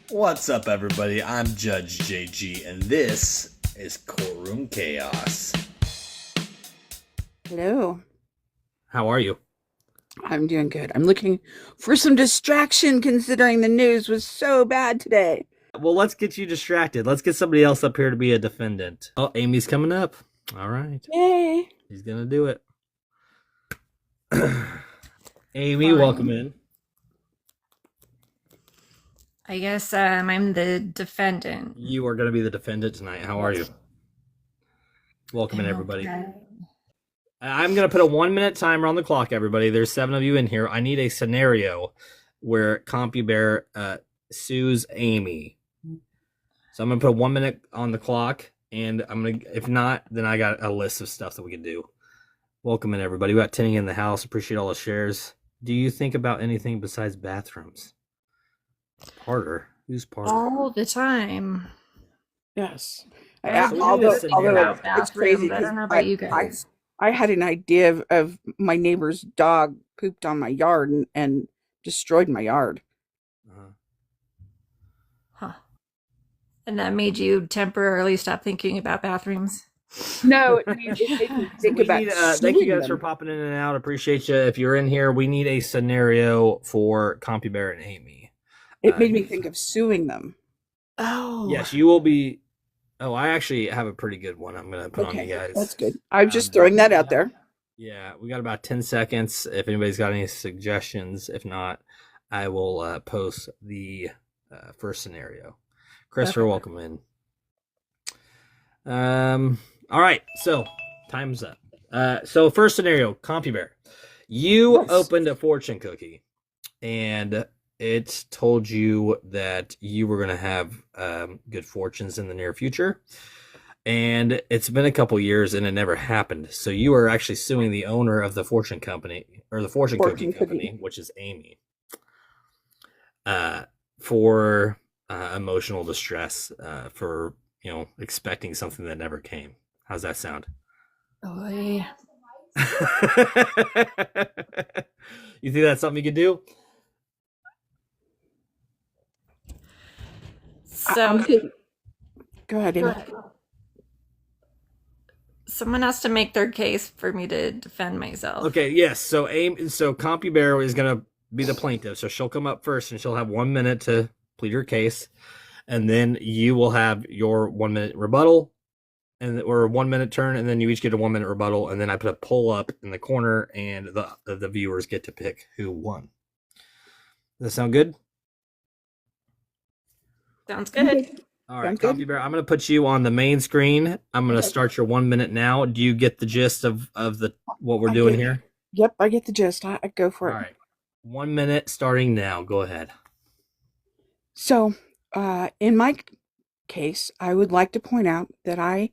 What's up, everybody? I'm Judge JG, and this is Courtroom Chaos. Hello. How are you? I'm doing good. I'm looking for some distraction considering the news was so bad today. Well, let's get you distracted. Let's get somebody else up here to be a defendant. Oh, Amy's coming up. All right. Yay. He's going to do it. Amy, Fine. welcome in. I guess I'm the defendant. You are going to be the defendant tonight. How are you? Welcome in, everybody. Okay. I'm going to put a 1-minute timer on the clock, everybody. There's 7 of you in here. I need a scenario where Compubear sues Amy. So I'm going to put a 1 minute on the clock, and I'm going to, if not, then I got a list of stuff that we can do. Welcome in, everybody. We got Tinny in the house. Appreciate all the shares. Do you think about anything besides bathrooms? Parter. Who's Parter? All the time. Yes. I do Although think about it's bathrooms. crazy. I don't know about you guys. I had an idea of my neighbor's dog pooped on my yard and destroyed my yard. Huh. And that made you temporarily stop thinking about bathrooms? No, it made me think about thank you suing guys for them. popping in and out. Appreciate you. If you're in here, we need a scenario for Compubear and Amy. It made me think of suing them. Oh. Yes, you will be. Oh, I actually have a pretty good one I'm going to put on you guys. That's good. I'm just throwing that out there. Yeah, we got about 10 seconds. If anybody's got any suggestions, if not, I will post the first scenario. Christopher, Okay. welcome in. All right, so time's up. So first scenario, Compubear. You Yes. opened a fortune cookie, and it told you that you were going to have good fortunes in the near future. And it's been a couple years and it never happened. So you are actually suing the owner of the fortune company, or the fortune cookie company, which is Amy, for emotional distress, for expecting something that never came. How's that sound? Oy. You think that's something you could do? So, Go ahead, Amy. someone has to make their case for me to defend myself. Okay, yes. So Compubear is gonna be the plaintiff. So she'll come up first and she'll have 1 minute to plead her case. And then you will have your 1 minute rebuttal or 1 minute turn, and then you each get a 1 minute rebuttal, and then I put a poll up in the corner and the viewers get to pick who won. Does that sound good? Sounds good. All right, Sounds good. Compubear, I'm going to put you on the main screen. I'm going to start your 1 minute now. Do you get the gist of what we're doing here? Yep, I get the gist. I go for All it. right. 1 minute starting now. Go ahead. So, in my case, I would like to point out that I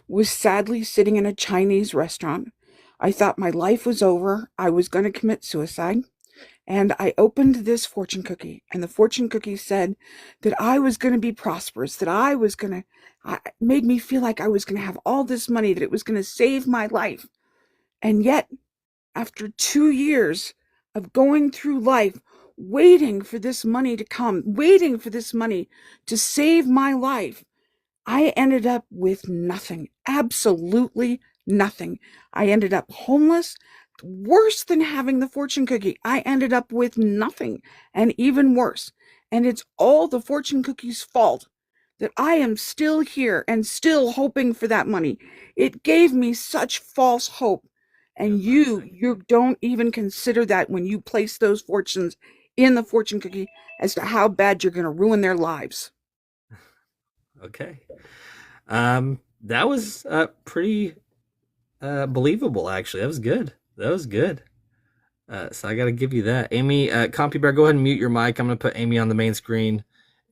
was sadly sitting in a Chinese restaurant. I thought my life was over. I was going to commit suicide. And I opened this fortune cookie, and the fortune cookie said that I was going to be prosperous, that I was going to, made me feel like I was going to have all this money, that it was going to save my life. And yet, after 2 years of going through life, waiting for this money to come, waiting for this money to save my life, I ended up with nothing, absolutely nothing. I ended up homeless. Worse than having the fortune cookie, I ended up with nothing, and even worse. And it's all the fortune cookie's fault that I am still here and still hoping for that money. It gave me such false hope. And you don't even consider that when you place those fortunes in the fortune cookie as to how bad you're going to ruin their lives. Okay. That was pretty believable, actually. That was good. That was good. So I got to give you that. Amy, Compubear, go ahead and mute your mic. I'm going to put Amy on the main screen.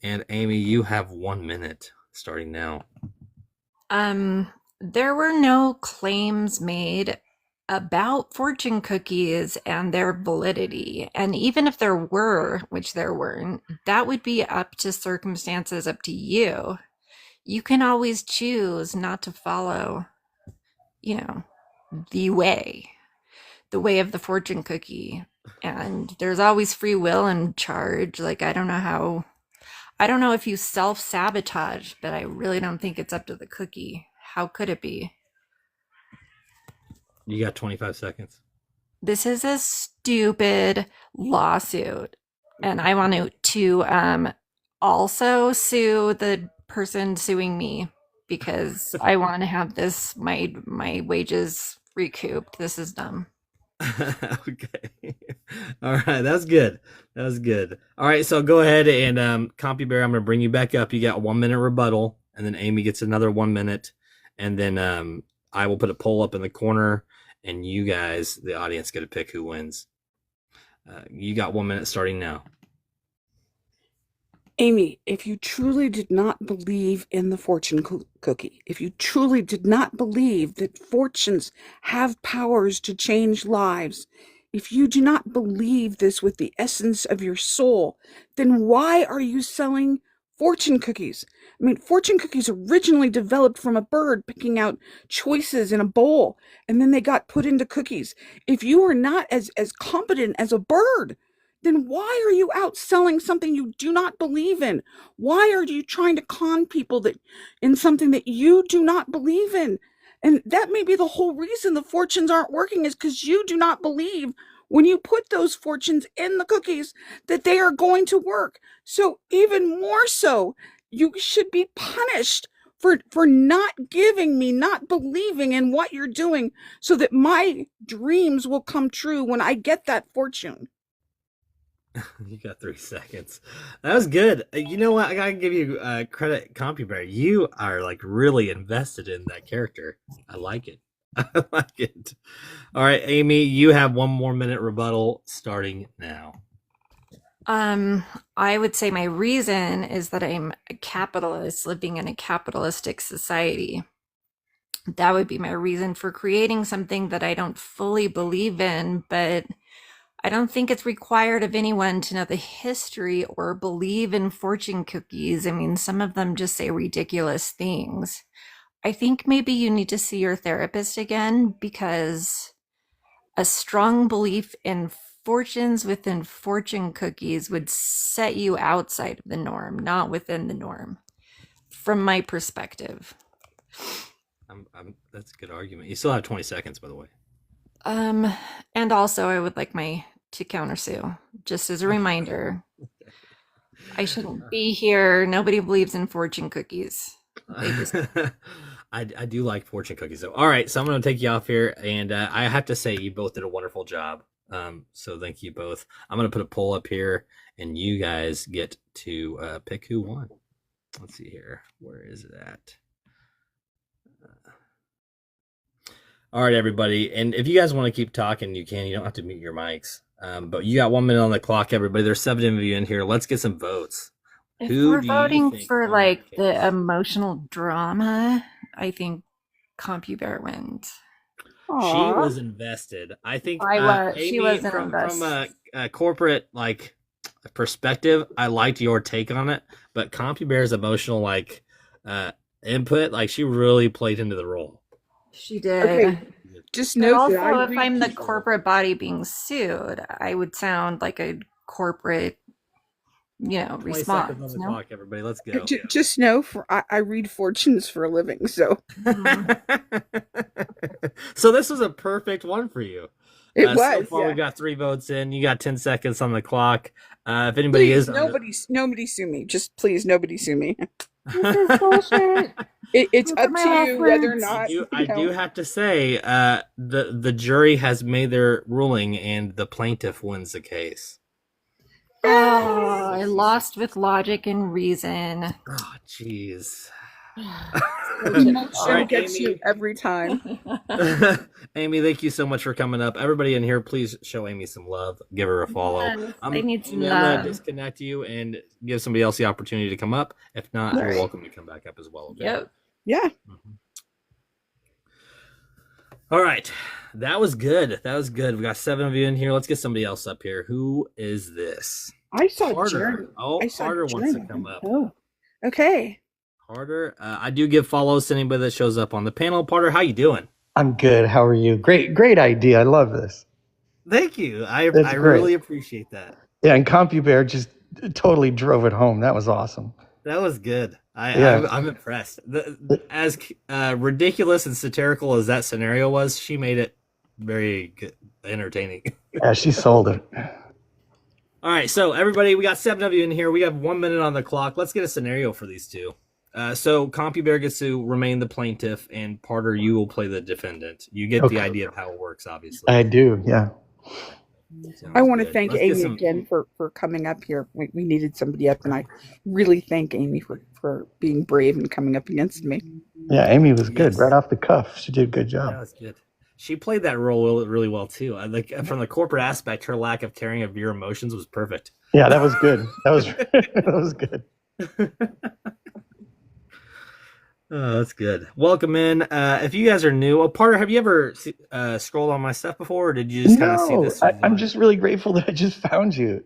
And Amy, you have 1 minute starting now. There were no claims made about fortune cookies and their validity. And even if there were, which there weren't, that would be up to circumstances, up to you. You can always choose not to follow, the way of the fortune cookie. And there's always free will in charge. Like, I don't know how I don't know if you self-sabotage, but I really don't think it's up to the cookie. How could it be? You got 25 seconds. This is a stupid lawsuit, and I want to also sue the person suing me because I want to have this my wages recouped. This is dumb. Okay. All right. That was good. That was good. All right. So go ahead and Compubear, I'm going to bring you back up. You got 1 minute rebuttal, and then Amy gets another 1 minute, and then I will put a poll up in the corner, and you guys, the audience, get to pick who wins. You got 1 minute starting now. Amy, if you truly did not believe in the fortune cookie, if you truly did not believe that fortunes have powers to change lives, if you do not believe this with the essence of your soul, then why are you selling fortune cookies? I mean, fortune cookies originally developed from a bird picking out choices in a bowl, and then they got put into cookies. If you are not as competent as a bird, then why are you out selling something you do not believe in? Why are you trying to con people that in something that you do not believe in? And that may be the whole reason the fortunes aren't working, is because you do not believe when you put those fortunes in the cookies that they are going to work. So even more so, you should be punished for not giving me, not believing in what you're doing, so that my dreams will come true when I get that fortune. You got 3 seconds. That was good. You know what? I gotta give you credit, Compubear. You are like really invested in that character. I like it. I like it. All right, Amy, you have 1 more minute rebuttal starting now. I would say my reason is that I'm a capitalist living in a capitalistic society. That would be my reason for creating something that I don't fully believe in, but I don't think it's required of anyone to know the history or believe in fortune cookies. I mean, some of them just say ridiculous things. I think maybe you need to see your therapist again, because a strong belief in fortunes within fortune cookies would set you outside of the norm, not within the norm, from my perspective. That's a good argument. You still have 20 seconds, by the way. And also I would like to countersue, just as a reminder. I shouldn't be here. Nobody believes in fortune cookies. I do like fortune cookies, though. All right, so I'm going to take you off here, and I have to say you both did a wonderful job. So thank you both. I'm going to put a poll up here, and you guys get to pick who won. Let's see here. Where is it at? All right, everybody. And if you guys want to keep talking, you can. You don't have to mute your mics. But you got 1 minute on the clock, everybody. There's 7 of you in here. Let's get some votes. If we're voting for like the emotional drama, I think Compubear wins. She was invested. I think Amy, she was from a corporate like perspective, I liked your take on it. But Compubear's emotional like input, like she really played into the role. She did. Okay. Just note also, that if I'm the corporate body being sued, I would sound like a corporate, response. On the clock, everybody, let's go. Just know, I read fortunes for a living, so. So this was a perfect one for you. It was. So far, we got 3 votes in. You got 10 seconds on the clock. If anybody please, nobody sue me. Just please, nobody sue me. This is bullshit. It's up to you whether or not. I do have to say, the jury has made their ruling, and the plaintiff wins the case. Oh, I lost with logic and reason. Oh, jeez. Emotion gets you every time. Amy, thank you so much for coming up. Everybody in here, please show Amy some love. Give her a follow. Yes, I need some I'm love. gonna disconnect you and give somebody else the opportunity to come up. If not, you're welcome to come back up as well. Okay? Yep. Yeah. All right. That was good. We got 7 of you in here. Let's get somebody else up here. Who is this? I saw Harder. Jeremy. Harder wants to come up. Oh, okay. Harder. I do give follows to anybody that shows up on the panel. Harder, how you doing? I'm good. How are you? Great idea. I love this. Thank you. I really appreciate that. Yeah, and Compubear, just totally drove it home. That was awesome. That was good. Yeah. I'm impressed. As ridiculous and satirical as that scenario was, she made it very good, entertaining. Yeah, she sold it. All right, so everybody, we got 7 of you in here. We have 1 minute on the clock. Let's get a scenario for these two. So Compubear gets to remain the plaintiff, and Parter, you will play the defendant. You get the idea of how it works, obviously. I do, yeah. I want to thank Amy again for coming up here. We needed somebody up, and I really thank Amy for being brave and coming up against me. Yeah, Amy was good. Right off the cuff. She did a good job. That was good. She played that role really well, too. Like from the corporate aspect, her lack of caring of your emotions was perfect. Yeah, that was good. That was good. Oh, that's good. Welcome in. If you guys are new, Parter, have you ever scrolled on my stuff before, or did you just kind of see this? I'm just really grateful that I just found you.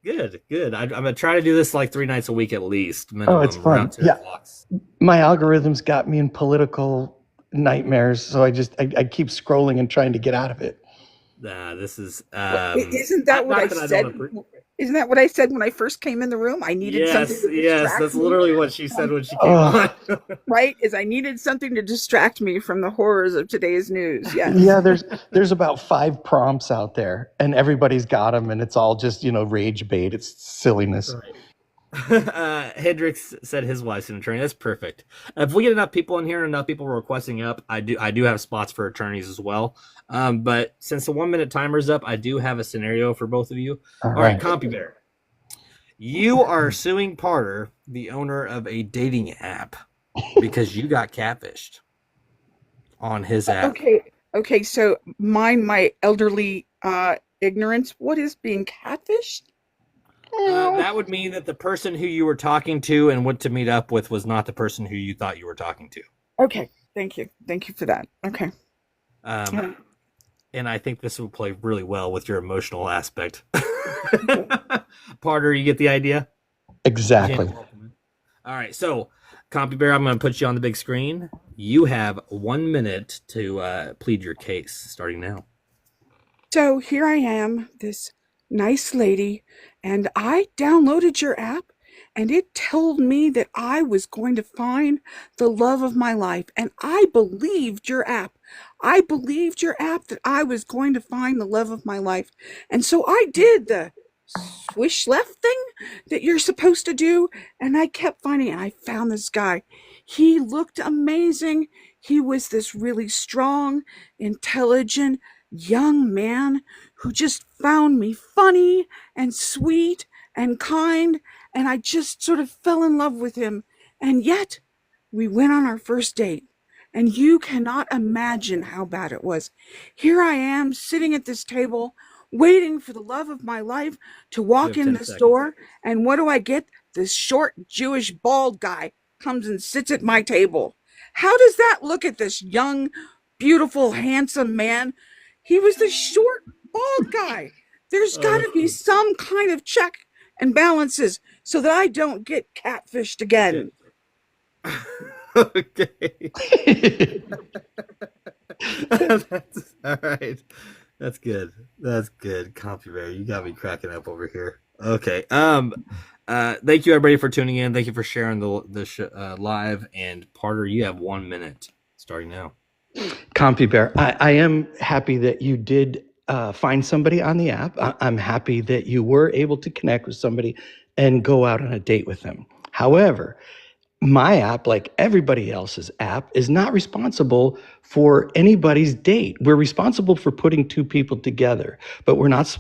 Good. I'm gonna try to do this like 3 nights a week at least. Minimum, oh, it's fun. Yeah, my algorithms got me in political nightmares, so I keep scrolling and trying to get out of it. This is. Isn't that what I said? Isn't that what I said when I first came in the room? I needed something to distract that's me. Literally what she said when she came on. Right? Is I needed something to distract me from the horrors of today's news. Yes. Yeah, there's about 5 prompts out there, and everybody's got them, and it's all just, rage bait. It's silliness. Right. Hendrix said his wife's an attorney. That's perfect. If we get enough people in here and enough people requesting up, I do have spots for attorneys as well. But since the 1 minute timer's up, I do have a scenario for both of you. All right, Compubear. You are suing Parter, the owner of a dating app, because you got catfished on his app. Okay. So mind my elderly ignorance. What is being catfished? That would mean that the person who you were talking to and went to meet up with was not the person who you thought you were talking to. Okay. Thank you for that. Okay. And I think this will play really well with your emotional aspect. Parter, you get the idea? Exactly. All right, so Compubear, I'm going to put you on the big screen. You have 1 minute to plead your case, starting now. So here I am, this nice lady, and I downloaded your app, and it told me that I was going to find the love of my life, and I believed your app. I believed your app that I was going to find the love of my life, and so I did the swish left thing that you're supposed to do, and I kept finding it. I found this guy. He looked amazing. He was this really strong, intelligent, young man who just found me funny and sweet and kind, and I just sort of fell in love with him. And yet we went on our first date, and you cannot imagine how bad it was. Here I am sitting at this table waiting for the love of my life to walk in this door, and what do I get? This short Jewish bald guy comes and sits at my table. How does that look at this young, beautiful, handsome man? He was the short, bald guy. There's got to be some kind of check and balances so that I don't get catfished again. Okay. All right. That's good. Compubear, you got me cracking up over here. Okay. Thank you everybody for tuning in. Thank you for sharing the live. And Parter, you have 1 minute starting now. Compubear, I am happy that you did find somebody on the app. I'm happy that you were able to connect with somebody and go out on a date with them. However, my app, like everybody else's app, is not responsible for anybody's date. We're responsible for putting 2 people together, but we're not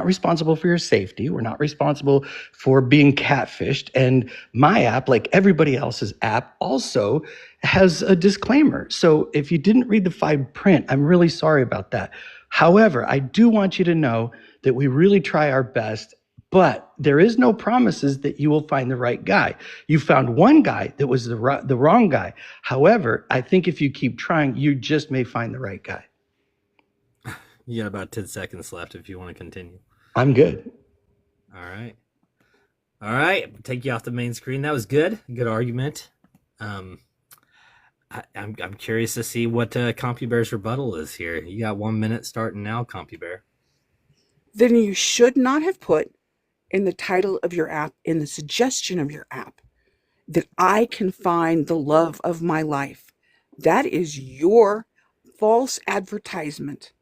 responsible for your safety. We're not responsible for being catfished. And my app, like everybody else's app, also has a disclaimer. So if you didn't read the fine print, I'm really sorry about that. However, I do want you to know that we really try our best, but there is no promises that you will find the right guy. You found one guy that was the wrong guy. However, I think if you keep trying, you just may find the right guy. You got about 10 seconds left if you want to continue. I'm good. All right. Take you off the main screen. That was good. Good argument. I'm curious to see what Compubear's rebuttal is here. You got 1 minute starting now, Compubear. Then you should not have put in the title of your app, in the suggestion of your app, that I can find the love of my life. That is your false advertisement.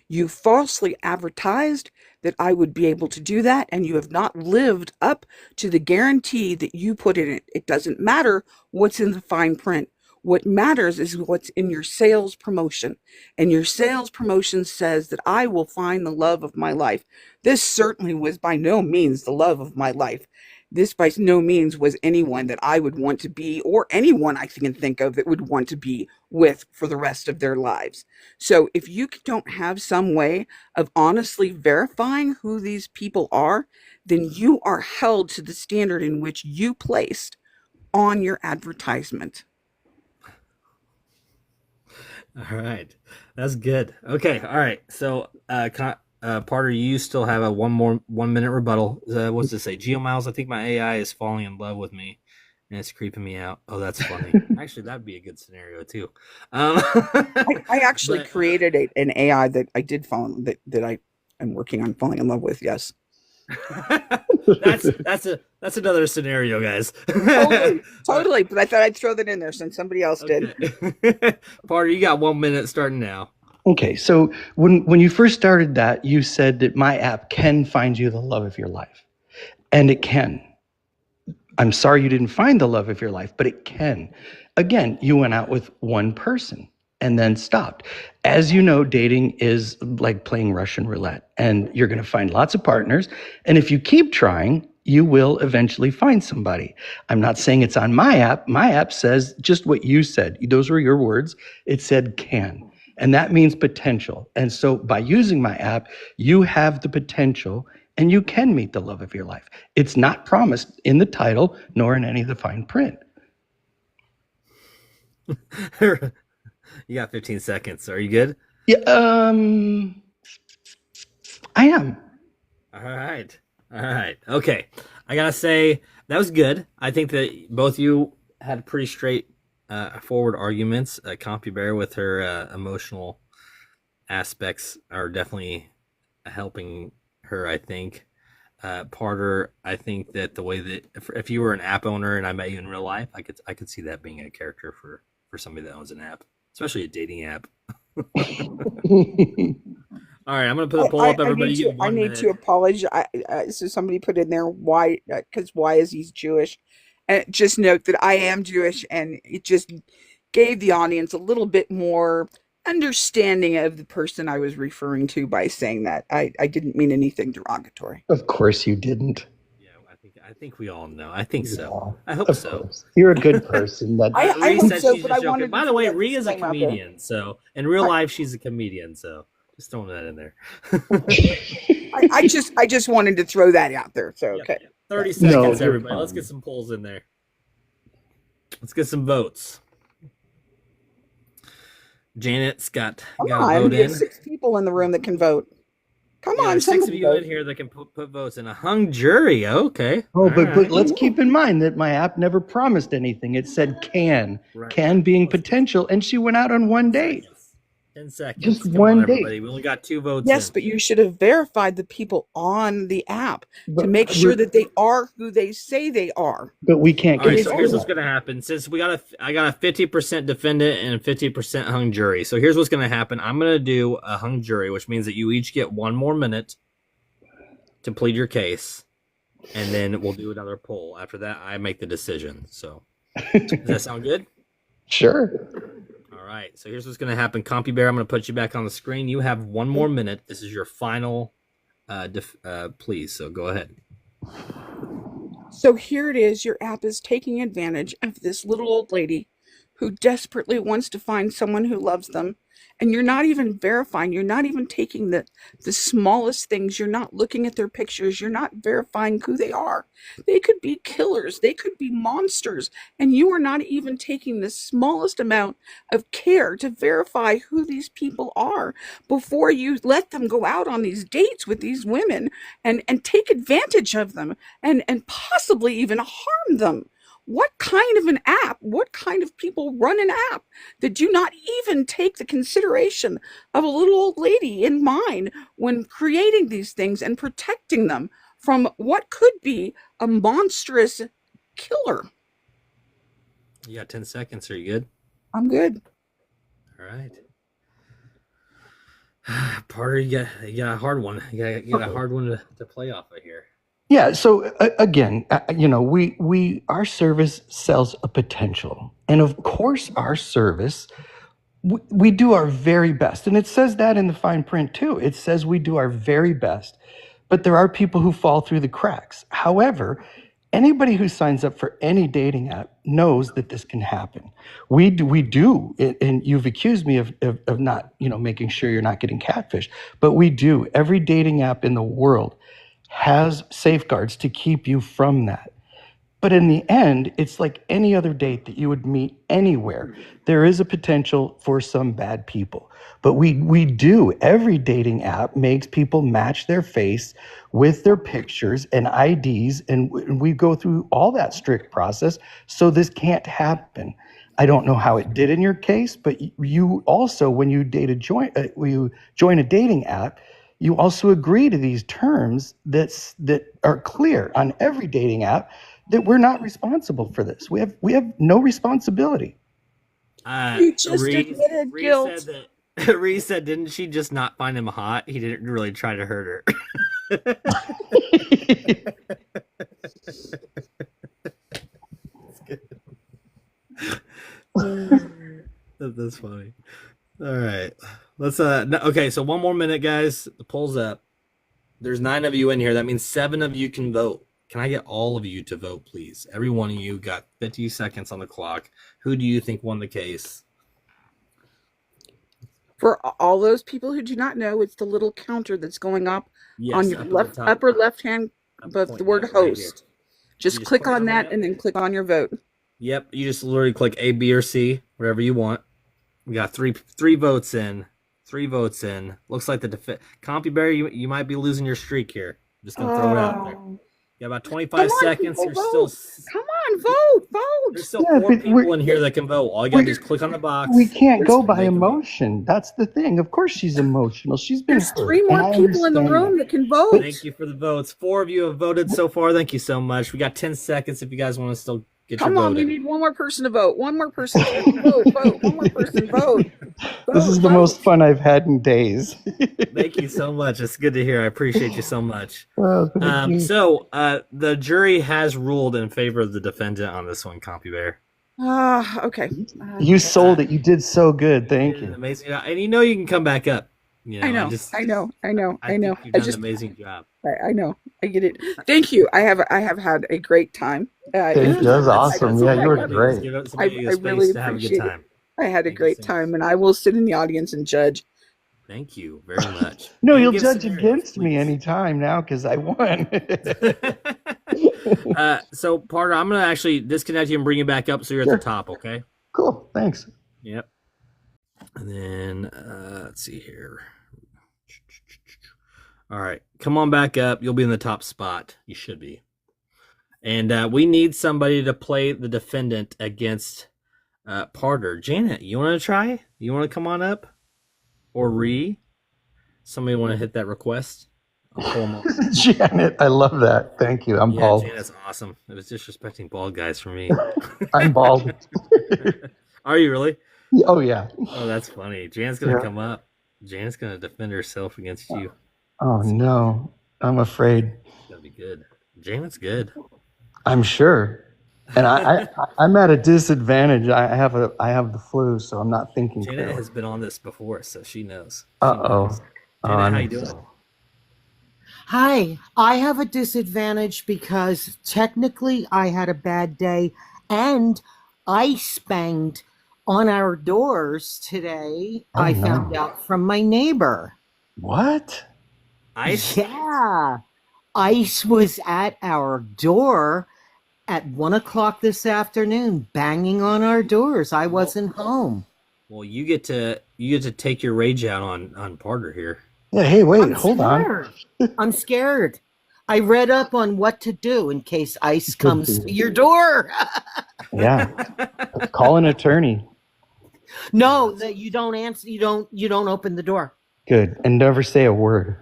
You falsely advertised that I would be able to do that, and you have not lived up to the guarantee that you put in it. It doesn't matter what's in the fine print. What matters is what's in your sales promotion. And your sales promotion says that I will find the love of my life. This certainly was by no means the love of my life. This by no means was anyone that I would want to be, or anyone I can think of that would want to be with for the rest of their lives. So if you don't have some way of honestly verifying who these people are, then you are held to the standard in which you placed on your advertisement. All right, that's good. Okay, all right. So, Parter, you still have a 1 minute rebuttal. What's this say? GeoMiles, I think my AI is falling in love with me, and it's creeping me out. Oh, that's funny. Actually, that'd be a good scenario too. I actually created an AI that I did fall that I am working on falling in love with. Yes. that's another scenario, guys. Totally. But I thought I'd throw that in there since somebody else did. Parter, you got 1 minute starting now. Okay, so when you first started that, you said that my app can find you the love of your life. And it can. I'm sorry you didn't find the love of your life, but it can. Again, you went out with one person and then stopped. As you know, dating is like playing Russian roulette, and you're going to find lots of partners. And if you keep trying, you will eventually find somebody. I'm not saying it's on my app. My app says just what you said. Those were your words. It said can. And that means potential. And so by using my app, you have the potential and you can meet the love of your life. It's not promised in the title nor in any of the fine print. You got 15 seconds. Are you good? Yeah, I am. All right. Okay. I gotta say that was good. I think that both you had pretty straight forward arguments. Compubear with her emotional aspects are definitely helping her, I think. Parter, I think that the way that if you were an app owner and I met you in real life, I could see that being a character for somebody that owns an app, especially a dating app. All right, I'm gonna put a poll up. Everybody, I need to apologize. So somebody put in there why, because why is he Jewish? And just note that I am Jewish, and it just gave the audience a little bit more understanding of the person I was referring to by saying that. I didn't mean anything derogatory. Of course you didn't. Yeah, I think we all know. I think so. Yeah, I hope so. Course. You're a good person. I hope so, but I wanted. By the way, Rhea's a comedian, so in real life she's a comedian. So just throwing that in there. I just wanted to throw that out there. So okay. 30 seconds, everybody. Let's get some polls in there. Let's get some votes. Janet's got a vote in. 6 people in the room that can vote. Come on, 6 of you in here that can put votes in. A hung jury. Okay. Oh, but let's keep in mind that my app never promised anything. It said can. Right. Can being potential, and she went out on one date. 10 seconds. Just Come one on, date. everybody. We only got 2 votes. Yes, but you should have verified the people on the app to make sure that they are who they say they are. But we can't. All right, so here's what's going to happen. Since I got a 50% defendant and a 50% hung jury. So here's what's going to happen. I'm going to do a hung jury, which means that you each get 1 more minute to plead your case, and then we'll do another poll. After that, I make the decision. So does that sound good? Sure. All right, so here's what's going to happen. Compubear, I'm going to put you back on the screen. You have 1 more minute. This is your final plea, so go ahead. So here it is. Your app is taking advantage of this little old lady who desperately wants to find someone who loves them. And you're not even verifying. You're not even taking the smallest things. You're not looking at their pictures. You're not verifying who they are. They could be killers. They could be monsters. And you are not even taking the smallest amount of care to verify who these people are before you let them go out on these dates with these women and take advantage of them and possibly even harm them. What kind of an app, what kind of people run an app that do not even take the consideration of a little old lady in mind when creating these things and protecting them from what could be a monstrous killer. You got 10 seconds. Are you good? I'm good. All right. Parter, you got a hard one. You got a hard one to play off of here. Yeah. So again, our service sells a potential, and of course, our service, we do our very best, and it says that in the fine print too. It says we do our very best, but there are people who fall through the cracks. However, anybody who signs up for any dating app knows that this can happen. We do, and you've accused me of not, making sure you're not getting catfish, but we do. Every dating app in the world has safeguards to keep you from that. But in the end, it's like any other date that you would meet anywhere. There is a potential for some bad people. But we do. Every dating app makes people match their face with their pictures and IDs, and we go through all that strict process, so this can't happen. I don't know how it did in your case, but you also, when you when you join a dating app, you also agree to these terms that are clear on every dating app, that we're not responsible for this. We have no responsibility. You just admitted guilt. Ree said, didn't she just not find him hot? He didn't really try to hurt her. That's funny. All right. Let's okay, so one more minute, guys. The poll's up. There's 9 of you in here. That means 7 of you can vote. Can I get all of you to vote, please? Every one of you got 50 seconds on the clock. Who do you think won the case? For all those people who do not know, it's the little counter that's going up on your upper left hand above the word host. Just click on that and then click on your vote. Yep, you just literally click A, B, or C, whatever you want. We got three votes in. 3 votes in. Looks like the Compubear, you might be losing your streak here. I'm just gonna throw it out there. You got about 25 seconds. Come on, vote. There's still 4 people in here that can vote. All you gotta do is click on the box. We can't go by emotion. That's the thing. Of course she's emotional. There's 3 more people in the room that can vote. Thank you for the votes. 4 of you have voted so far. Thank you so much. We got 10 seconds if you guys want to still get your vote. Come on, we need one more person to vote. One more person to vote. One more person vote. This is the most fun I've had in days. Thank you so much. It's good to hear. I appreciate you so much. Well, so the jury has ruled in favor of the defendant on this one, Compubear. Okay. You sold it. You did so good. Thank you. Amazing. And you can come back up. I know. You've done an amazing job. I know. I get it. Thank you. I have had a great time. That was awesome. Yeah, you were great. I really appreciate it. I had a great time, and I will sit in the audience and judge. Thank you very much. No, you'll judge against me anytime now because I won. So, Parter, I'm going to actually disconnect you and bring you back up so you're at the top, okay? Cool. Thanks. Yep. And then, let's see here. All right. Come on back up. You'll be in the top spot. You should be. And we need somebody to play the defendant against Parter. Janet, you want to try? You want to come on up? Or Ree? Somebody want to hit that request? I'll pull them up. Janet, I love that. Thank you. I'm bald. Janet's awesome. It was disrespecting bald guys for me. I'm bald. Are you really? Oh, yeah. Oh, that's funny. Janet's going to come up. Janet's going to defend herself against you. Oh, no. I'm afraid. It's going to be good. Janet's good. I'm sure. And I'm at a disadvantage. I have the flu, so I'm not thinking. Janet has been on this before, so she knows. Uh-oh. Janet, how you doing? Hi. I have a disadvantage because technically I had a bad day and ice banged on our doors today. I found out from my neighbor. What? Ice? Yeah. Ice was at our door at 1:00 this afternoon, banging on our doors. I wasn't home. Well, you get to take your rage out on Parter here. Yeah. Hey, wait. Hold on. I'm scared. I read up on what to do in case ice comes to your door. Yeah. Call an attorney. No, that you don't answer. You don't open the door. Good. And never say a word.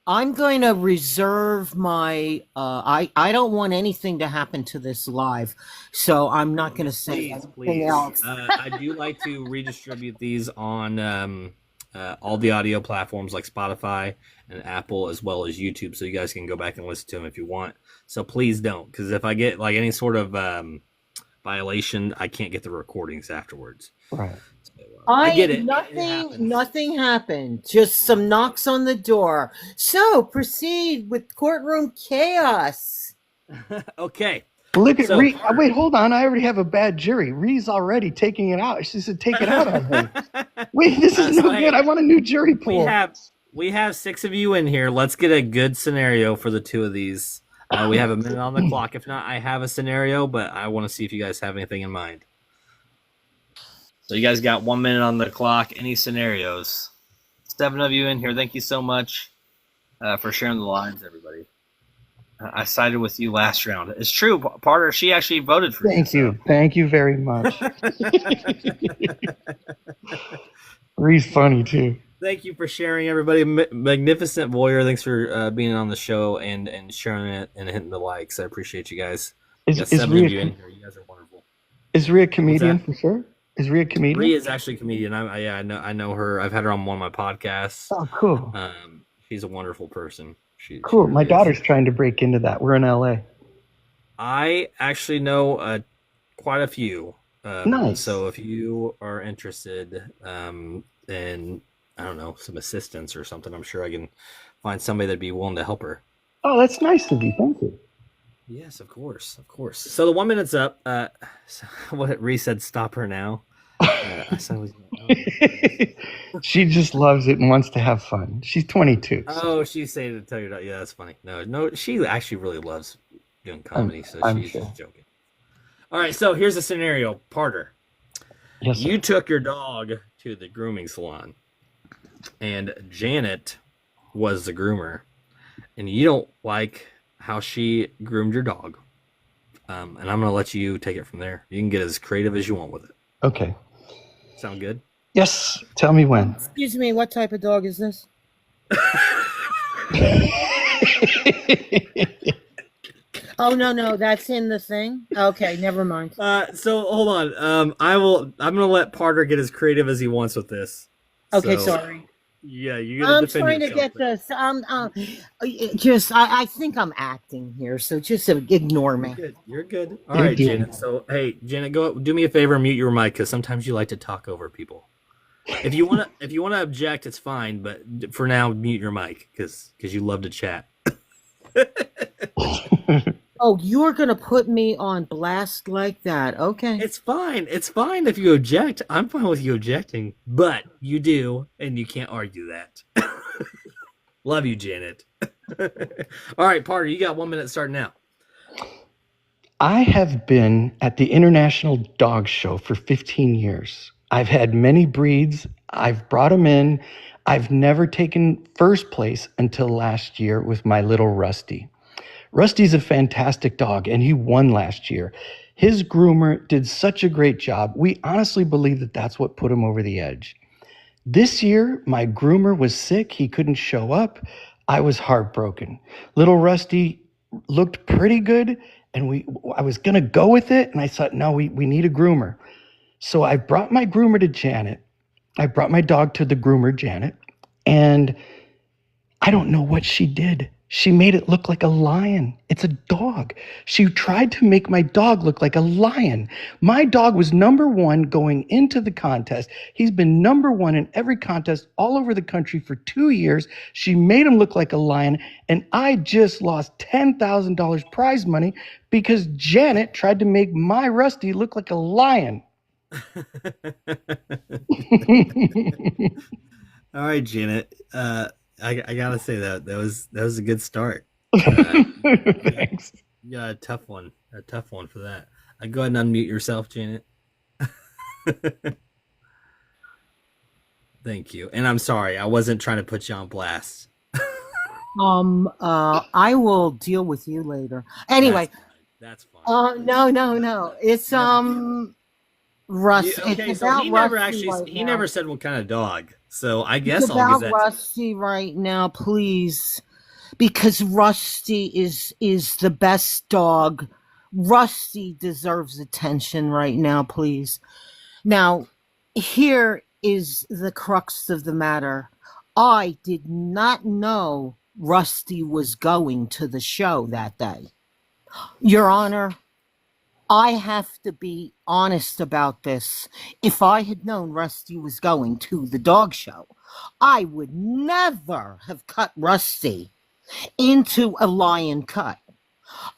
I'm going to reserve my. I don't want anything to happen to this live, so I'm not going to say anything Please. else. I do like to redistribute these on all the audio platforms like Spotify and Apple, as well as YouTube, so you guys can go back and listen to them if you want. So please don't, because if I get like any sort of violation, I can't get the recordings afterwards. Right. So, I get it. Nothing happened. Just some knocks on the door. So proceed with courtroom chaos. Okay. Look at So, Ree. Wait, hold on. I already have a bad jury. Ree's already taking it out. She said, "Take it out on him." Wait, this is no good. I want a new jury pool. We have 6 of you in here. Let's get a good scenario for the 2 of these. We have a minute on the clock. If not, I have a scenario, but I want to see if you guys have anything in mind. So you guys got 1 minute on the clock. Any scenarios? 7 of you in here. Thank you so much for sharing the lines, everybody. I sided with you last round. It's true, Parter. She actually voted for you. Thank you. Thank you very much. Ree's funny, too. Thank you for sharing, everybody. Magnificent Voyeur, thanks for being on the show and sharing it and hitting the likes. I appreciate you guys. Is 7 Rhea, of you in here. You guys are wonderful. Is Rhea a comedian for sure? Is Rhea a comedian? Rhea is actually a comedian. I know her. I've had her on one of my podcasts. Oh, cool. She's a wonderful person. Cool. She My really daughter's is. trying to break into that. We're in LA. I actually know quite a few. Nice. So if you are interested in, I don't know, some assistance or something, I'm sure I can find somebody that'd be willing to help her. Oh, that's nice of you. Thank you. Yes, of course, of course. So the 1 minute's up. What Reese said, stop her now. She just loves it and wants to have fun. She's 22. Oh, she's saying to tell you that. Yeah, that's funny. No, she actually really loves doing comedy, so I'm she's sure. just joking. All right, so here's a scenario, Parter. Yes, sir. You took your dog to the grooming salon, and Janet was the groomer, and you don't like how she groomed your dog. And I'm going to let you take it from there. You can get as creative as you want with it. Okay. Sound good? Yes. Tell me when. Excuse me, what type of dog is this? Oh no, that's in the thing. Okay, never mind. So hold on. I'm gonna let Parter get as creative as he wants with this. Okay, So, sorry. Yeah, you gotta I'm defend trying to yourself. get this. I think I'm acting here, so just ignore me. You're good. All right, Janet. So hey, Janet, go do me a favor and mute your mic because sometimes you like to talk over people. If you wanna object, it's fine. But for now, mute your mic because you love to chat. Oh, you're gonna put me on blast like that? Okay. It's fine. It's fine if you object. I'm fine with you objecting, but you do, and you can't argue that. Love you, Janet. All right, Parter, you got 1 minute starting now. I have been at the International Dog Show for 15 years. I've had many breeds. I've brought them in. I've never taken first place until last year with my little Rusty. Rusty's a fantastic dog, and he won last year. His groomer did such a great job. We honestly believe that that's what put him over the edge. This year, my groomer was sick. He couldn't show up. I was heartbroken. Little Rusty looked pretty good, and I was going to go with it, and I thought, no, we need a groomer. So I brought my groomer to Janet. I brought my dog to the groomer, Janet, and I don't know what she did. She made it look like a lion. It's a dog. She tried to make my dog look like a lion. My dog was number 1 going into the contest. He's been number 1 in every contest all over the country for 2 years. She made him look like a lion, and I just lost $10,000 prize money because Janet tried to make my Rusty look like a lion. All right, Janet. I gotta say that was a good start. Thanks. Yeah, a tough one for that. Go ahead and unmute yourself, Janet. Thank you, and I'm sorry, I wasn't trying to put you on blast. I will deal with you later. Anyway, that's fine. No. It's Russ. Okay, It's so about he never Rusty actually right he now. never said what kind of dog. So I It's guess I'll give about that. Rusty right now, please, because Rusty is the best dog. Rusty deserves attention right now, please. Now, here is the crux of the matter. I did not know Rusty was going to the show that day. Your Honor, I have to be honest about this. If I had known Rusty was going to the dog show, I would never have cut Rusty into a lion cut.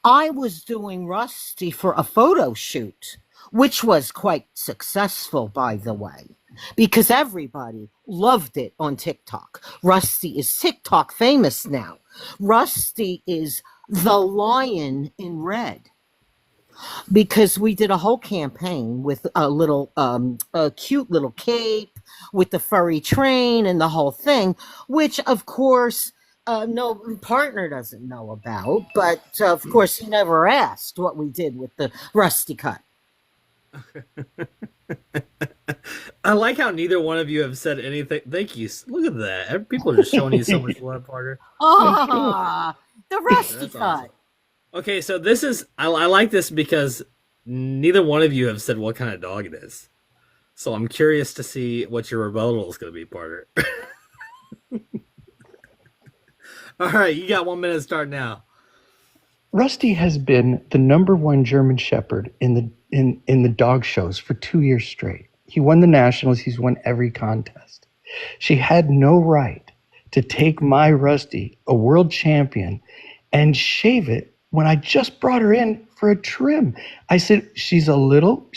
I was doing Rusty for a photo shoot, which was quite successful, by the way, because everybody loved it on TikTok. Rusty is TikTok famous now. Rusty is the lion in red because we did a whole campaign with a cute little cape with the furry train and the whole thing, which of course no partner doesn't know about, but of course he never asked what we did with the rusty cut. I like how neither one of you have said anything. Thank you. Look at that. People are just showing you so much love, Parker. Ah, the rusty That's cut. awesome. Okay, so this is I like this because neither one of you have said what kind of dog it is. So I'm curious to see what your rebuttal is going to be, Parker. All right, you got 1 minute to start now. Rusty has been the #1 German Shepherd in the dog shows for 2 years straight. He won the nationals. He's won every contest. She had no right to take my Rusty, a world champion, and shave it when I just brought her in for a trim. I said, she's a little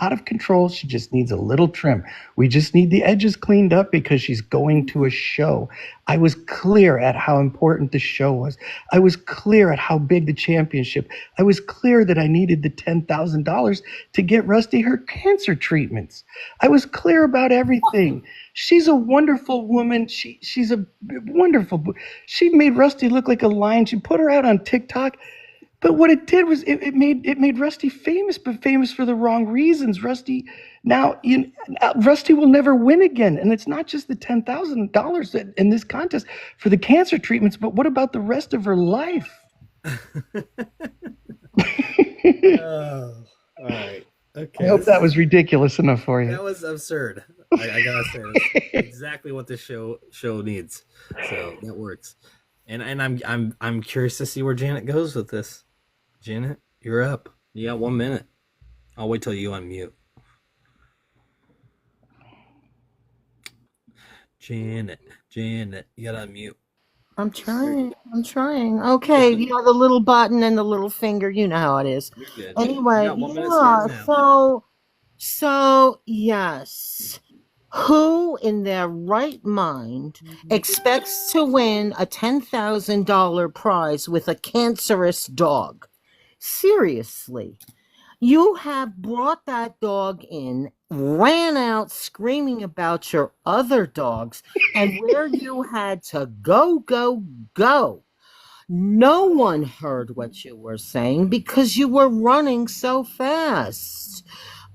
out of control. She just needs a little trim. We just need the edges cleaned up because she's going to a show. I was clear at how important the show was. I was clear at how big the championship. I was clear that I needed the $10,000 to get Rusty her cancer treatments. I was clear about everything. She's a wonderful woman. She's a wonderful. She made Rusty look like a lion. She put her out on TikTok. But what it did was it made Rusty famous, but famous for the wrong reasons. Rusty will never win again, and it's not just the $10,000 in this contest for the cancer treatments, but what about the rest of her life? All right. Okay. I hope that was ridiculous enough for you. That was absurd. I gotta say, that's exactly what this show needs. So that works. And I'm curious to see where Janet goes with this. Janet, you're up. You got 1 minute. I'll wait till you unmute. Janet, you gotta unmute. I'm trying. Okay, you know the little button and the little finger. You know how it is. You're good. Anyway, You got 1 minute starting now. so yes. Who in their right mind expects to win a $10,000 prize with a cancerous dog? Seriously. You have brought that dog in, ran out screaming about your other dogs, and where you had to go. No one heard what you were saying because you were running so fast.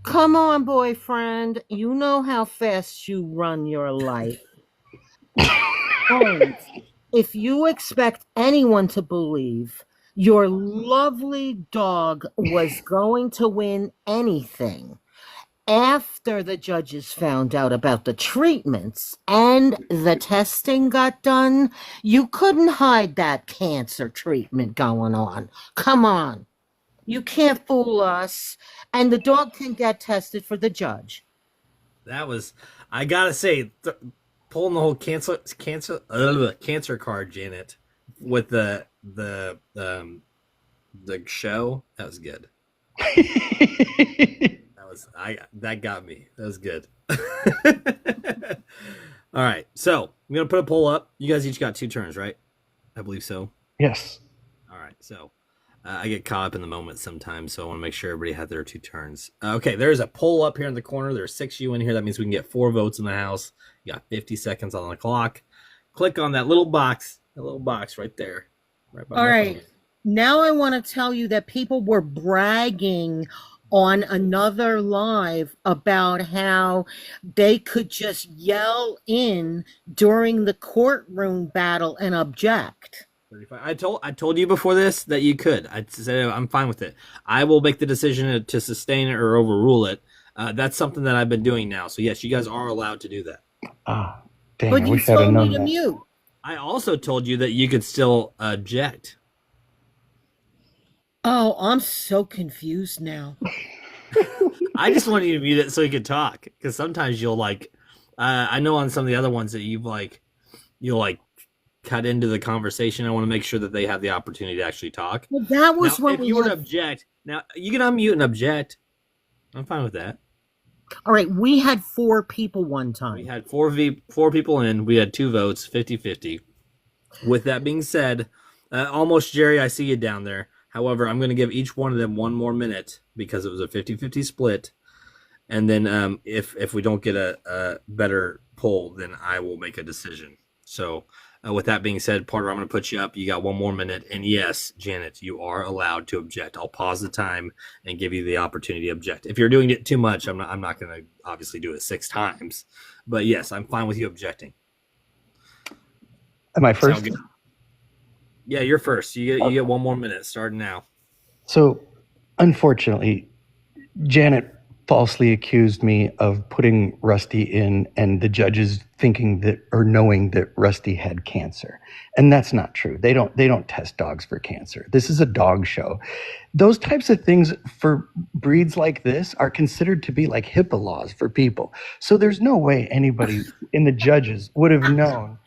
Come on, boyfriend. You know how fast you run your life. And if you expect anyone to believe your lovely dog was going to win anything after the judges found out about the treatments and the testing got done, you couldn't hide that cancer treatment going on. Come on. You can't fool us. And the dog can get tested for the judge. That was, I gotta say, pulling the whole cancer card, Janet, with the show. That was good. That got me. That was good. All right, so I'm gonna put a poll up. You guys each got 2 turns, right? I believe so. Yes. All right, so I get caught up in the moment sometimes, so I want to make sure everybody had their 2 turns. Okay, there's a poll up here in the corner. There's 6 you in here. That means we can get 4 votes in the house. You got 50 seconds on the clock. Click on that little box right there. Right by All my right. phone. Now I want to tell you that people were bragging on another live about how they could just yell in during the courtroom battle and object. 35. I told you before this that you could. I said I'm fine with it. I will make the decision to sustain it or overrule it. That's something that I've been doing now. So yes, you guys are allowed to do that. Ah, dang! But I you wish I'd have told known me to that. mute. I also told you that you could still object. Oh, I'm so confused now. I just wanted you to mute it so you could talk, because sometimes you'll like. I know on some of the other ones that you'll cut into the conversation. I want to make sure that they have the opportunity to actually talk. Well, that was Now, when if we you were to had, object, now you can unmute and object. I'm fine with that. all right, we had 4 people one We time. had four people in. We had 2 votes, 50-50. With that being said, almost Jerry, I see you down there. However, I'm going to give each one of them 1 more minute because it was a 50-50 split. And then if we don't get a better poll, then I will make a decision. So with that being said, Porter, I'm going to put you up. You got 1 more minute. And yes, Janet, you are allowed to object. I'll pause the time and give you the opportunity to object. If you're doing it too much, I'm not going to obviously do it 6 times. But yes, I'm fine with you objecting. Am I first? Sound good? Yeah, you're first. You get 1 more minute starting now. So, unfortunately, Janet falsely accused me of putting Rusty in and the judges thinking that or knowing that Rusty had cancer. And that's not true. They don't test dogs for cancer. This is a dog show. Those types of things for breeds like this are considered to be like HIPAA laws for people. So there's no way anybody in the judges would have known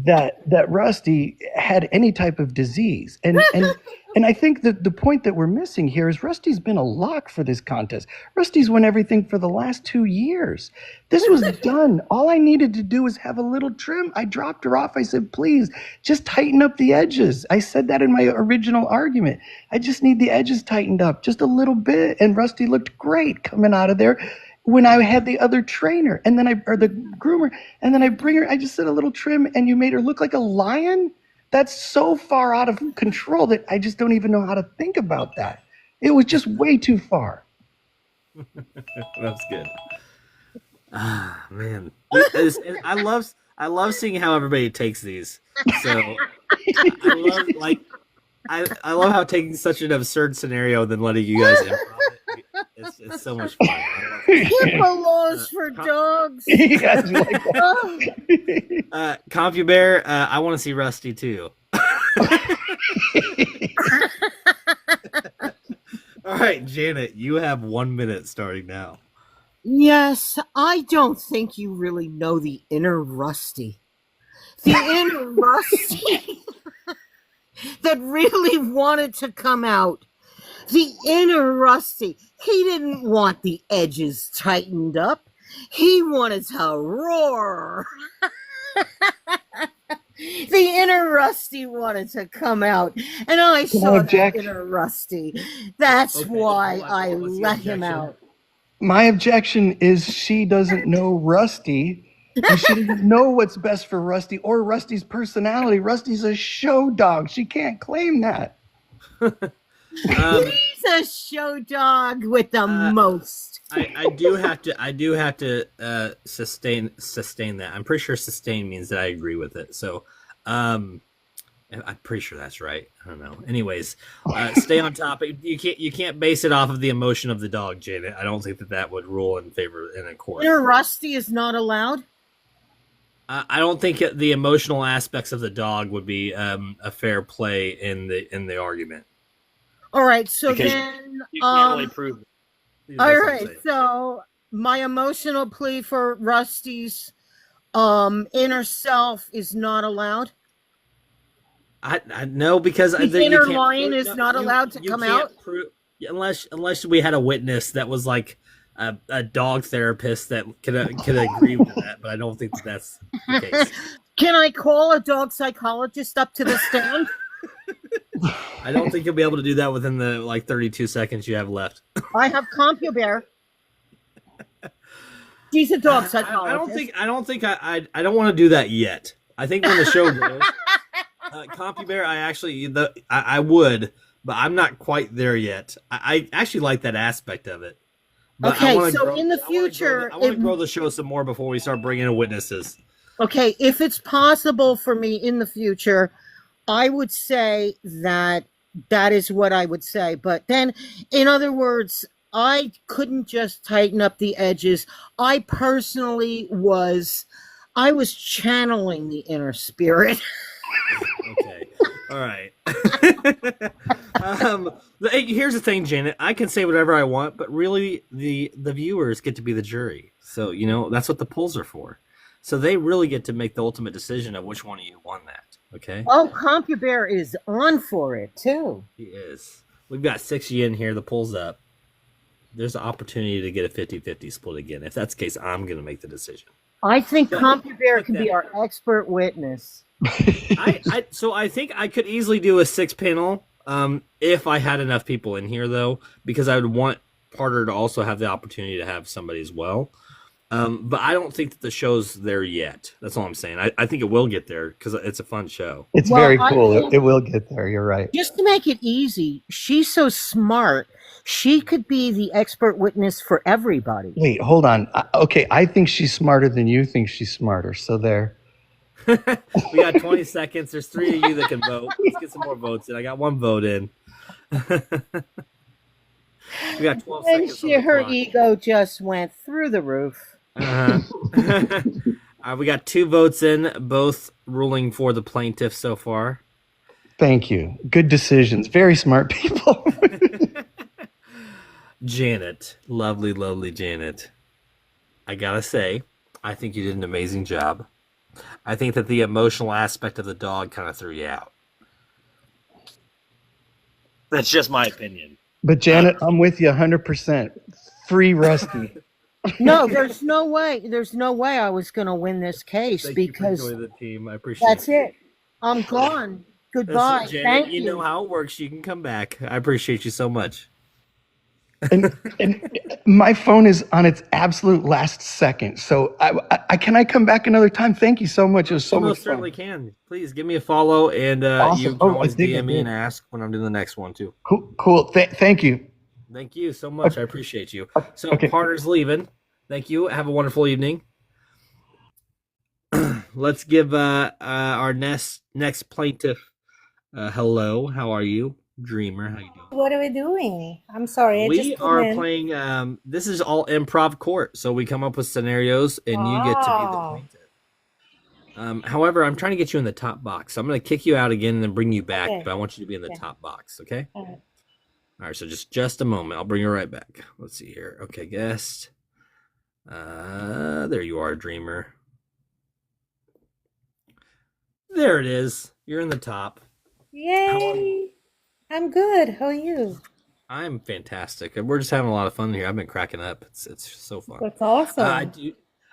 that Rusty had any type of disease. And I think that the point that we're missing here is Rusty's been a lock for this contest. Rusty's won everything for the last 2 years. This was done. All I needed to do was have a little trim. I dropped her off. I said, please, just tighten up the edges. I said that in my original argument. I just need the edges tightened up just a little bit. And Rusty looked great coming out of there. When I had the other trainer and then or the groomer, and then I bring her, I just said a little trim and you made her look like a lion. That's so far out of control that I just don't even know how to think about that. It was just way too far. That's good. Ah, man. I love seeing how everybody takes these. So I love how taking such an absurd scenario and then letting you guys improv it. It's so much fun. HIPAA laws for dogs. You guys like that? Compubear, I want to see Rusty too. All right, Janet, you have 1 minute starting now. Yes, I don't think you really know the inner Rusty. The inner Rusty that really wanted to come out. The inner Rusty. He didn't want the edges tightened up. He wanted to roar. The inner Rusty wanted to come out. And I saw that inner Rusty. That's why I let him out. My objection is she doesn't know Rusty. And she doesn't know what's best for Rusty or Rusty's personality. Rusty's a show dog. She can't claim that. He's a show dog with the most. I do have to sustain that. I'm pretty sure sustain means that I agree with it. So I'm pretty sure that's right. I don't know. Anyways, stay on topic. You can't base it off of the emotion of the dog, Janet. I don't think that would rule in favor in a court. Inner Rusty is not allowed. I don't think the emotional aspects of the dog would be a fair play in the argument. All right, so Because then you can't really prove it. All right, so my emotional plea for Rusty's inner self is not allowed. I know because His inner lion is not allowed to come out unless we had a witness that was like a dog therapist that could agree with that, but I don't think that's the case. Can I call a dog psychologist up to the stand? I don't think you'll be able to do that within the 32 seconds you have left. I have Compubear. She's a dog psychologist. I don't want to do that yet. I think when the show goes, Compubear, I would, but I'm not quite there yet. I actually like that aspect of it. But Okay, I want to so grow, in the future, I want to grow the show some more before we start bringing in witnesses. okay, if it's possible for me in the future, I would say that that is what I would say. But then, in other words, I couldn't just tighten up the edges. I personally I was channeling the inner spirit. Okay. All right. Here's the thing, Janet. I can say whatever I want, but really, the viewers get to be the jury. So that's what the polls are for. So they really get to make the ultimate decision of which one of you won that. Okay. Oh, Compubear is on for it too. He is. We've got 6 of you in here. The poll's up. There's an opportunity to get a 50-50 split again. If that's the case, I'm going to make the decision. I think Compubear can be our expert witness. So I think I could easily do a 6-panel if I had enough people in here, though, because I would want Parter to also have the opportunity to have somebody as well. But I don't think that the show's there yet. That's all I'm saying. I think it will get there because it's a fun show. It's very cool. It will get there. You're right. Just to make it easy, she's so smart. She could be the expert witness for everybody. Wait, hold on. Okay, I think she's smarter than you think she's smarter. So there. We got 20 seconds. There's 3 of you that can vote. Let's get some more votes in. I got 1 vote in. We got 12 seconds. And her ego just went through the roof. We got 2 votes in, both ruling for the plaintiff so far. Thank you. Good decisions. Very smart people. Janet, lovely Janet. I gotta say, I think you did an amazing job. I think that the emotional aspect of the dog kind of threw you out. That's just my opinion. But Janet, I'm with you 100%. Free Rusty. No, there's no way. There's no way I was going to win this case because you for the team. I appreciate that's it. I'm gone. Goodbye. Janet, Thank you. You know how it works. You can come back. I appreciate you so much. And my phone is on its absolute last second. So can I come back another time? Thank you so much. It was so much fun. Certainly can. Please give me a follow, and Awesome. you can always DM me and ask when I'm doing the next one too. Cool. Thank you. Thank you so much. I appreciate you. So Parter's leaving. Thank you. Have a wonderful evening. Let's give our next plaintiff hello. How are you? Dreamer, how you doing? What are we doing? I'm sorry. We are playing. This is all improv court, so we come up with scenarios, and you get to be the plaintiff. However, I'm trying to get you in the top box. So I'm going to kick you out again and then bring you back, but I want you to be in the top box. Okay. All right. So just a moment. I'll bring you right back. Let's see here. Okay, guest. There you are, Dreamer. There it is. You're in the top. Yay! I'm good. How are you? I'm fantastic. We're just having a lot of fun here. I've been cracking up. It's so fun. That's awesome.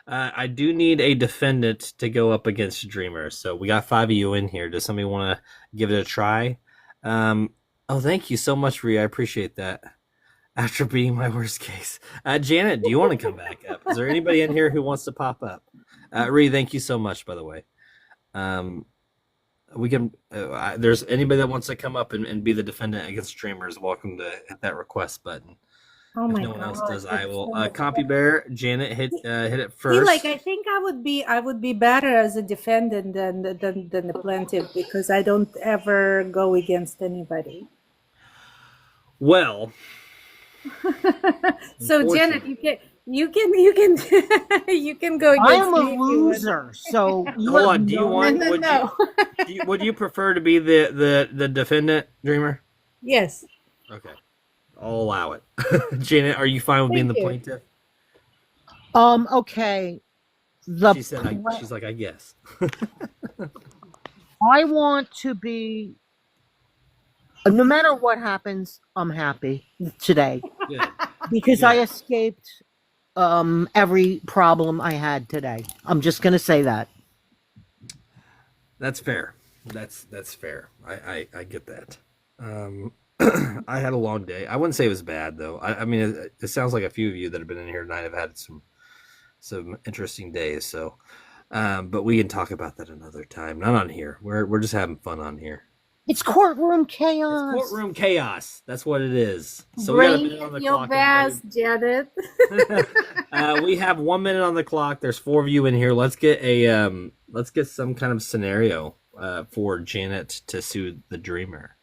I do need a defendant to go up against Dreamer. So we got 5 of you in here. Does somebody want to give it a try? Thank you so much, Rhea. I appreciate that. After beating my worst case. Janet, do you want to come back up? Is there anybody in here who wants to pop up? Rhea, thank you so much, by the way. We can. There's anybody that wants to come up and be the defendant against Dreamers. Welcome to hit that request button. Oh my if no one else does, I will. so Compubear, Janet, hit it first. See, like I think I would be better as a defendant than the plaintiff because I don't ever go against anybody. Well. So Janet, you can you can go against I'm a me if you want. loser, so Hold on. Do you want? No. Would you prefer to be the defendant, Dreamer? Yes. Okay, I'll allow it. Janet, are you fine with being the plaintiff? Okay. She said, she's like, I guess. I want to be. No matter what happens, I'm happy today. Good. Because I escaped every problem I had today. I'm just going to say that. That's fair. That's fair. I get that. I had a long day. I wouldn't say it was bad though. I mean, it sounds like a few of you that have been in here tonight have had some interesting days. So, but we can talk about that another time. Not on here. We're just having fun on here. It's courtroom It's chaos. courtroom chaos. That's what it is. So we got a Bring minute on the your clock. best, Janet. We have 1 minute on the clock. There's 4 of you in here. Let's get some kind of scenario for Janet to sue the dreamer.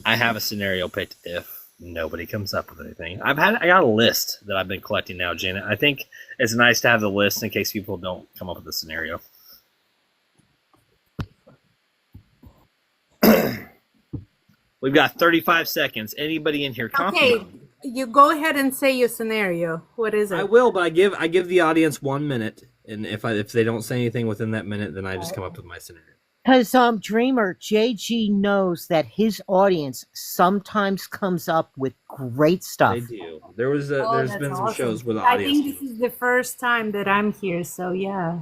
I have a scenario picked if nobody comes up with anything. I got a list that I've been collecting now, Janet. I think it's nice to have the list in case people don't come up with a scenario. We've got 35 seconds. Anybody in here? Okay, you go ahead and say your scenario. What is it? I will, but I give the audience 1 minute, and if they don't say anything within that minute, then I just come up with my scenario. Because Dreamer JG knows that his audience sometimes comes up with great stuff. They do. There's that's been some awesome. shows where the I audience. think this is the first time that I'm here, so yeah.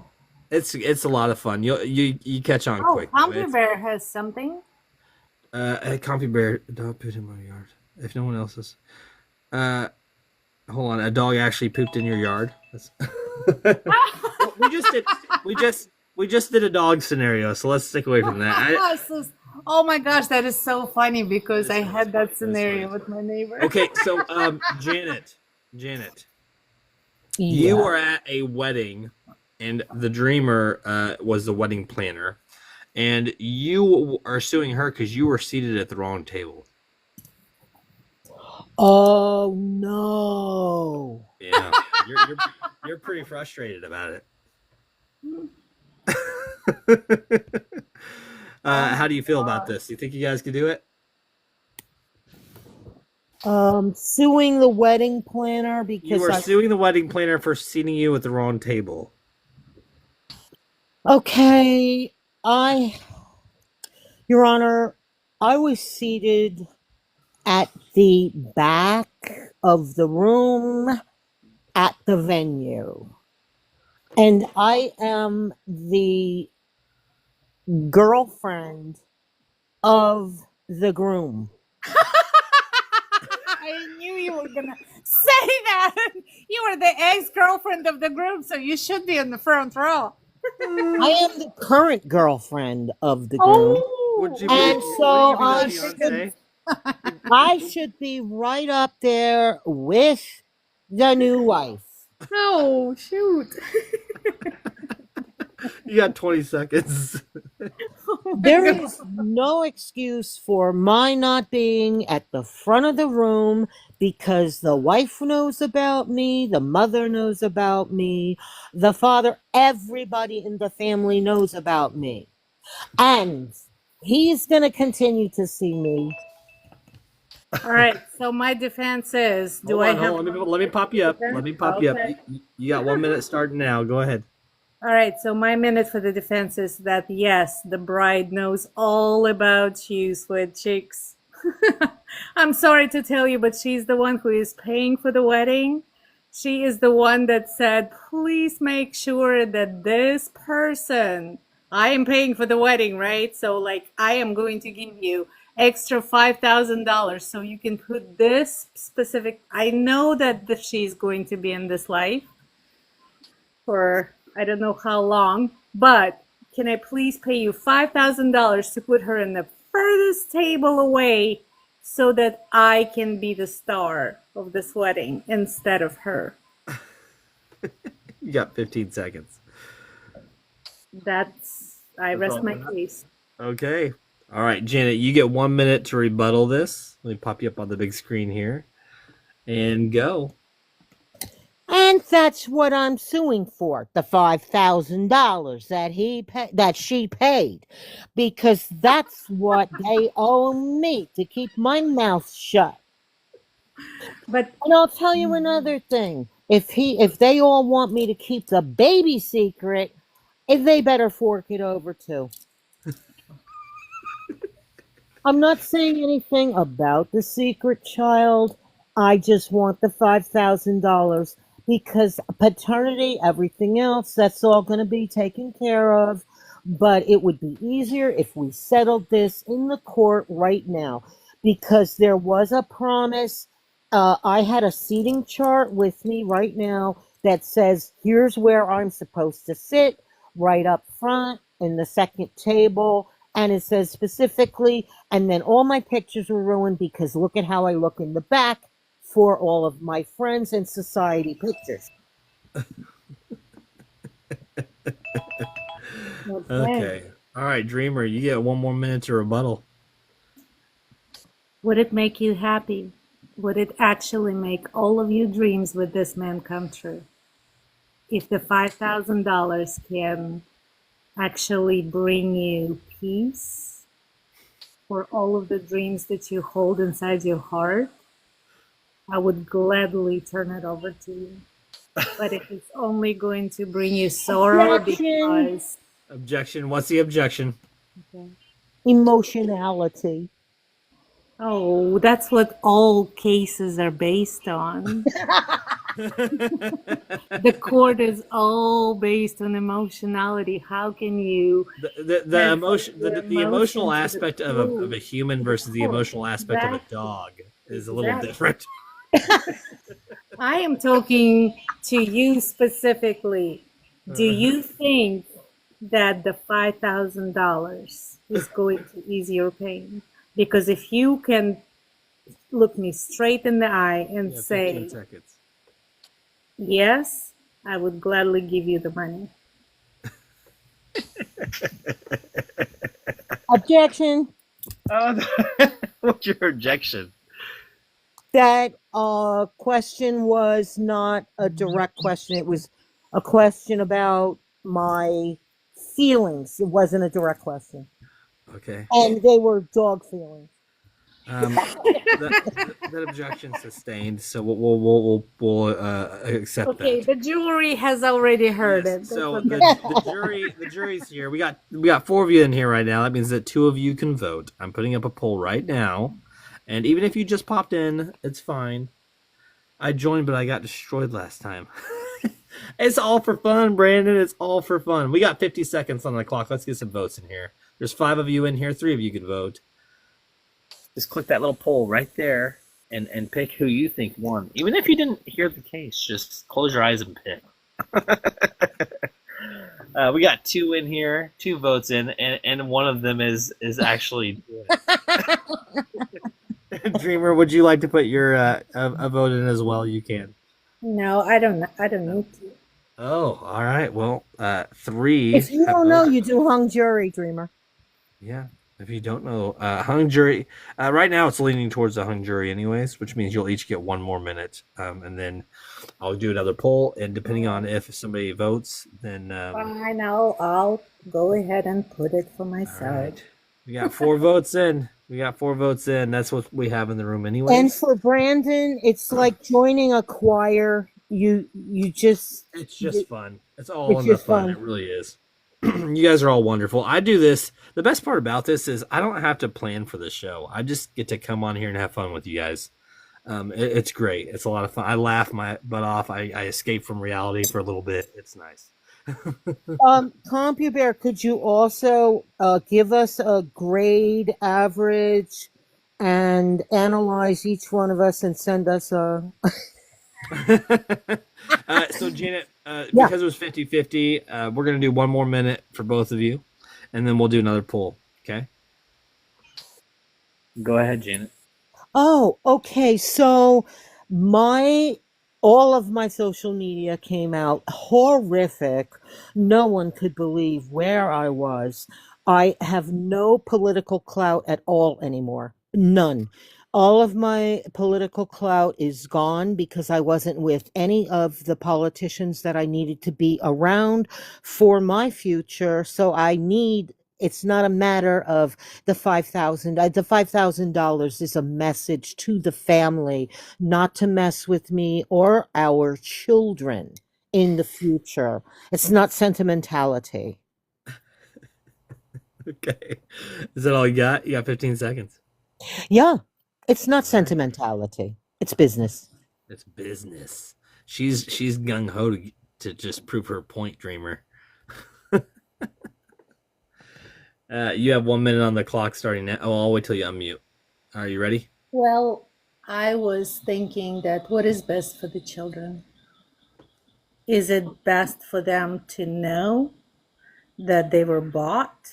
It's a lot of fun. You catch on Oh, quick. Compubear has something. Hey, Compubear, dog pooped in my yard. If no one else is, hold on. A dog actually pooped in your yard. We just did a dog scenario, so let's stick away from that. Oh my gosh, that is so funny because I had that scenario with my neighbor. Okay, so Janet, Yeah. you were at a wedding, and the dreamer was the wedding planner, and you are suing her because you were seated at the wrong table. Oh no! Yeah, you're pretty frustrated about it. How do you feel about this? Do you think you guys could do it? Suing the wedding planner because You are suing the wedding planner for seating you at the wrong table. Okay, Your Honor, I was seated at the back of the room at the venue. And I am the girlfriend of the groom. I knew you were gonna say that. You were the ex-girlfriend of the groom, so you should be in the front row. I am the current girlfriend of the groom. Would you And be, so would you be the fiancé? I should be right up there with the new wife. Oh, shoot. You got 20 seconds. There is no excuse for my not being at the front of the room because the wife knows about me, the mother knows about me, the father, everybody in the family knows about me. And he's going to continue to see me. All right, so my defense is, Let me pop you up. Let me pop you up. Okay. You got 1 minute starting now. Go ahead. All right, so my minute for the defense is that yes, the bride knows all about you, sweat chicks. I'm sorry to tell you, but she's the one who is paying for the wedding. She is the one that said, please make sure that this person, I am paying for the wedding, right? So like I am going to give you extra $5,000 so you can put this specific, I know that she's going to be in this life for I don't know how long, but can I please pay you $5,000 to put her in the furthest table away so that I can be the star of this wedding instead of her? You got 15 seconds. I rest my case. Okay. All right, Janet, you get 1 minute to rebuttal this. Let me pop you up on the big screen here. And go. And that's what I'm suing for, the $5,000 that she paid, because that's what they owe me to keep my mouth shut. But And I'll tell you another thing: if they all want me to keep the baby secret, they better fork it over too. I'm not saying anything about the secret child. I just want the $5,000. Because paternity, everything else, that's all going to be taken care of. But it would be easier if we settled this in the court right now. Because there was a promise. I had a seating chart with me right now that says, here's where I'm supposed to sit, right up front in the second table. and it says specifically, and then all my pictures were ruined because look at how I look in the back for all of my friends and society pictures. Okay. All right, Dreamer, you get 1 more minute to rebuttal. Would it make you happy? Would it actually make all of your dreams with this man come true? If the $5,000 can actually bring you peace for all of the dreams that you hold inside your heart, I would gladly turn it over to you. But if it's only going to bring you sorrow because Objection. What's the objection? Emotionality. oh, that's what all cases are based on. The court is all based on emotionality. How can you The emotion, your the emotional emotion to the aspect of a human versus the emotional aspect of a Exactly. dog is a little Exactly. different. I am talking to you specifically. Do you think that the $5,000 is going to ease your pain? Because if you can look me straight in the eye and Yeah, 15 say, seconds. yes, I would gladly give you the money. Objection. What's your objection? That question was not a direct question. It was a question about my feelings. It wasn't a direct question. Okay. And they were dog feelings. That objection sustained. So we'll accept Okay, that. the jury has already heard Yes, it. That's so okay. the jury's here. We got 4 of you in here right now. That means that 2 of you can vote. I'm putting up a poll right now, and even if you just popped in, it's fine. I joined, but I got destroyed last time. It's all for fun, Brandon. It's all for fun. We got 50 seconds on the clock. Let's get some votes in here. There's 5 of you in here. 3 of you can vote. Just click that little poll right there and pick who you think won. Even if you didn't hear the case, just close your eyes and pick. We got 2 in here, 2 votes in, and one of them is actually doing it. Dreamer, would you like to put your a vote in as well? You can. No, I don't need to. Oh, all right. Well, 3. If you have don't know, voted. you do hung jury, Dreamer. Yeah. If you don't know, hung jury. Right now, it's leaning towards the hung jury, anyways, which means you'll each get 1 more minute, and then I'll do another poll. And depending on if somebody votes, then Fine, I'll go ahead and put it for all myself. right. We got 4 votes in. We got 4 votes in. That's what we have in the room, anyways. And for Brandon, it's like joining a choir. You just It's just fun. It's all It's in the just fun. fun. It really is. You guys are all wonderful. I do this. The best part about this is I don't have to plan for the show. I just get to come on here and have fun with you guys. It's great. It's a lot of fun. I laugh my butt off. I escape from reality for a little bit. It's nice. Compubear, could you also give us a grade average and analyze each one of us and send us a So Janet, Yeah. because it was 50-50, we're going to do 1 more minute for both of you, and then we'll do another poll. Okay? Go ahead, Janet. Oh, okay. So all of my social media came out horrific. No one could believe where I was. I have no political clout at all anymore. None. All of my political clout is gone because I wasn't with any of the politicians that I needed to be around for my future. So it's not a matter of the $5,000 is a message to the family not to mess with me or our children in the future. It's not sentimentality. Okay. Is that all you got? You got 15 seconds. Yeah, it's not sentimentality. It's business. It's business. She's gung ho to just prove her point, Dreamer. You have 1 minute on the clock starting now. Oh, I'll wait till you unmute. Are you ready? Well, I was thinking that what is best for the children? Is it best for them to know that they were bought?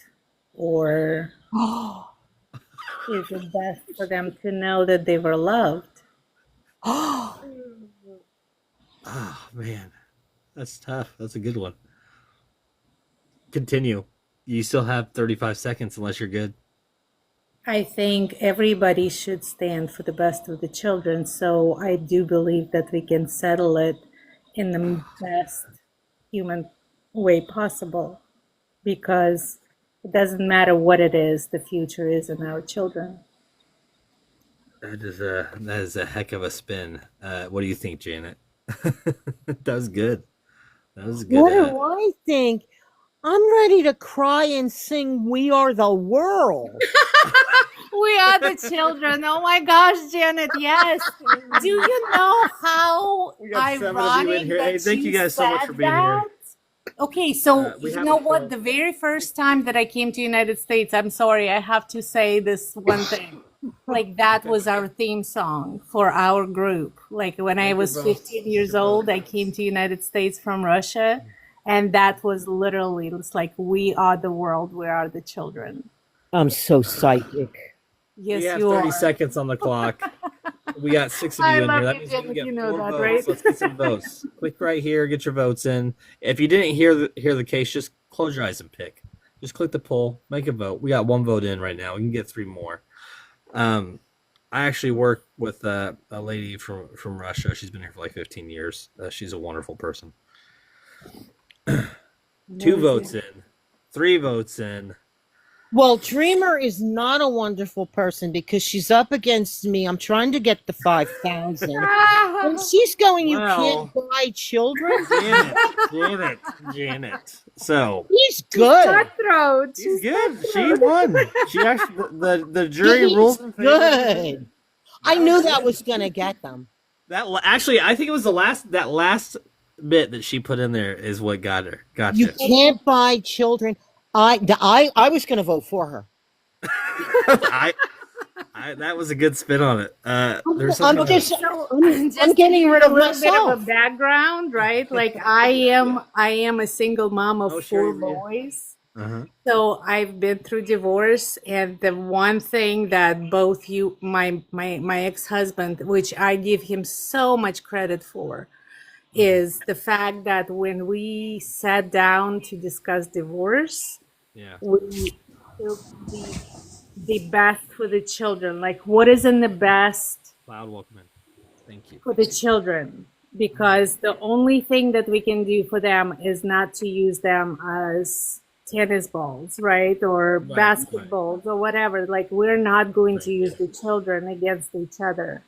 Or is it best for them to know that they were loved? Oh man, that's tough. That's a good one. Continue. You still have 35 seconds unless you're good. I think everybody should stand for the best of the children. So I do believe that we can settle it in the best human way possible, because it doesn't matter what it is, the future is in our children. That is a heck of a spin. What do you think, Janet? That was good. That was good. What do I think? I'm ready to cry and sing "We Are the World." We are the children. Oh my gosh, Janet, yes. Do you know how We got 7 of you in ironic here. that Hey, thank you guys so much said for being here. that? Okay, so we you have know a what? poll. The very first time that I came to United States, I'm sorry, I have to say this one thing. Like, that was our theme song for our group. Like, when I was 15 years old, I came to United States from Russia, and that was literally, it's like, we are the world, we are the children. I'm so psychic. Yes, We have you 30 are. seconds on the clock. We got 6 of you I in here. love That you, means we can Janet, get you know 4 that, votes. right? Let's get some votes. Click right here. Get your votes in. If you didn't hear the case, just close your eyes and pick. Just click the poll. Make a vote. We got 1 vote in right now. We can get 3 more. I actually work with a lady from Russia. She's been here for like 15 years. She's a wonderful person. 2 votes in. 3 votes in. Well, Dreamer is not a wonderful person because she's up against me. I'm trying to get the 5,000. And she's going, you Well- can't buy children? Janet. So He's good. Cutthroat. she's good. She won. She actually the jury He's ruled in favor. good. I knew that was going to get them. Actually, I think it was that last bit that she put in there is what got her. Gotcha. You can't buy children. I was going to vote for her. I that was a good spin on it. There's I'm something just, I'm Just getting to rid give of you a little bit of myself. a background, right? Like, I am a single mom of Oh, 4 sure, yeah. boys. uh-huh. So I've been through divorce, and the one thing that both you, my ex-husband, which I give him so much credit for, is the fact that when we sat down to discuss divorce, Yeah. we took the best for the children. Like, what is in the best Cloud, welcome in. Thank you. for the children? Because the only thing that we can do for them is not to use them as tennis balls, right? Or Right, basketballs or whatever. Like, we're not going to use the children against each other.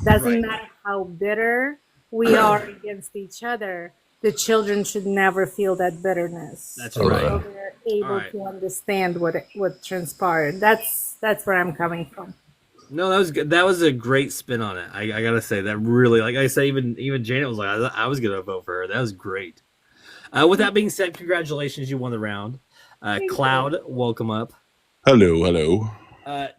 Doesn't Right. matter how bitter we are against each other. The children should never feel that bitterness. That's So right. they're able All right. to understand what transpired. That's where I'm coming from. No, that was good. That was a great spin on it. I gotta say that really, like I say, even Janet was like, I was gonna vote for her. That was great. With that being said, congratulations, you won the round. Cloud, welcome up. Hello.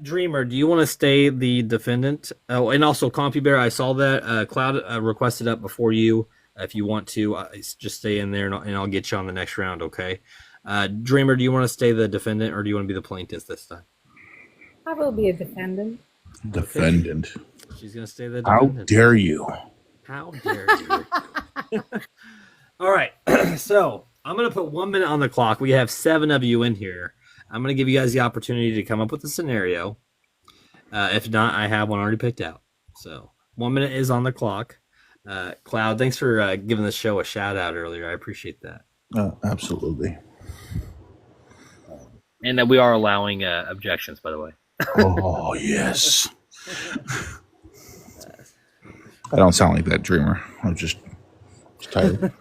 Dreamer, do you want to stay the defendant? Oh, and also Compubear, I saw that Cloud requested up before you. If you want to, just stay in there, and I'll get you on the next round. Okay. Dreamer, do you want to stay the defendant, or do you want to be the plaintiff this time? I will be a defendant. Defendant. She's gonna stay the How defendant. dare you? How dare you? All right, so I'm gonna put 1 minute on the clock. We have 7 of you in here. I'm gonna give you guys the opportunity to come up with a scenario. If not, I have one already picked out. So 1 minute is on the clock. Cloud, thanks for giving the show a shout out earlier. I appreciate that. Absolutely. And that we are allowing objections, by the way. Oh, yes. I don't sound like that, Dreamer. I'm just tired.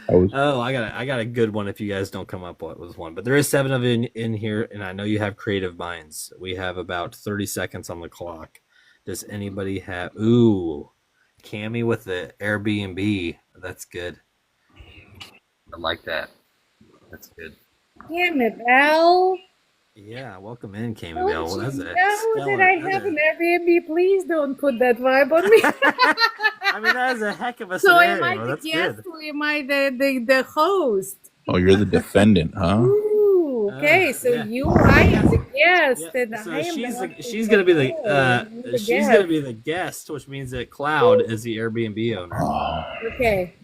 Oh, I got a good one if you guys don't come up with one. But there is 7 of you in here, and I know you have creative minds. We have about 30 seconds on the clock. Does anybody have... Ooh, Cammy with the Airbnb. That's good. I like that. That's good. Damn it, Al. Yeah, welcome in, Cammy Don't Bell. you Well, that's know it. that I have an Airbnb? Please don't put that vibe on me. I mean, that is a heck of a So scenario. am I the That's guest good. or am I the host? Oh, you're the defendant, huh? Ooh, Okay, so Yeah. I am the guest, Yeah. and So I am she's gonna be the she's gonna guest. be the guest, which means that Cloud is the Airbnb owner. Okay.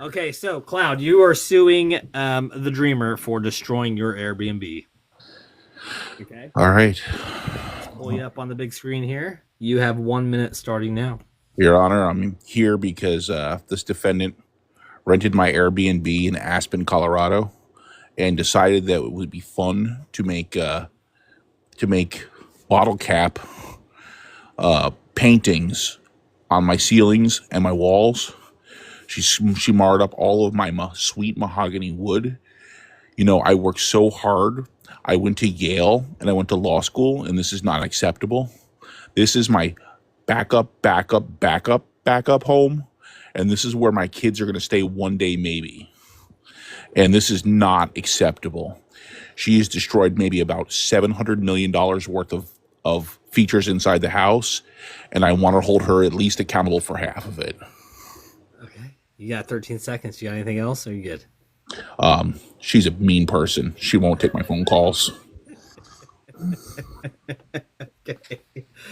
Okay, so Cloud, you are suing the Dreamer for destroying your Airbnb. Okay. All right. Let's pull you up on the big screen here. You have 1 minute starting now. Your Honor, I'm here because this defendant rented my Airbnb in Aspen, Colorado, and decided that it would be fun to make bottle cap paintings on my ceilings and my walls. She marred up all of my sweet mahogany wood. You know, I worked so hard. I went to Yale and I went to law school, and this is not acceptable. This is my backup home, and this is where my kids are going to stay one day maybe. And this is not acceptable. She has destroyed maybe about $700 million worth of features inside the house, and I want to hold her at least accountable for half of it. Okay. You got 13 seconds. You got anything else? Or are you good? She's a mean person. She won't take my phone calls. Okay.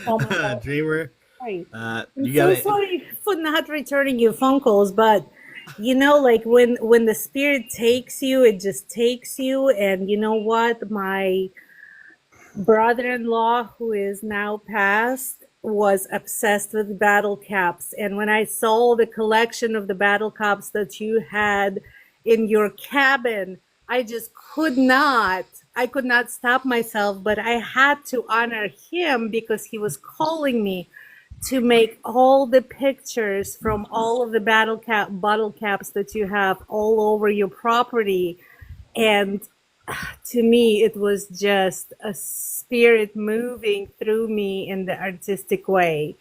Oh my God. Dreamer. Sorry. You I'm got so sorry for not returning your phone calls, but you know, like when the spirit takes you, it just takes you. And you know what? My brother-in-law, who is now passed, was obsessed with battle caps. And when I saw the collection of the battle caps that you had in your cabin, I just could not stop myself, but I had to honor him because he was calling me to make all the pictures from all of the bottle caps that you have all over your property. And to me, it was just a spirit moving through me in the artistic way.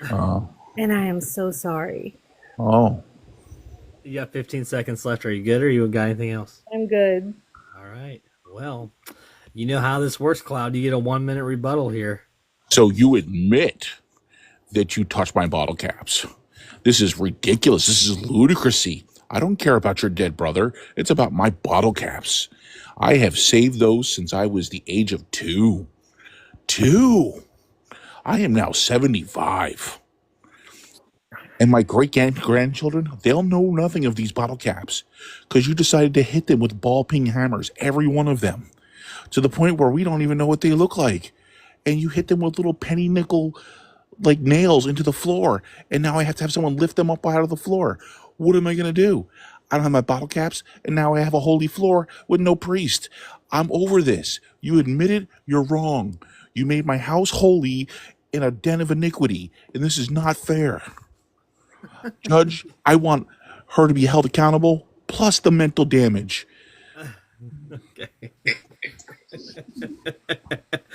And I am so sorry. Oh. You got 15 seconds left. Are you good, or you got anything else? I'm good. All right. Well, you know how this works, Cloud. You get a 1 minute rebuttal here. So you admit that you touched my bottle caps. This is ridiculous. This is ludicrousy. I don't care about your dead brother. It's about my bottle caps. I have saved those since I was the age of 2. 2. I am now 75. And my great-grandchildren, they'll know nothing of these bottle caps because you decided to hit them with ball-peen hammers, every one of them, to the point where we don't even know what they look like. And you hit them with little penny nickel like nails into the floor, and now I have to have someone lift them up out of the floor. What am I going to do? I don't have my bottle caps, and now I have a holy floor with no priest. I'm over this. You admitted you're wrong. You made my house holy in a den of iniquity, and this is not fair. Judge, I want her to be held accountable, plus the mental damage. Okay.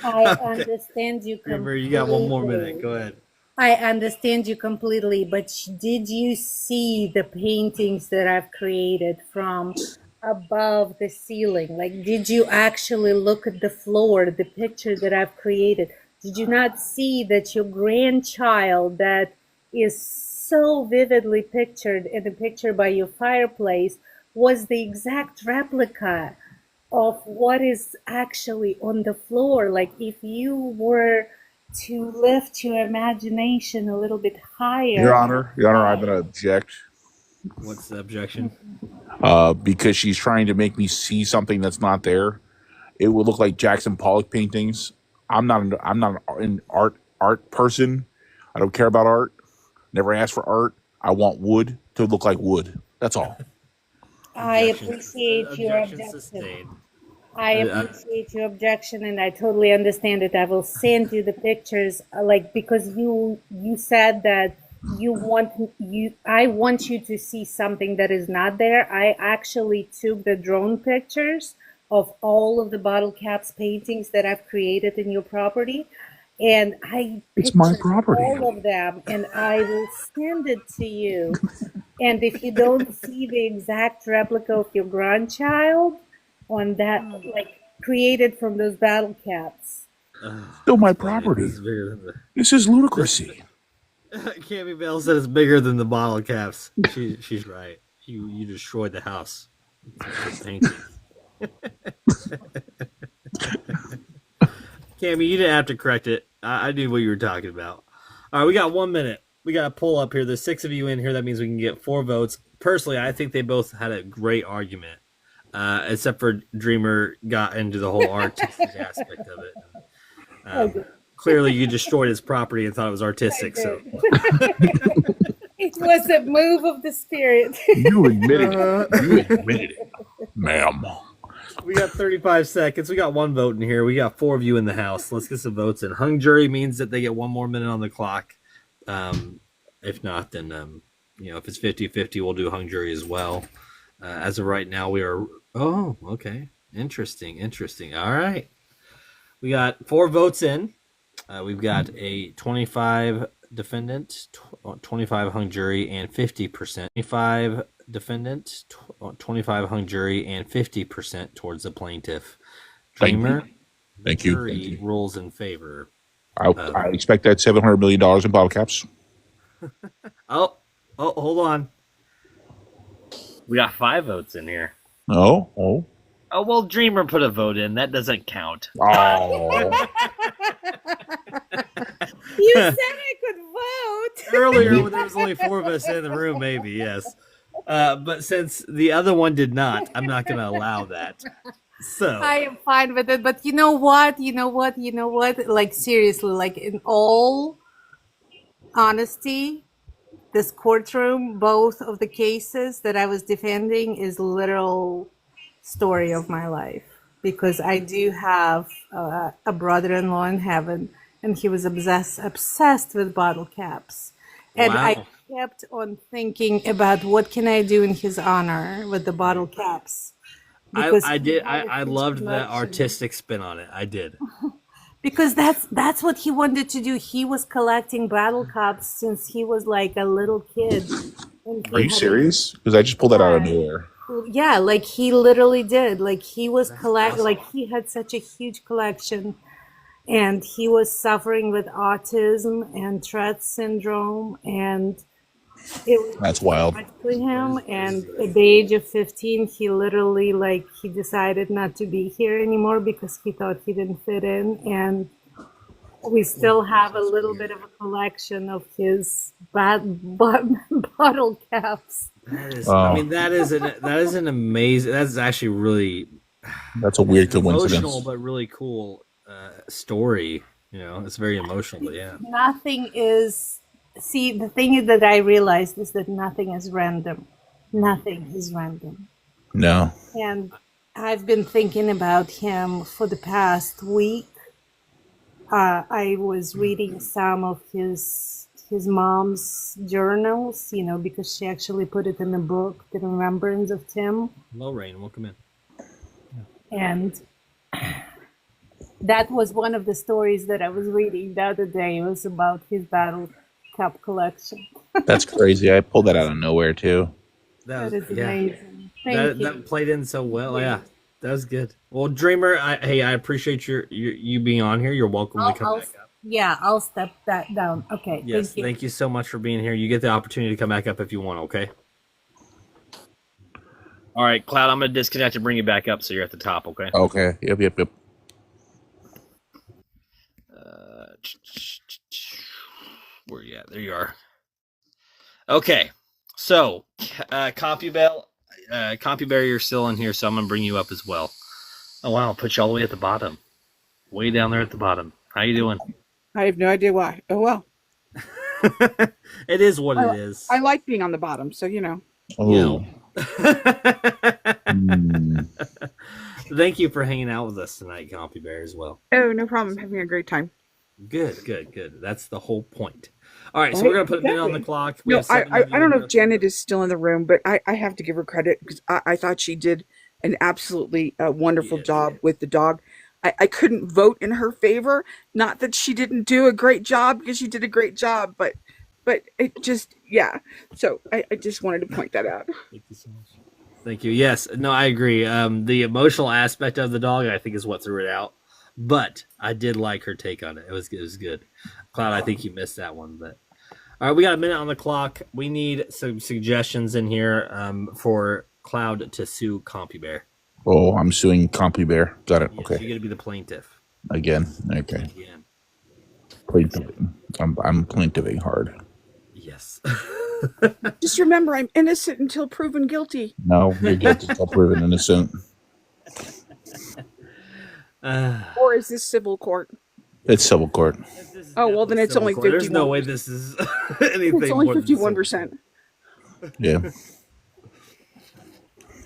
I understand you Dreamer, completely. you got 1 more minute. Go ahead. I understand you completely, but did you see the paintings that I've created from above the ceiling? Like, did you actually look at the floor, the picture that I've created? Did you not see that your grandchild that is so vividly pictured in the picture by your fireplace was the exact replica of what is actually on the floor? Like, if you were to lift your imagination a little bit higher. Your Honor, I'm going to object. What's the objection? Because she's trying to make me see something that's not there. It would look like Jackson Pollock paintings. I'm not an art person. I don't care about art. Never asked for art. I want wood to look like wood. That's all. I appreciate your objection. Sustained. I appreciate your objection, and I totally understand it. I will send you the pictures, like, because you said that I want you to see something that is not there. I actually took the drone pictures of all of the bottle caps paintings that I've created in your property, and It's my pictured property. all of them, and I will send it to you. And if you don't see the exact replica of your grandchild on that, like, created from those battle caps. Still my property. This is ludicrousy. Cammy Bell said it's bigger than the bottle caps. She's right. You destroyed the house. Thank you. Cammy, you didn't have to correct it. I knew what you were talking about. All right, we got 1 minute. We got to pull up here. There's 6 of you in here. That means we can get 4 votes. Personally, I think they both had a great argument, except for Dreamer got into the whole artistic aspect of it. Clearly, you destroyed his property and thought it was artistic. So It was a move of the spirit. You admitted it. You admitted it, ma'am. we got 35 seconds. We got 1 vote in here. We got 4 of you in the house. Let's get some votes in. Hung jury means that they get 1 more minute on the clock. If not, then if it's 50-50, we'll do hung jury as well. As of right now, we are. Oh, okay. Interesting. All right. We got 4 votes in. We've got a 25 defendant, 25 hung jury, and 50%. 25 defendant, 25 hung jury, and 50% towards the plaintiff. Dreamer, Thank you. jury rules in favor. I expect that $700 million in bottle caps. Oh, hold on. We got 5 votes in here. Oh. Oh, well, Dreamer put a vote in. That doesn't count. Oh. You said I could vote. Earlier, when there was only 4 of us in the room, maybe, yes. But since the other one did not, I'm not going to allow that. So I am fine with it. But you know what? Like, seriously, like, in all honesty, this courtroom, both of the cases that I was defending is literal story of my life, because I do have a brother-in-law in heaven, and he was obsessed with bottle caps. And Wow. I kept on thinking about what can I do in his honor with the bottle caps. Because I did. he wanted I his loved that collection. artistic spin on it. I did. Because that's what he wanted to do. He was collecting bottle caps since he was like a little kid. And he Are you had a- serious? Because I just pulled that out of nowhere. Yeah, like he literally did. Like he was like he had such a huge collection, and he was suffering with autism and Tourette syndrome, and it was That's wild. much for him. And at the age of 15, he literally he decided not to be here anymore because he thought he didn't fit in. And we still have a little bit of a collection of his bottle caps. That is. Wow. I mean, that is an amazing. That's actually really That's a weird coincidence. emotional, but really cool story. It's very emotional, but yeah. Nothing is. See, the thing is that I realized is that nothing is random. Nothing is random. No. And I've been thinking about him for the past week. I was reading some of his mom's journals, because she actually put it in a book, The Remembrance of Tim. Hello, Rain. Welcome in. And that was one of the stories that I was reading the other day. It was about his bottle cap collection. That's crazy. I pulled that out of nowhere, too. That is yeah. amazing. Thank you. That played in so well. Yeah, that was good. Well, Dreamer, I appreciate you being on here. You're welcome to come back up. Yeah, I'll step that down. Okay. Yes, Thank you. thank you so much for being here. You get the opportunity to come back up if you want. Okay. All right, Cloud, I'm going to disconnect and bring you back up so you're at the top, okay? Okay. Yep. Where you at? There you are. Okay, so Compubear, you're still in here, so I'm going to bring you up as well. Oh, wow, I'll put you all the way at the bottom. Way down there at the bottom. How you doing? I have no idea why. Oh, well. It is what it is. I like being on the bottom, so, Oh. Thank you for hanging out with us tonight, Compubear, as well. Oh, no problem. I'm having a great time. Good. That's the whole point. All right, so we're going to put a minute on the clock. We No, have 7 I of you don't know in if Janet is still in the room, but I have to give her credit because I thought she did an absolutely wonderful job with the dog. I couldn't vote in her favor. Not that she didn't do a great job, because she did a great job, but it just, yeah. So I just wanted to point that out. Thank you so much. Thank you. Yes, no, I agree. The emotional aspect of the dog, I think, is what threw it out. But I did like her take on it. It was good. Cloud, I think you missed that one. But all right, we got a minute on the clock. We need some suggestions in here for Cloud to sue Compubear. Oh, I'm suing Compubear. Got it. Yes, Okay. you're gonna be the plaintiff. Again. Okay. Again. Plaintiving. I'm plaintiving hard. Yes. Just remember, I'm innocent until proven guilty. No, you're guilty until proven innocent. Or is this civil court? It's civil court. Oh, well, then it's only 51%. There's no way this is anything. It's only more than 51%. Yeah.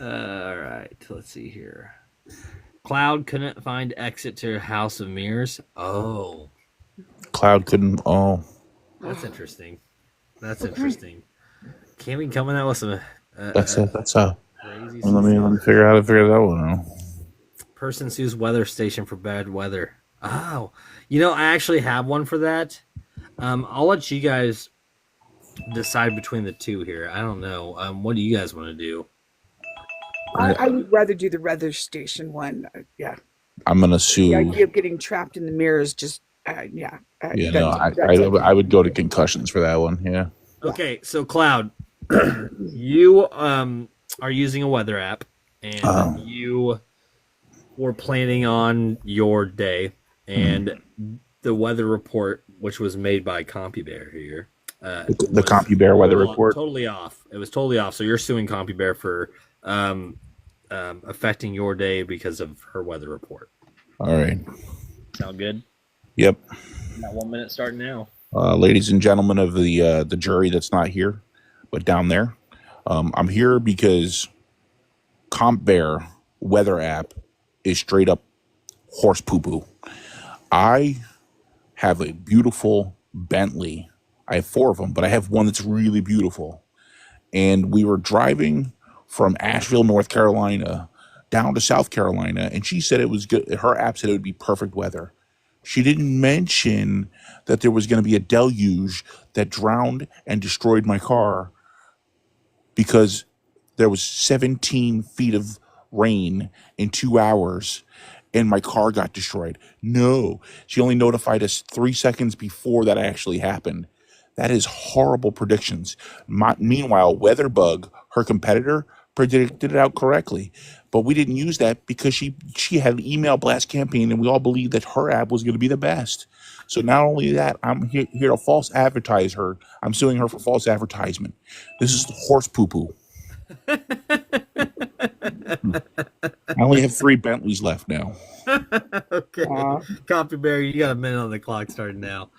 All right. Let's see here. Cloud couldn't find exit to House of Mirrors. Oh, Cloud couldn't. Oh, that's interesting. That's interesting. Can't be coming out with some. that's a. Crazy. Let me figure out how to figure that one out. Person sues weather station for bad weather. Oh, I actually have one for that. I'll let you guys decide between the two here. I don't know. What do you guys want to do? I would rather do the weather station one. Yeah. I'm gonna sue. The idea of getting trapped in the mirrors just, yeah. I would go to concussions for that one. Yeah. Okay, so Cloud, you are using a weather app, and you were planning on your day, and the weather report, which was made by Compubear here, the Compubear weather report, totally off. It was totally off. So you're suing Compubear for affecting your day because of her weather report. All right. Sound good? Yep. Got 1 minute starting now. Ladies and gentlemen of the jury that's not here, but down there, I'm here because Compubear weather app is straight up horse poo poo. I have a beautiful Bentley. I have 4 of them, but I have one that's really beautiful. And we were driving from Asheville, North Carolina, down to South Carolina, and she said it was good. Her app said it would be perfect weather. She didn't mention that there was going to be a deluge that drowned and destroyed my car because there was 17 feet of rain in 2 hours and my car got destroyed. No, she only notified us 3 seconds before that actually happened. That is horrible predictions. Meanwhile, WeatherBug, her competitor, predicted it out correctly. But we didn't use that because she had an email blast campaign and we all believed that her app was going to be the best. So not only that, I'm here to false advertise her. I'm suing her for false advertisement. This is horse poo-poo. I only have 3 Bentleys left now. Okay. Compubear, you got a minute on the clock starting now.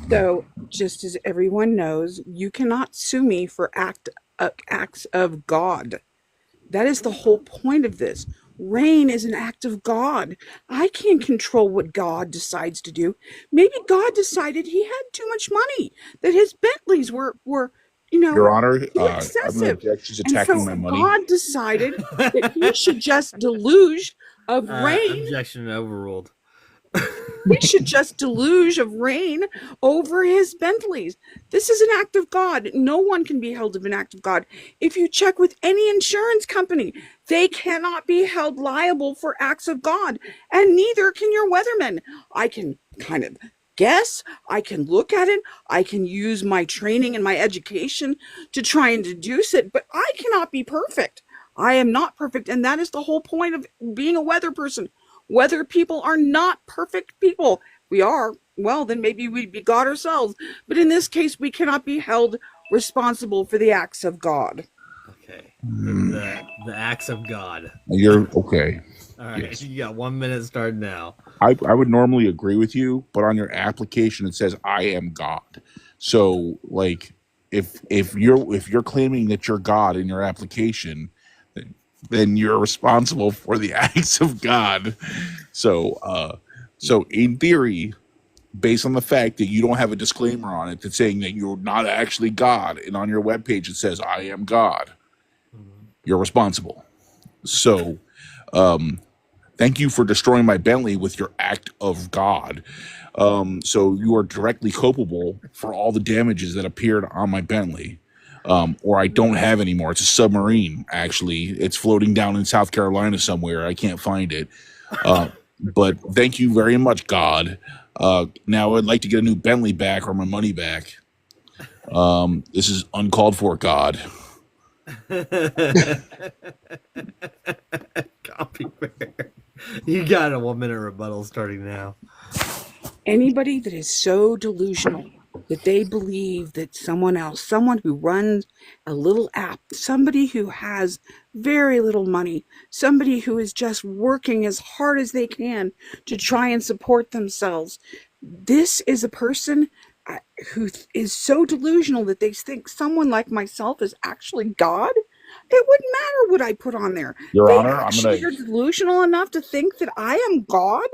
So, just as everyone knows, you cannot sue me for acts of God. That is the whole point of this. Rain is an act of God. I can't control what God decides to do. Maybe God decided he had too much money, that his Bentleys were Your Honor, too I'm going to excessive. object. She's And attacking so my money. God decided that he should just deluge of rain. Objection overruled. He should just deluge of rain over his Bentleys. This is an act of God. No one can be held of an act of God. If you check with any insurance company, they cannot be held liable for acts of God, and neither can your weathermen. I can kind of guess, I can look at it, I can use my training and my education to try and deduce it, but I cannot be perfect. I am not perfect, and that is the whole point of being a weather person. Weather people are not perfect people. If we are, well, then maybe we'd be God ourselves. But in this case, we cannot be held responsible for the acts of God. Okay. The acts of God. You're okay. All right. Yes. You got 1 minute starting now. I would normally agree with you, but on your application it says I am God. So like if you're claiming that you're God in your application, then you're responsible for the acts of God. So in theory, based on the fact that you don't have a disclaimer on it that's saying that you're not actually God, and on your webpage it says I am God, you're responsible. So thank you for destroying my Bentley with your act of God. So you are directly culpable for all the damages that appeared on my Bentley. Or I don't have anymore. It's a submarine, actually. It's floating down in South Carolina somewhere. I can't find it. But thank you very much, God. Now I'd like to get a new Bentley back or my money back. This is uncalled for, God. Compubear. You got a 1 minute rebuttal starting now. Anybody that is so delusional that they believe that someone else, someone who runs a little app, somebody who has very little money, somebody who is just working as hard as they can to try and support themselves, this is a person who is so delusional that they think someone like myself is actually God. It wouldn't matter what I put on there. Your They Honor, I'm actually gonna. are delusional enough to think that I am God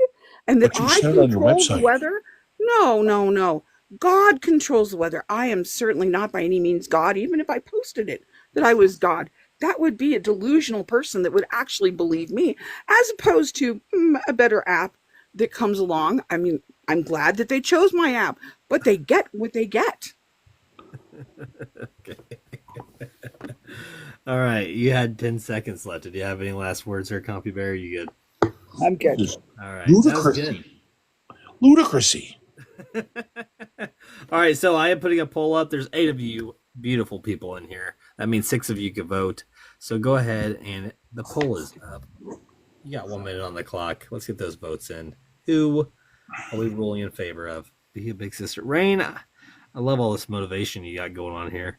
and that But you I said it on your control the website. weather. No, no, no. God controls the weather. I am certainly not by any means God, even if I posted it that I was God. That would be a delusional person that would actually believe me, as opposed to a better app that comes along. I mean, I'm glad that they chose my app, but they get what they get. Okay. All right, you had 10 seconds left. Did you have any last words there, Compubear? You good? I'm good. This is All right, that was good. ludicrousy. All right, so I am putting a poll up. There's 8 of you beautiful people in here. That means 6 of you can vote. So go ahead, and the poll is up. You got 1 minute on the clock. Let's get those votes in. Who are we ruling in favor of? Be a big sister. Rain, I love all this motivation you got going on here.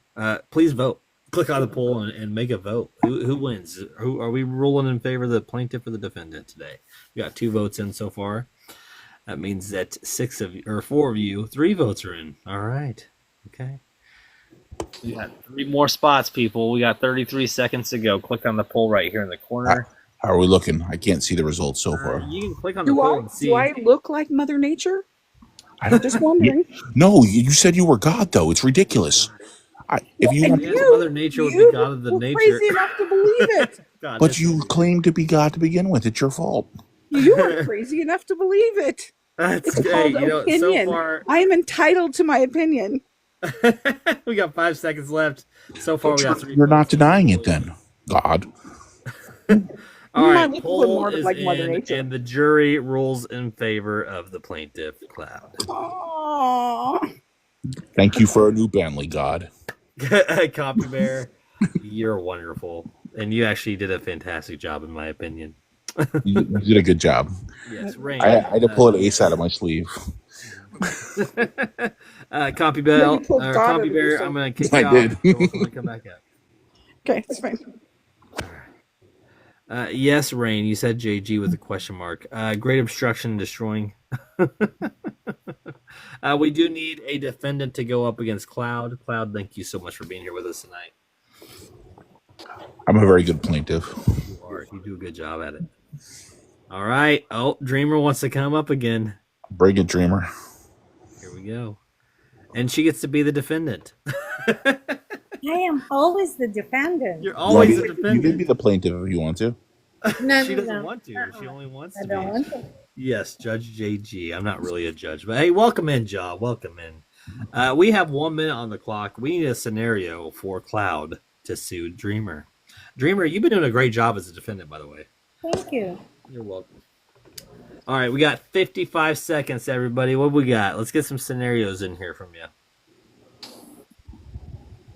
Please vote. Click on the poll and make a vote. Who wins? Who are we ruling in favor of, the plaintiff or the defendant today? We got 2 votes in so far. That means that 6 of you, or 4 of you, 3 votes are in. All right. Okay. We got 3 more spots, people. We got 33 seconds to go. Click on the poll right here in the corner. How are we looking? I can't see the results so far. You can click on the poll and see. Do I look like Mother Nature? I don't, Just wondering. no, you said you were God, though. It's ridiculous. If you want, Yes, Mother Nature would be God of the were nature. crazy enough to believe it. God, but you claimed to be God to begin with. It's your fault. You were crazy enough to believe it. That's It's great. called opinion. So far, I am entitled to my opinion. we got 5 seconds left. So far, we got 3. You're not denying it, then, God. All right, look poll more is like Mother in, Nature. and the jury rules in favor of the plaintiff, Cloud. Aww. Thank you for a new Bentley, God. Compubear, you're wonderful, and you actually did a fantastic job, in my opinion. You did a good job. Yes, Rain. I had to pull an ace out of my sleeve. Compubear, I'm going to kick you off. did. So we're going to come back up. Okay, that's fine. Yes, Rain, you said JG with a question mark. Great obstruction and destroying. We do need a defendant to go up against Cloud. Cloud, thank you so much for being here with us tonight. I'm a very good plaintiff. You are. You do a good job at it. All right. Oh, Dreamer wants to come up again. Bring it, Dreamer. Here we go. And she gets to be the defendant. I am always the defendant. You're always the You defendant. can be the plaintiff if you want to. No, She no, doesn't no. want to. She only wants I to don't be. want to. Yes, Judge JG. I'm not really a judge, but hey, welcome in, Ja. Welcome in. We have 1 minute on the clock. We need a scenario for Cloud to sue Dreamer. Dreamer, you've been doing a great job as a defendant, by the way. Thank you. You're welcome. All right, we got 55 seconds, everybody. What we got? Let's get some scenarios in here from you.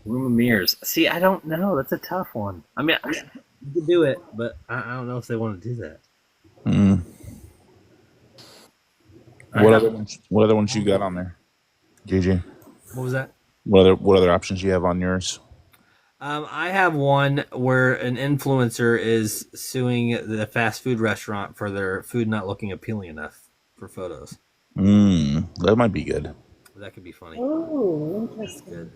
Room of mirrors. See, I don't know. That's a tough one. I mean, You can do it, but I don't know if they want to do that. Mm. What other ones you got on there, JJ? What was that? What other options you have on yours? I have one where an influencer is suing the fast food restaurant for their food not looking appealing enough for photos. That might be good. That could be funny. Oh, interesting. Good.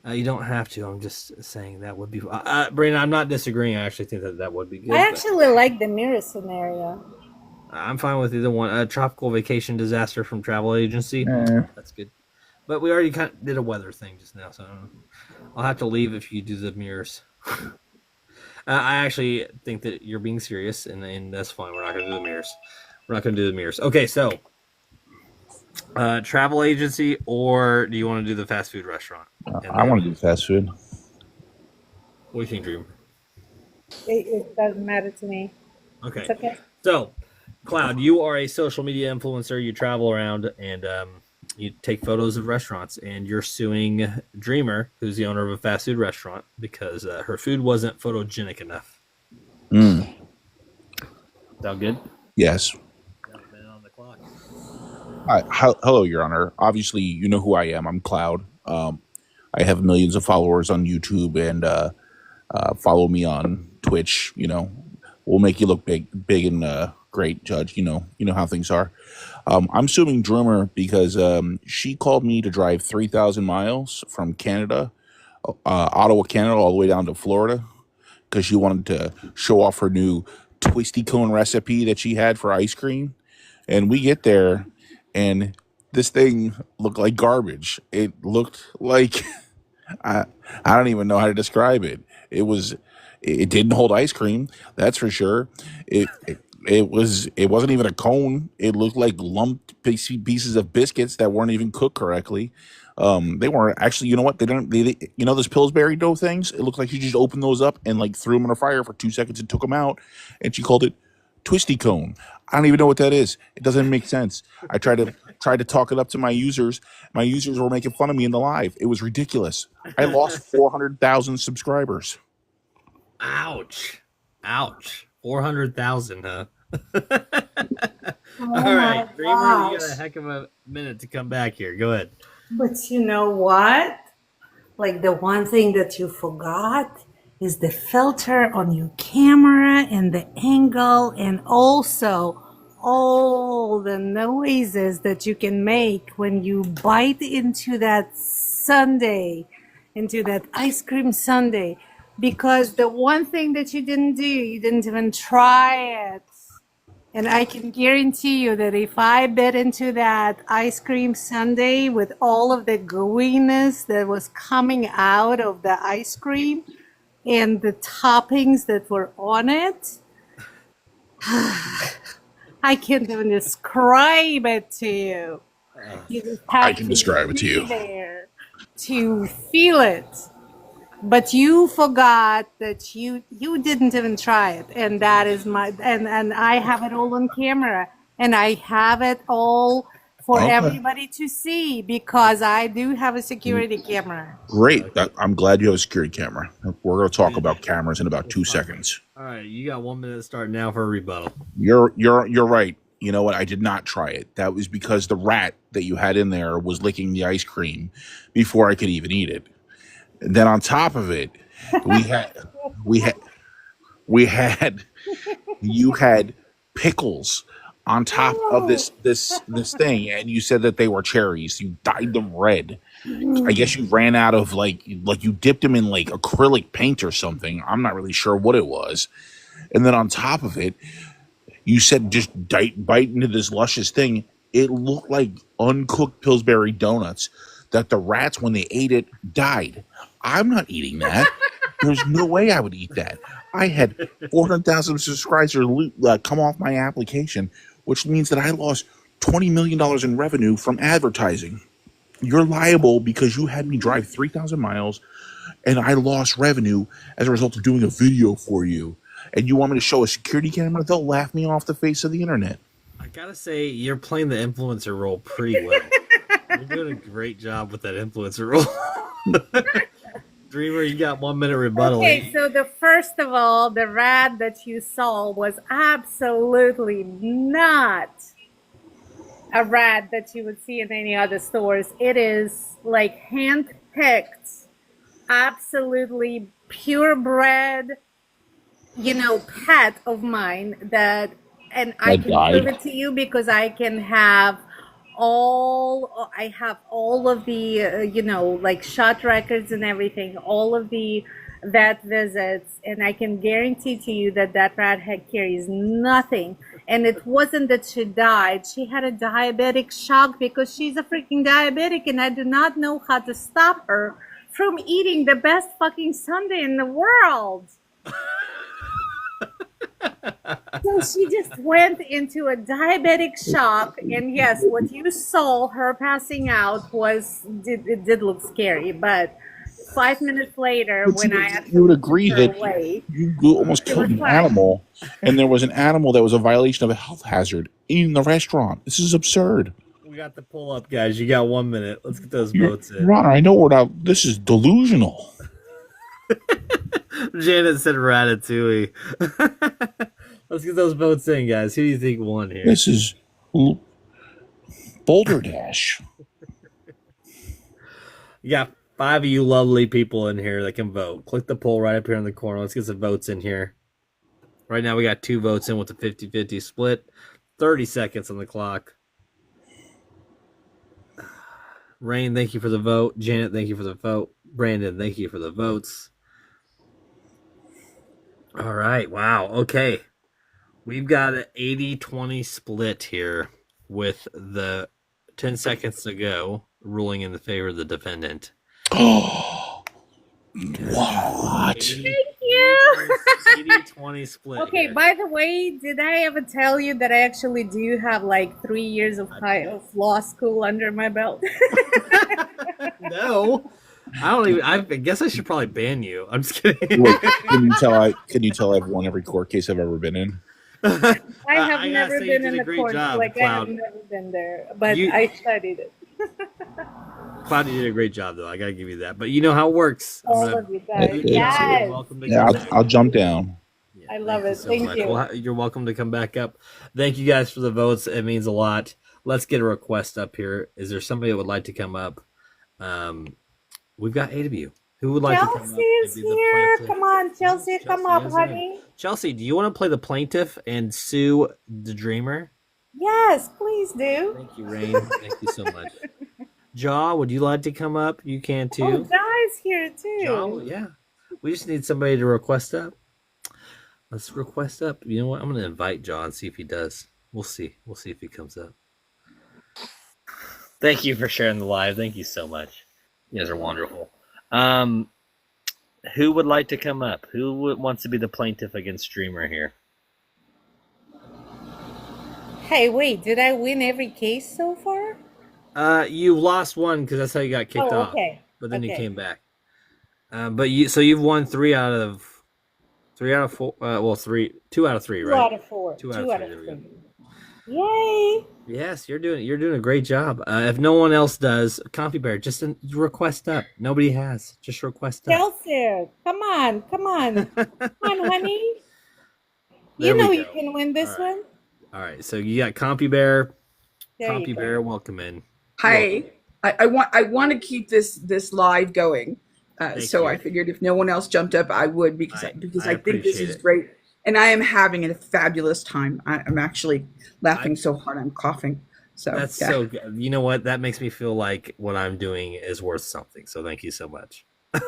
You don't have to. I'm just saying that would be. Brandon, I'm not disagreeing. I actually think that would be good. I actually like the mirror scenario. I'm fine with either one. Tropical vacation disaster from travel agency. That's good. But we already kind of did a weather thing just now, so I'll have to leave if you do the mirrors. I actually think that you're being serious, and that's fine. We're not going to do the mirrors. We're not going to do the mirrors. Okay, so travel agency, or do you want to do the fast food restaurant? I want to do fast food. What do you think, Dream? It doesn't matter to me. Okay. It's okay. So, Cloud, you are a social media influencer. You travel around and you take photos of restaurants, and you're suing Dreamer, who's the owner of a fast food restaurant, because her food wasn't photogenic enough. sound good? Yes. Got a minute on the clock. Hello, Your Honor. Obviously, you know who I am. I'm Cloud. I have millions of followers on YouTube and follow me on Twitch. We'll make you look big and great, Judge. You know how things are. I'm suing Drummer because she called me to drive 3,000 miles from Canada, Ottawa, Canada, all the way down to Florida because she wanted to show off her new twisty cone recipe that she had for ice cream. And we get there, and this thing looked like garbage. It looked like I I don't even know how to describe it. It was it didn't hold ice cream, that's for sure. It wasn't even a cone. It looked like lumped pieces of biscuits that weren't even cooked correctly. They weren't actually. You know what? They don't. Those Pillsbury dough things. It looked like she just opened those up and like threw them in a fire for 2 seconds and took them out. And she called it twisty cone. I don't even know what that is. It doesn't make sense. I tried to talk it up to my users. My users were making fun of me in the live. It was ridiculous. I lost 400,000 subscribers. Ouch. 400,000, huh? Oh All right, my Dreamer, you got a gosh. heck of a minute to come back here. Go ahead. But you know what? Like the one thing that you forgot is the filter on your camera and the angle, and also all the noises that you can make when you bite into that sundae, into that ice cream sundae. Because the one thing that you didn't do, you didn't even try it. And I can guarantee you that if I bit into that ice cream sundae with all of the gooiness that was coming out of the ice cream and the toppings that were on it, I can't even describe it to you. You just I have can to describe it to be you. there to feel it. But you forgot that you didn't even try it, and that is and I have it all on camera, and I have it all for Okay. everybody to see because I do have a security camera. Great. I'm glad you have a security camera. We're going to talk Good. about cameras in about We'll 2 talk. seconds. All right, you got 1 minute to start now for a rebuttal. You're right. You know what? I did not try it. That was because the rat that you had in there was licking the ice cream before I could even eat it. And then on top of it, we had we had we had you had pickles on top of this thing, and you said that they were cherries. You dyed them red. I guess you ran out of like you dipped them in like acrylic paint or something. I'm not really sure what it was. And then on top of it, you said just bite into this luscious thing. It looked like uncooked Pillsbury donuts that the rats, when they ate it, died. I'm not eating that. There's no way I would eat that. I had 400,000 subscribers come off my application, which means that I lost $20 million in revenue from advertising. You're liable because you had me drive 3,000 miles and I lost revenue as a result of doing a video for you. And you want me to show a security camera? They'll laugh me off the face of the internet. I gotta say, you're playing the influencer role pretty well. You're doing a great job with that influencer role. Dreamer, you got 1 minute rebuttal. Okay, so first of all, the rat that you saw was absolutely not a rat that you would see in any other stores. It is like hand-picked, absolutely purebred, pet of mine that, and I That can died. prove it to you because I have all of the, like shot records and everything, all of the vet visits, and I can guarantee to you that rat carries nothing. And it wasn't that she died. She had a diabetic shock because she's a freaking diabetic, and I do not know how to stop her from eating the best fucking sundae in the world. So she just went into a diabetic shock, and yes, what you saw her passing out it did look scary, but 5 minutes later, But when you, I actually you would agree took her that away, you almost it killed was an fine. animal, and there was an animal that was a violation of a health hazard in the restaurant. This is absurd. We got the pull up, guys. You got 1 minute. Let's get those Your votes in. Honor, I know we're not. This is delusional. Janet said ratatouille. Let's get those votes in, guys. Who do you think won here? This is Boulder Dash. You got 5 of you lovely people in here that can vote. Click the poll right up here in the corner. Let's get some votes in here. Right now we got 2 votes in with a 50-50 split. 30 seconds on the clock. Rain, thank you for the vote. Janet, thank you for the vote. Brandon, thank you for the votes. All right. Wow. Okay. We've got an 80-20 split here with the 10 seconds to go, ruling in the favor of the defendant. What? 80-20 split. Okay, here. by the way, did I ever tell you that I actually do have like 3 years of law school under my belt? No. I guess I should probably ban you. I'm just kidding. Wait, can you tell I've won every court case I've ever been in? I have I gotta never say, you been did in a the great court. job, Like I Cloud. have never been there, but You- I studied it. Cloud, you did a great job, though. I gotta give you that. But you know how it works. I'm All gonna- of you guys. You're Yes. welcome to Yeah, come back. I'll jump down. Yeah, I love you it. Thank much. you. Well, you're welcome to come back up. Thank you guys for the votes. It means a lot. Let's get a request up here. Is there somebody that would like to come up? We've got 8 of you. Who would like to come up? Chelsea is and be the here. plaintiff? Come on, Chelsea, come up, is in. honey. Chelsea, do you want to play the plaintiff and sue the dreamer? Yes, please do. Thank you, Rain. Thank you so much. Jaw, would you like to come up? You can too. Oh, Jai's here too. Jaw, yeah. We just need somebody to request up. Let's request up. You know what? I'm going to invite Jaw and see if he does. We'll see. We'll see if he comes up. Thank you for sharing the live. Thank you so much. You guys are wonderful. Who would like to come up? Who wants to be the plaintiff against Dreamer here? Hey, wait, did I win every case so far? You lost one because that's how you got kicked off. Okay. But then you Okay. came back. But you've won 3 out of 4. Well, 2 out of 3, right? 2 out of 4. 2 2 out out of of 3. 3. Yay! Yes, you're doing a great job. If no one else does, Compubear, just request up. Nobody has. Just request up. Chelsea, come on, come on. Come on, honey. There You know we you go. can win this All right. one. All right, so you got Compubear. There you go. Compubear, welcome in. Hi. I want to keep this live going. Thank So you. I figured if no one else jumped up, I would because I I think this appreciate is it. great, and I am having a fabulous time. I'm actually laughing so hard I'm coughing. So That's yeah. so good. You know what? That makes me feel like what I'm doing is worth something. So thank you so much.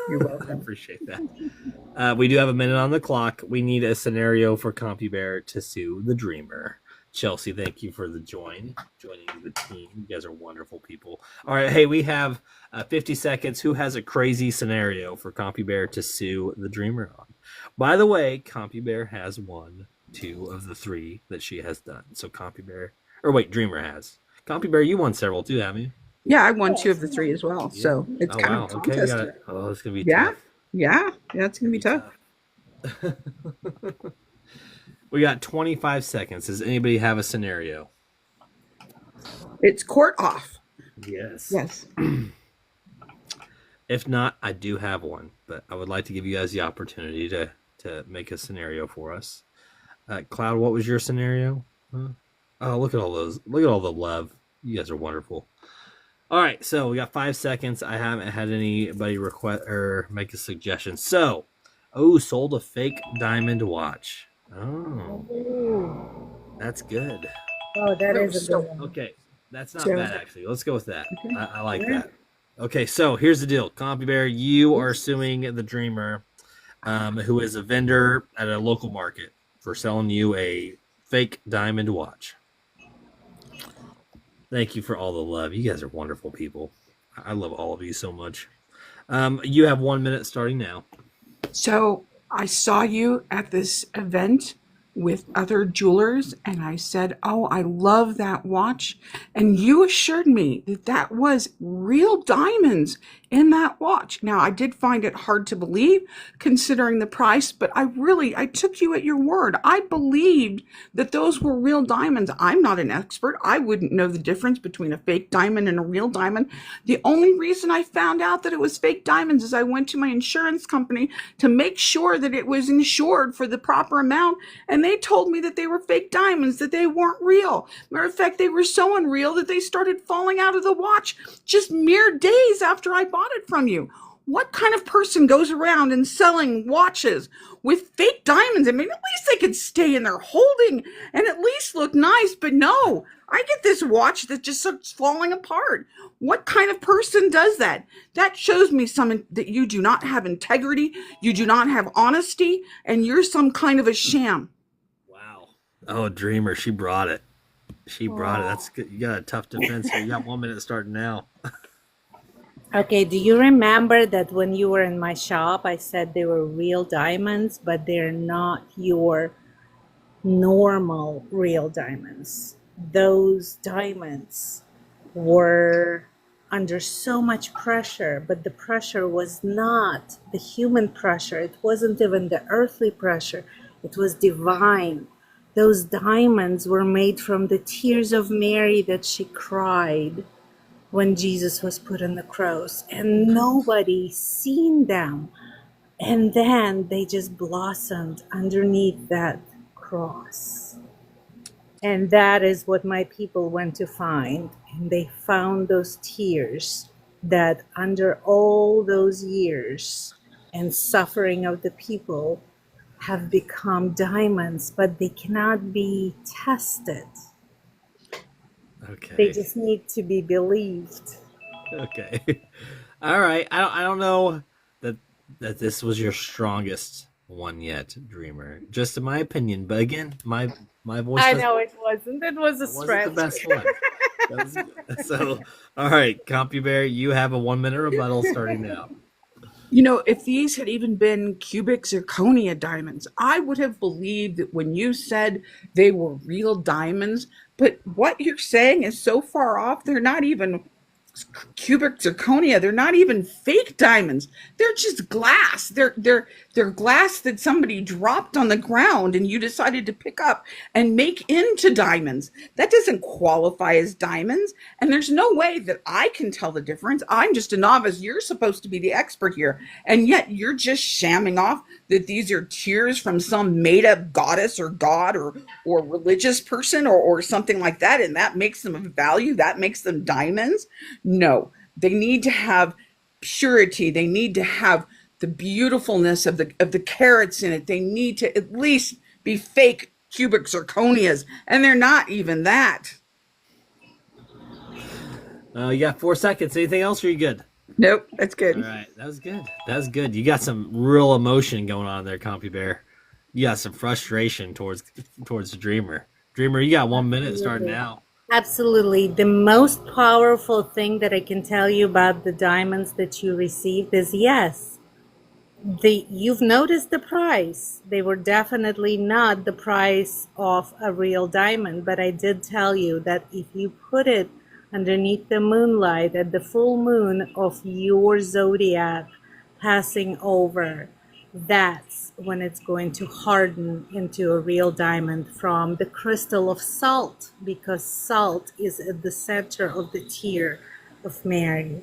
You're I welcome. appreciate that. We do have a minute on the clock. We need a scenario for Compubear to sue the Dreamer. Chelsea, thank you for joining the team. You guys are wonderful people. All right, hey, we have 50 seconds. Who has a crazy scenario for Compubear to sue the Dreamer on? By the way, Compubear has won 2 of the 3 that she has done. So Dreamer has. Compubear, you won several too, haven't you? Yeah, I won 2 of the 3 as well. So it's Oh kind wow. of a Okay, we contest. got it. Oh, it's gonna be Yeah. tough. Yeah, it's gonna be tough. We got 25 seconds. Does anybody have a scenario? It's court off. Yes. Yes. If not, I do have one, but I would like to give you guys the opportunity to make a scenario for us. Cloud, what was your scenario? Huh? Oh, look at all those. Look at all the love. You guys are wonderful. All right, so we got 5 seconds. I haven't had anybody request or make a suggestion. So, sold a fake diamond watch. Oh, that's good. Oh, that is a good one. Okay, that's not So- bad actually. Let's go with that. Okay. I like Yeah. that. Okay, so here's the deal. Compubear, you are suing the Dreamer, who is a vendor at a local market for selling you a fake diamond watch. Thank you for all the love. You guys are wonderful people. I love all of you so much. You have 1 minute starting now. So I saw you at this event with other jewelers, and I said, "Oh, I love that watch." And you assured me that that was real diamonds in that watch. Now, I did find it hard to believe considering the price, but I took you at your word. I believed that those were real diamonds. I'm not an expert. I wouldn't know the difference between a fake diamond and a real diamond. The only reason I found out that it was fake diamonds is I went to my insurance company to make sure that it was insured for the proper amount, and they told me that they were fake diamonds, that they weren't real. Matter of fact, they were so unreal that they started falling out of the watch just mere days after I bought it from you. What kind of person goes around and selling watches with fake diamonds? I mean, at least they could stay in their holding and at least look nice. But no, I get this watch that just starts falling apart. What kind of person does that? That shows me that you do not have integrity, you do not have honesty, and you're some kind of a sham. Wow. Oh, Dreamer, she brought it. She brought it. That's good. You got a tough defense here. You got 1 minute starting now. Okay, do you remember that when you were in my shop, I said they were real diamonds, but they're not your normal real diamonds? Those diamonds were under so much pressure, but the pressure was not the human pressure. It wasn't even the earthly pressure. It was divine. Those diamonds were made from the tears of Mary that she cried when Jesus was put on the cross, and nobody seen them. And then they just blossomed underneath that cross. And that is what my people went to find. And they found those tears that under all those years and suffering of the people have become diamonds, but they cannot be tested. Okay. They just need to be believed. Okay. All right. I don't know that this was your strongest one yet, Dreamer. Just in my opinion, but again, my voice. I know it wasn't. It was a stretch. Wasn't the best one. So, all right, Compubear, you have a 1 minute rebuttal starting now. You know, if these had even been cubic zirconia diamonds, I would have believed that when you said they were real diamonds. But what you're saying is so far off, they're not even cubic zirconia. They're not even fake diamonds. They're just glass. They're glass that somebody dropped on the ground and you decided to pick up and make into diamonds. That doesn't qualify as diamonds. And there's no way that I can tell the difference. I'm just a novice. You're supposed to be the expert here. And yet you're just shamming off that these are tears from some made up goddess or god or religious person or something like that. And that makes them of value. That makes them diamonds. No, they need to have purity. They need to have the beautifulness of the carats in it. They need to at least be fake cubic zirconias, and they're not even that. You got 4 seconds. Anything else, or are you good? Nope, that's good. All right, that was good. That was good. You got some real emotion going on there, Compubear. You got some frustration towards the Dreamer. Dreamer, you got 1 minute starting now. Absolutely. The most powerful thing that I can tell you about the diamonds that you received is yes, you've noticed the price. They were definitely not the price of a real diamond, but I did tell you that if you put it underneath the moonlight at the full moon of your zodiac passing over, that's when it's going to harden into a real diamond from the crystal of salt, because salt is at the center of the tear of Mary.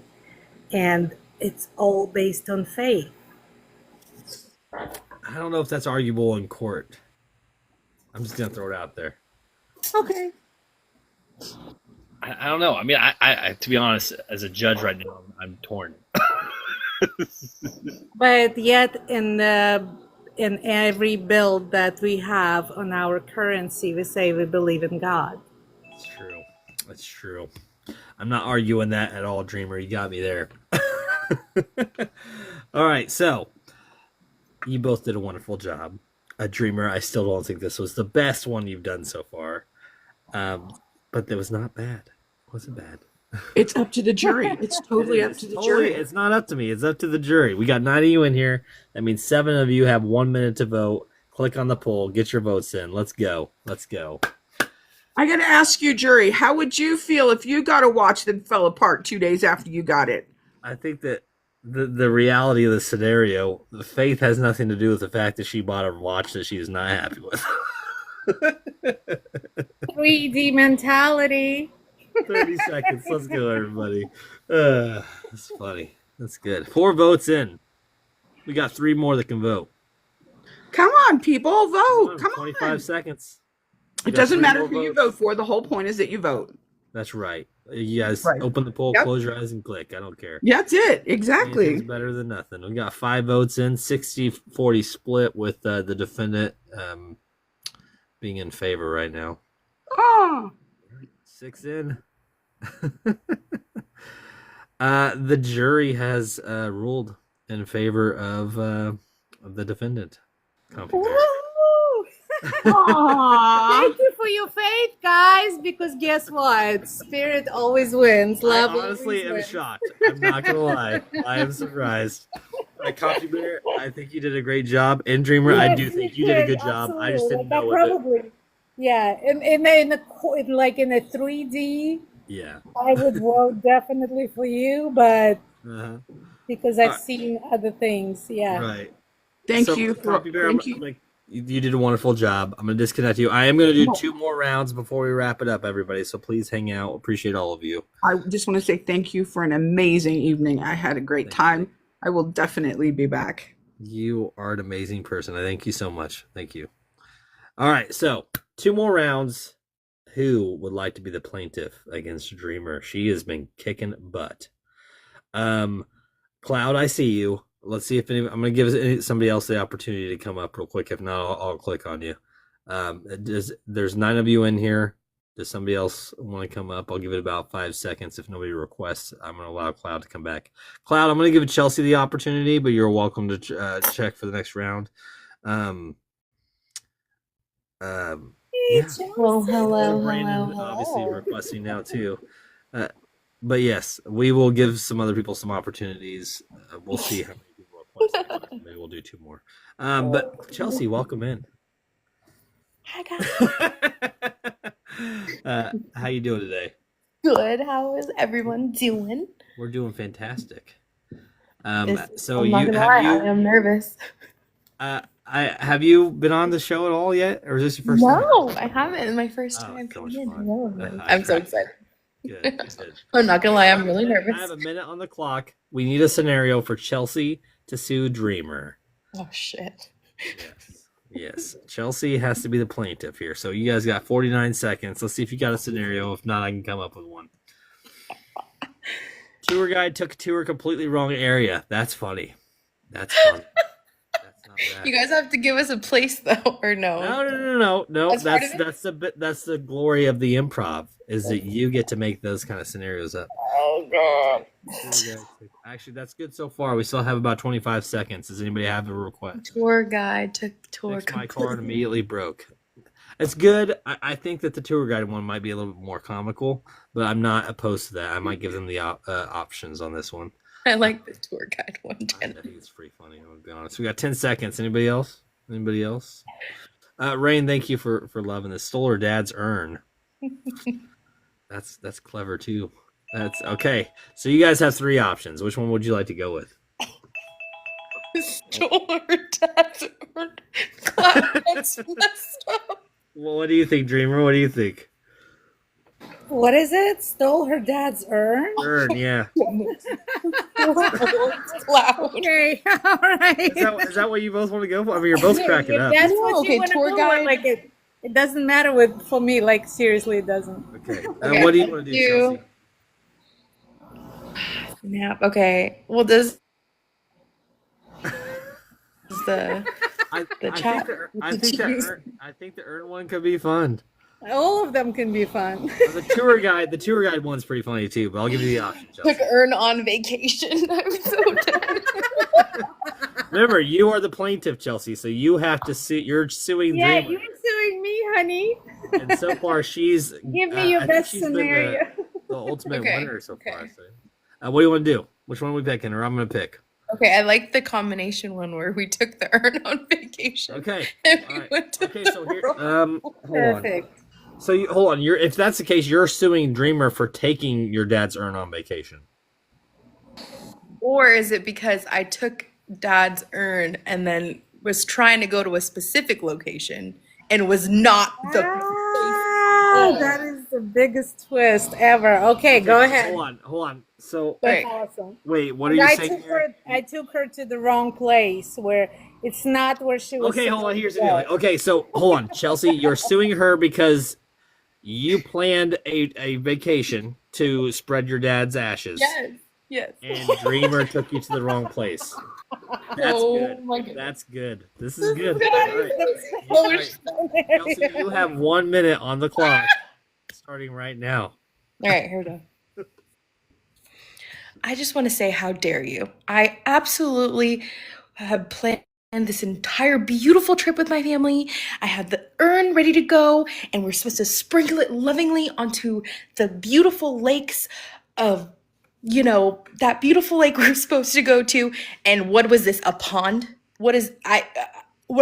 And it's all based on faith. I don't know if that's arguable in court. I'm just going to throw it out there. Okay. I don't know. I mean, I to be honest, as a judge right now, I'm torn. But yet in every bill that we have on our currency, we say we believe in God. That's true. That's true. I'm not arguing that at all, Dreamer. You got me there. All right, so you both did a wonderful job. Dreamer, I still don't think this was the best one you've done so far. But it was not bad. It wasn't bad. It's up to the jury. It's totally up to the jury. It's not up to me. It's up to the jury. We got 9 of you in here. That means 7 of you have 1 minute to vote. Click on the poll. Get your votes in. Let's go. Let's go. I got to ask you, jury, how would you feel if you got a watch that fell apart 2 days after you got it? I think that the reality of the scenario, the faith has nothing to do with the fact that she bought a watch that she is not happy with. 3D mentality. 30 seconds. Let's go, everybody. That's funny. That's good. 4 votes in. We got 3 more that can vote. Come on, people, vote. Come 25 on. seconds. It doesn't matter who you vote for. The whole point is that you vote. That's right. You guys Right. open the poll, Yep. close your eyes, and click. I don't care. That's it. Exactly. Anything's better than nothing. We got 5 votes in, 60-40 split with the defendant being in favor right now. Oh. 6 in. The jury has ruled in favor of the defendant. Compubear. Thank you for your faith, guys, because guess what? Spirit always wins. Love I honestly always am wins. shocked. I'm not gonna lie. I am surprised. Compubear, I think you did a great job. And Dreamer, I do think you did a good job. I just didn't know what it. Yeah, in a 3D, Yeah. I would vote definitely for you, but Uh-huh. because I've seen other things, yeah. Right. Thank So, you. Compubear, Thank you. you did a wonderful job. I'm gonna disconnect you. I am gonna do 2 more rounds before we wrap it up, everybody. So please hang out. Appreciate all of you. I just want to say thank you for an amazing evening. I had a great time. I will definitely be back. You are an amazing person. I thank you so much. Thank you. All right, so 2 more rounds. Who would like to be the plaintiff against Dreamer? She has been kicking butt. Cloud, I see you. Let's see if I'm going to give somebody else the opportunity to come up real quick. If not, I'll click on you. There's 9 of you in here. Does somebody else want to come up? I'll give it about 5 seconds. If nobody requests, I'm going to allow Cloud to come back. Cloud, I'm going to give Chelsea the opportunity, but you're welcome to check for the next round. Hello. Brandon obviously requesting now too. But yes, we will give some other people some opportunities. We'll see how many people request. Maybe we'll do 2 more. But Chelsea, welcome in. Hi guys. How you doing today? Good. How is everyone doing? We're doing fantastic. So I'm not you gonna lie, I am nervous. Have you been on the show at all yet, or is this your first time? No, I haven't. My first time so coming much in. fun. No, I'm so excited. Good. I'm not gonna lie, I'm really I nervous. have a minute on the clock. We need a scenario for Chelsea to sue Dreamer. Oh shit. Yes. Chelsea has to be the plaintiff here. So you guys got 49 seconds. Let's see if you got a scenario. If not, I can come up with one. Tour guide took a tour completely wrong area. That's funny. That's funny. That's not bad. You guys have to give us a place though, or no? No. That's part of it? That's the glory of the improv is that you get to make those kind of scenarios up. Oh god. Actually, that's good so far. We still have about 25 seconds. Does anybody have a request? Tour guide took tour. Fixed my car and immediately broke. It's good. I think that the tour guide one might be a little bit more comical, but I'm not opposed to that. I might give them the options on this one. I like the tour guide one. I think it's pretty funny. I'm gonna be honest. We got 10 seconds. Anybody else? Rain, thank you for loving this. Stole her dad's urn. That's clever too. That's okay. So you guys have 3 options. Which one would you like to go with? Stole her dad's urn. That's messed up. Well, what do you think, Dreamer? What do you think? What is it? Stole her dad's urn? Urn, yeah. Cloud. Okay, all right. Is that what you both want to go for? I mean, you're both cracking If up. that's No, what okay, you want to tour go guide. with, like it doesn't matter for me. Like seriously, it doesn't. Okay. Okay, What do you want to do, you- Chelsea? Snap. Okay. Well, does the I chat- think the urn one could be fun. All of them can be fun. The tour guide one's pretty funny too. But I'll give you the option, Chelsea. took urn on vacation? I'm so dead. Remember, you are the plaintiff, Chelsea, so you have to sue. You're suing Yeah, Dreamer. you're suing me, honey. And so far, she's Give me your I think best she's been scenario. the ultimate Okay, winner so far. okay. So. What do you want to do? Which one are we picking, or I'm going to pick? Okay, I like the combination one where we took the urn on vacation. Okay. And All we right. went to Okay. the So here, world. hold on. Perfect. So hold on. If that's the case, you're suing Dreamer for taking your dad's urn on vacation. Or is it because I took Dad's urn and then was trying to go to a specific location and was not the Ah, that is the biggest twist ever. Okay, go ahead. Hold on. So, That's Right. awesome. wait, what are And you I saying took here? her. I took her to the wrong place where it's not where she was. Okay, hold on. supposed Here's to the deal. go. Okay, so hold on, Chelsea. You're suing her because you planned a vacation to spread your dad's ashes, Yes. Yes. and Dreamer took you to the wrong place. That's Oh good. my goodness. That's good. This is good. That All right. Oh, All right. Chelsea, you have 1 minute on the clock, starting right now. All right, here we go. I just want to say, how dare you? I absolutely have planned this entire beautiful trip with my family. I had the urn ready to go, and we're supposed to sprinkle it lovingly onto the beautiful lakes of, that beautiful lake we're supposed to go to. And what was this? A pond? What am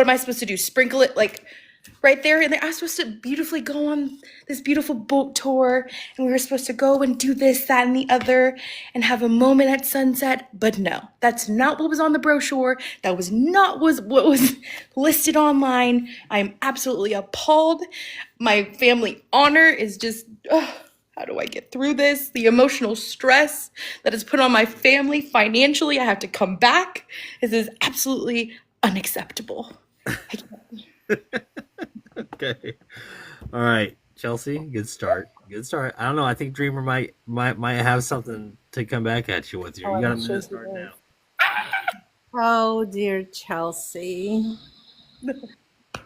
I supposed to do? Sprinkle it like right there? And I was supposed to beautifully go on this beautiful boat tour, and we were supposed to go and do this, that, and the other, and have a moment at sunset. But no, that's not what was on the brochure. That was not what was listed online. I'm absolutely appalled. My family honor is just. How do I get through this? The emotional stress that is put on my family financially. I have to come back. This is absolutely unacceptable. Okay. All right, Chelsea. Good start. Good start. I don't know. I think Dreamer might have something to come back at you with. You got a minute to start now. Oh, dear Chelsea.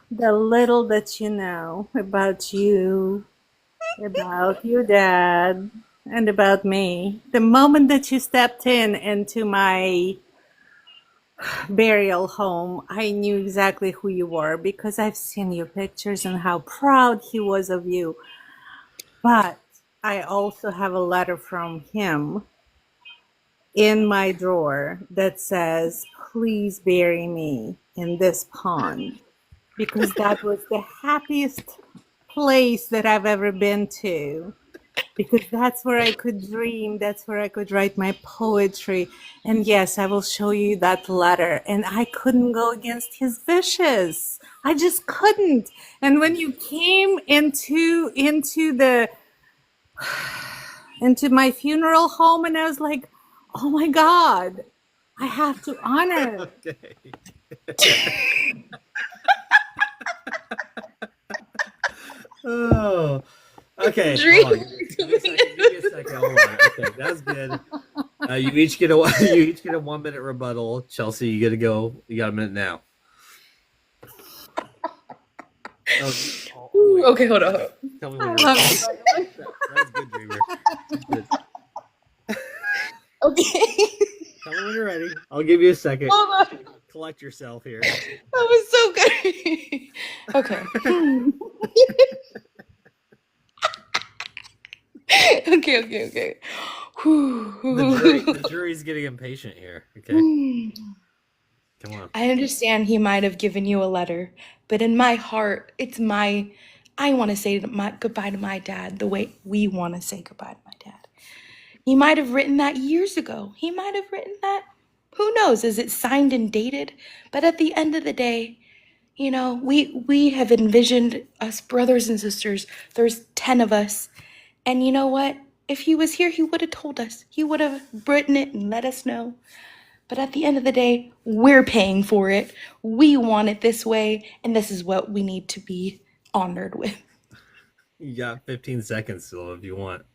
The little that you know about you, about your dad, and about me. The moment that you stepped into my burial home, I knew exactly who you were because I've seen your pictures and how proud he was of you. But I also have a letter from him in my drawer that says, please bury me in this pond, because that was the happiest place that I've ever been to, because that's where I could dream, that's where I could write my poetry. And yes, I will show you that letter. And I couldn't go against his wishes. I just couldn't. And when you came into my funeral home, and I was like, oh my God, I have to honor. Okay. Oh, okay. Hold on. Give me a second. Hold on. Okay, that's good. You each get a 1 minute rebuttal. Chelsea, you gotta go. You got a minute now. Ooh, okay, hold on. Tell me when you're ready. That's good, Dreamer. That's good. Okay. Tell me when you're ready. I'll give you a second. Hold on. Collect yourself here. That was so good. Okay. Okay. The jury's getting impatient here. Okay. Come on. I understand he might have given you a letter, but in my heart, I want to say goodbye to my dad the way we want to say goodbye to my dad. He might have written that years ago. He might have written that. Who knows? Is it signed and dated? But at the end of the day, we have envisioned us brothers and sisters. There's 10 of us. And you know what? If he was here, he would have told us. He would have written it and let us know. But at the end of the day, we're paying for it. We want it this way, and this is what we need to be honored with. You got 15 seconds still if you want.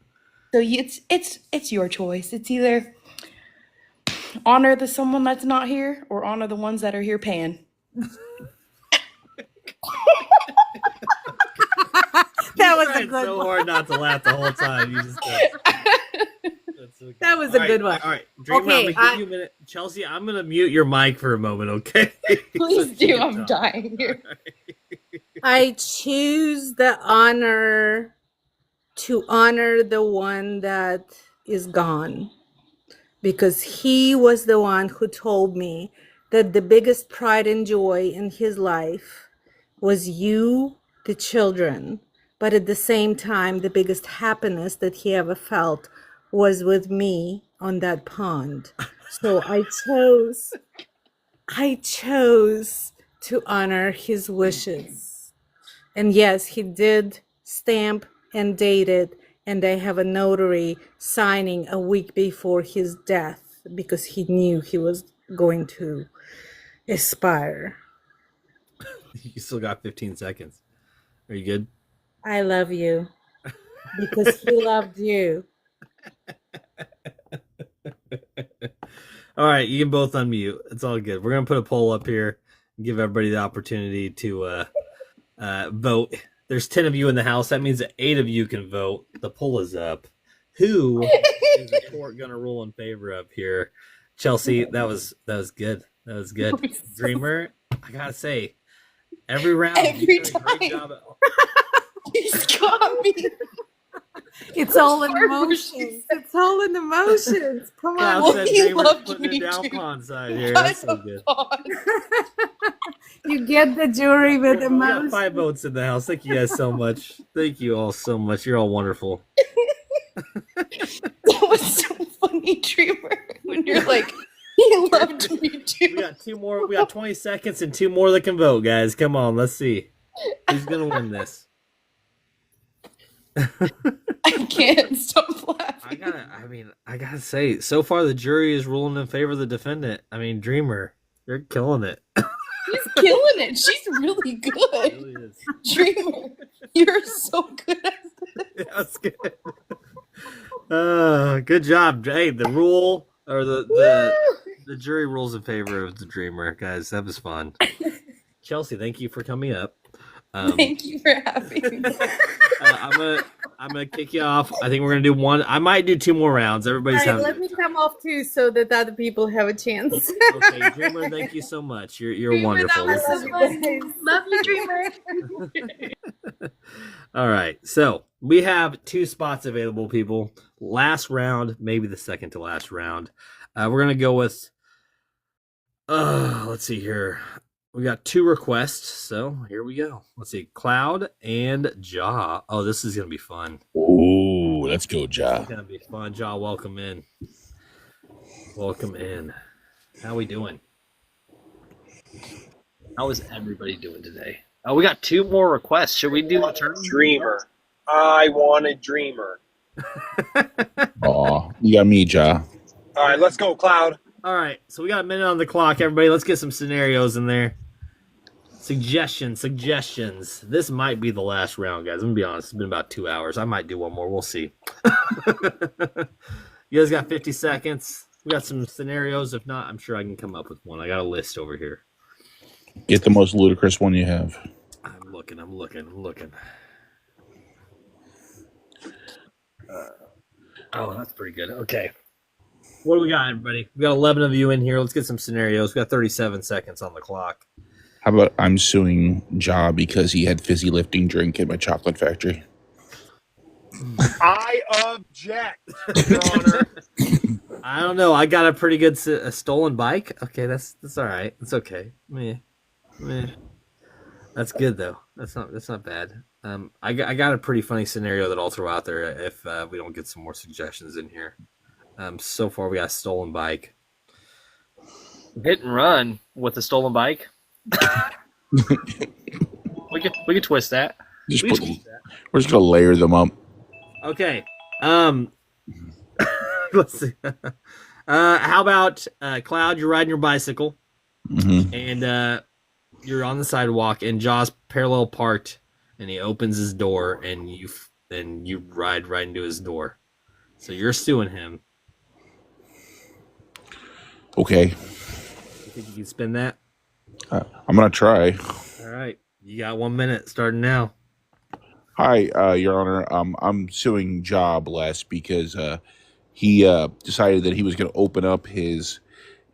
So it's your choice. It's either honor the someone that's not here or honor the ones that are here paying. That was tried a good so one. hard not to laugh the whole time. You just That's okay. That was a good one. All right, Dreamer, Okay, I'm gonna give you a minute. Chelsea, I'm gonna mute your mic for a moment, okay? Please So do. you can I'm talk. dying here. I choose the honor to honor the one that is gone, because he was the one who told me that the biggest pride and joy in his life was you, the children, but at the same time, the biggest happiness that he ever felt was with me on that pond. So I chose to honor his wishes. And yes, he did stamp and date it, and they have a notary signing a week before his death because he knew he was going to expire. You still got 15 seconds. Are you good? I love you because he loved you. All right, you can both unmute. It's all good. We're gonna put a poll up here and give everybody the opportunity to vote. There's 10 of you in the house. That means that 8 of you can vote. The poll is up. Who is the court gonna rule in favor of here? Chelsea, that was good. That was good. Dreamer, I gotta say, every round Every you did a great time. job. He's got me. It's all in emotions. It's all in emotions. Come Cloud on. Well, said he Dreamer's loved putting me it down too. pawn side here. That's so good. You get the jury with We got emotions. 5 votes in the house. Thank you guys so much. Thank you all so much. You're all wonderful. That was so funny, Dreamer. When you're like, he loved me We too. got 2 more. We got 20 seconds and 2 more that can vote, guys. Come on, let's see. Who's gonna win this? I can't stop laughing. I gotta say, so far the jury is ruling in favor of the defendant. I mean, Dreamer, you're killing it. He's killing it. She's really It good. really is. Dreamer, you're so good at this. That's good. Good job. Hey, the rule or the jury rules in favor of the Dreamer, guys. That was fun. Chelsea, thank you for coming up. Thank you for having me. I'm gonna kick you off. I think we're gonna do one. I might do 2 more rounds. Everybody's All right, having. let me come off too so that other people have a chance. Okay, Dreamer, thank you so much. You're Dreamer, wonderful. that was This is- so fun. Love you, Dreamer. All right, so we have 2 spots available, people. Last round, maybe the second to last round. We're gonna go with. Let's see here. We got 2 requests, so here we go. Let's see, Cloud and Jaw. Oh, this is gonna be fun. Ooh, let's go, Ja. It's gonna be fun. Jaw, welcome in. Welcome in. How we doing? How is everybody doing today? Oh, we got 2 more requests. Should we do a turn? Dreamer. I want a dreamer. Aw, you got me, Ja. All right, let's go, Cloud. All right, so we got a minute on the clock, everybody. Let's get some scenarios in there. Suggestions. This might be the last round, guys. I'm gonna be honest. It's been about 2 hours. I might do one more. We'll see. You guys got 50 seconds. We got some scenarios. If not, I'm sure I can come up with one. I got a list over here. Get the most ludicrous one you have. I'm looking. Oh, that's pretty good. Okay. What do we got, everybody? We got 11 of you in here. Let's get some scenarios. We got 37 seconds on the clock. How about I'm suing Ja because he had fizzy lifting drink at my chocolate factory? I object, Your Honor. I don't know. I got a pretty good stolen bike. Okay, that's all right. It's okay. Meh. That's good though. That's not bad. I got a pretty funny scenario that I'll throw out there if we don't get some more suggestions in here. So far we got a stolen bike. Hit and run with a stolen bike. we could twist that. We're just gonna layer them up. Okay. Let's see. How about Cloud? You're riding your bicycle, and you're on the sidewalk, and Jaws parallel parked, and he opens his door, and you ride right into his door. So you're suing him. Okay. You think you can spin that? I'm gonna try. All right. You got 1 minute starting now. Hi, Your Honor. I'm suing Ja Bless because he decided that he was going to open up his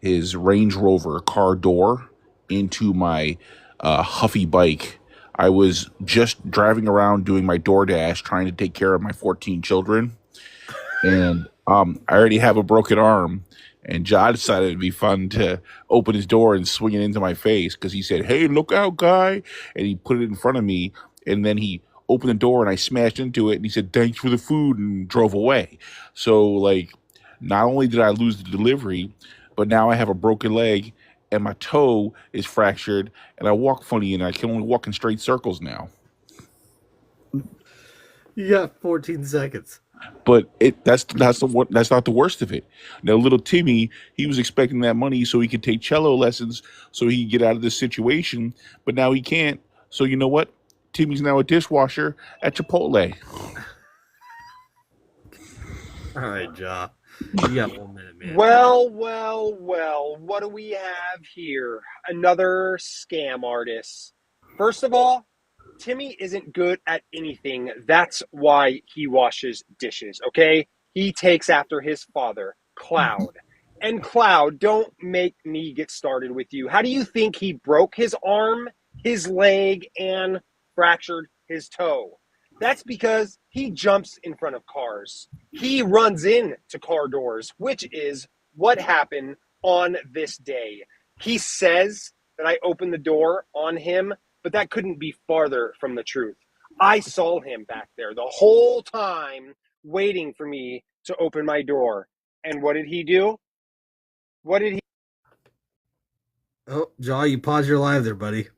Range Rover car door into my Huffy bike. I was just driving around doing my DoorDash, trying to take care of my 14 children, and I already have a broken arm. And Ja decided it'd be fun to open his door and swing it into my face because he said, "Hey, look out, guy!" And he put it in front of me, and then he opened the door and I smashed into it, and he said, "Thanks for the food," and drove away. So, like, not only did I lose the delivery, but now I have a broken leg and my toe is fractured and I walk funny and I can only walk in straight circles now. You got 14 seconds. But that's not the worst of it. Now, little Timmy, he was expecting that money so he could take cello lessons so he could get out of this situation, but now he can't. So you know what? Timmy's now a dishwasher at Chipotle. All right, Ja. You got 1 minute, man. Well, what do we have here? Another scam artist. First of all, Timmy isn't good at anything. That's why he washes dishes, okay? He takes after his father, Cloud. And Cloud, don't make me get started with you. How do you think he broke his arm, his leg, and fractured his toe? That's because he jumps in front of cars. He runs into car doors, which is what happened on this day. He says that I opened the door on him, but that couldn't be farther from the truth. I saw him back there the whole time waiting for me to open my door. And what did he do? What did he? Oh, Ja, you paused your live there, buddy.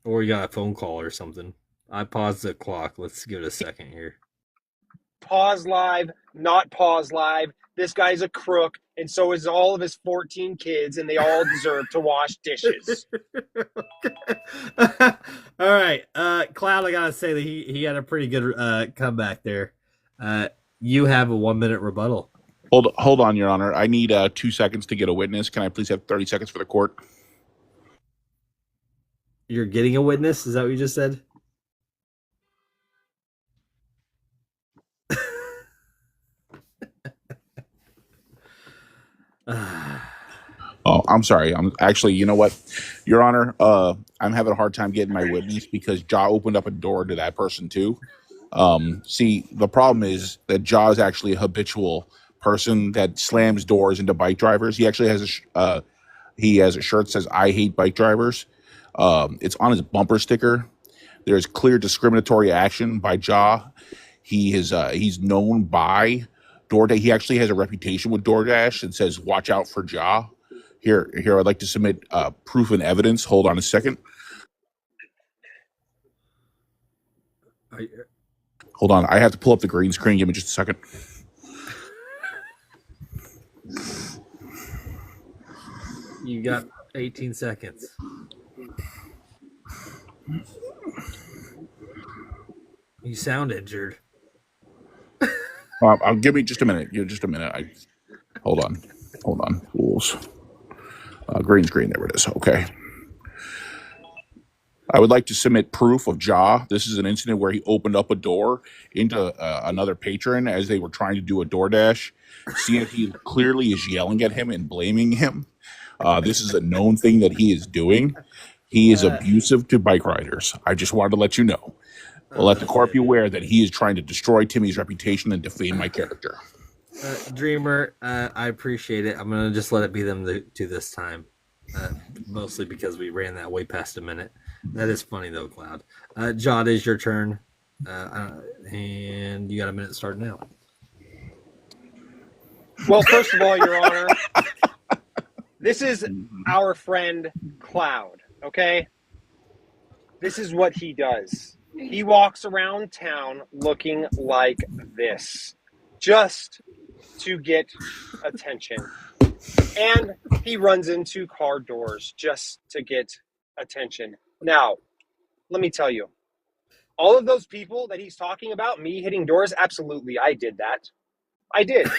Or you got a phone call or something. I paused the clock. Let's give it a second here. Pause live, not pause live. This guy's a crook, and so is all of his 14 kids, and they all deserve to wash dishes. All right, Cloud. I gotta say that he had a pretty good comeback there. You have a 1 minute rebuttal. Hold on, Your Honor. I need 2 seconds to get a witness. Can I please have 30 seconds for the court? You're getting a witness? Is that what you just said? Oh, I'm sorry. I'm actually, you know what, Your Honor, I'm having a hard time getting my witness because Ja opened up a door to that person too. See, the problem is that Ja is actually a habitual person that slams doors into bike drivers. He actually has a shirt that says "I hate bike drivers." It's on his bumper sticker. There's clear discriminatory action by Ja. He's known by DoorDash. He actually has a reputation with DoorDash and says, "Watch out for Ja." Here, I'd like to submit proof and evidence. Hold on a second. Hold on. I have to pull up the green screen. Give me just a second. You got 18 seconds. You sound injured. I'll give me just a minute. Just a minute. Hold on. Rules. Green screen. There it is. Okay. I would like to submit proof of Ja. This is an incident where he opened up a door into another patron as they were trying to do a DoorDash. CFE clearly is yelling at him and blaming him. This is a known thing that he is doing. He is abusive to bike riders. I just wanted to let you know. Let the court be aware that he is trying to destroy Timmy's reputation and defame my character. Dreamer, I appreciate it. I'm going to just let it be them to this time. Mostly because we ran that way past a minute. That is funny, though, Cloud. Ja, it is your turn. And you got a minute to start now. Well, first of all, Your Honor, this is our friend Cloud, okay? This is what he does. He walks around town looking like this, just to get attention. And he runs into car doors just to get attention. Now, let me tell you, all of those people that he's talking about, me hitting doors, absolutely, I did that. I did.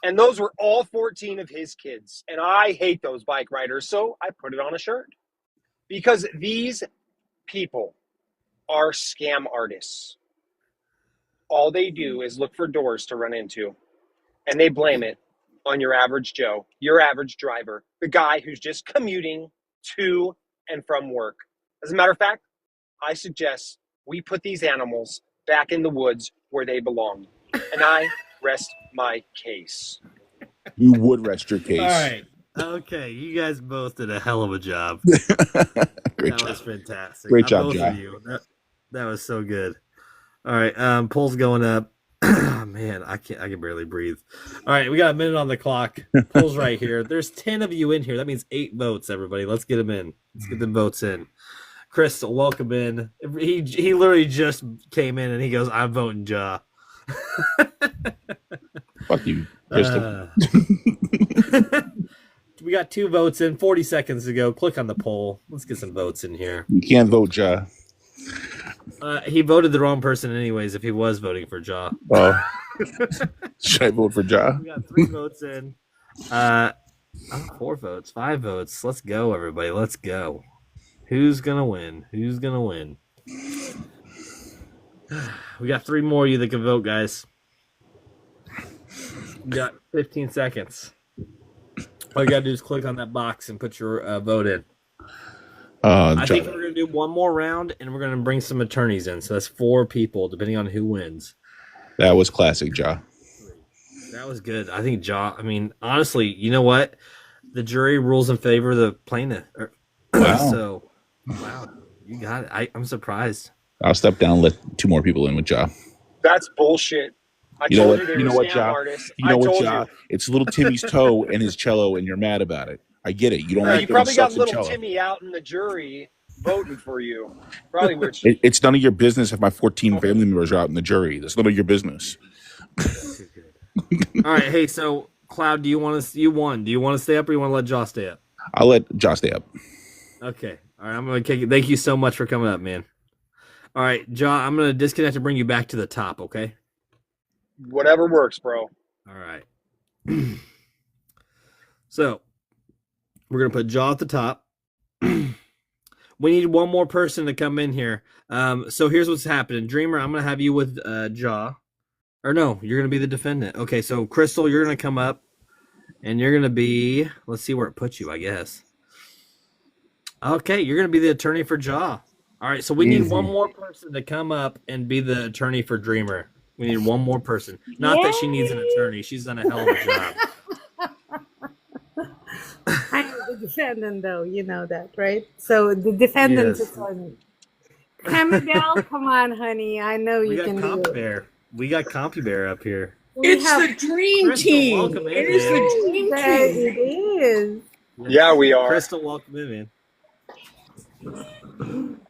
And those were all 14 of his kids. And I hate those bike riders, so I put it on a shirt. Because these people are scam artists. All they do is look for doors to run into. And they blame it on your average Joe, your average driver, the guy who's just commuting to and from work. As a matter of fact, I suggest we put these animals back in the woods where they belong. And I rest my case. You would rest your case. All right. Okay, you guys both did a hell of a job. Great That job. was fantastic. Great job, both Jack. of you. That was so good. All right, poll's going up. Man, I can barely breathe. All right, we got a minute on the clock. Polls right here. There's 10 of you in here. That means 8 votes, everybody. Let's get them in. Let's get them votes in. Crystal, welcome in. He literally just came in and he goes, I'm voting Ja. Fuck you, Crystal. We got 2 votes in, 40 seconds to go. Click on the poll. Let's get some votes in here. You can't vote Ja. He voted the wrong person anyways if he was voting for Ja. Oh. Should I vote for Ja? We got 3 votes in. 4 votes, 5 votes. Let's go, everybody. Let's go. Who's going to win? Who's going to win? We got 3 more of you that can vote, guys. We got 15 seconds. All you got to do is click on that box and put your vote in. I think we're going to do one more round, and we're going to bring some attorneys in. So that's 4 people, depending on who wins. That was classic, Ja. That was good. I think Ja, I mean, honestly, you know what? The jury rules in favor of the plaintiff. Wow. So, wow, you got it. I'm surprised. I'll step down and let 2 more people in with Ja. That's bullshit. You know what, Ja? You know what, Ja? It's little Timmy's toe and his cello, and you're mad about it. I get it. You don't like you probably got little cello. Timmy out in the jury voting for you. Probably weird. It's none of your business if my 14 family members are out in the jury. That's none of your business. All right, hey, so Cloud, you want to stay up or you want to let Ja stay up? I'll let Ja stay up. Okay. All right, I'm going to kick it. Thank you so much for coming up, man. All right, Ja, I'm going to disconnect and bring you back to the top, okay? Whatever works, bro. All right. So, we're going to put Ja at the top. We need one more person to come in here. So here's what's happening. Dreamer, I'm going to have you with Ja. Or no, you're going to be the defendant. Okay, so Crystal, you're going to come up. And you're going to be... Let's see where it puts you, I guess. Okay, you're going to be the attorney for Ja. All right, so we need one more person to come up and be the attorney for Dreamer. We need one more person. Not that she needs an attorney. She's done a hell of a job. I'm the defendant, though. You know that, right? So the defendant's attorney. Compubear, come on, honey. I know you can do it. We got Compubear up here. It's the dream Crystal, team. welcome in, It is man. the dream team. It is. Yeah, we are. Crystal, welcome in, man.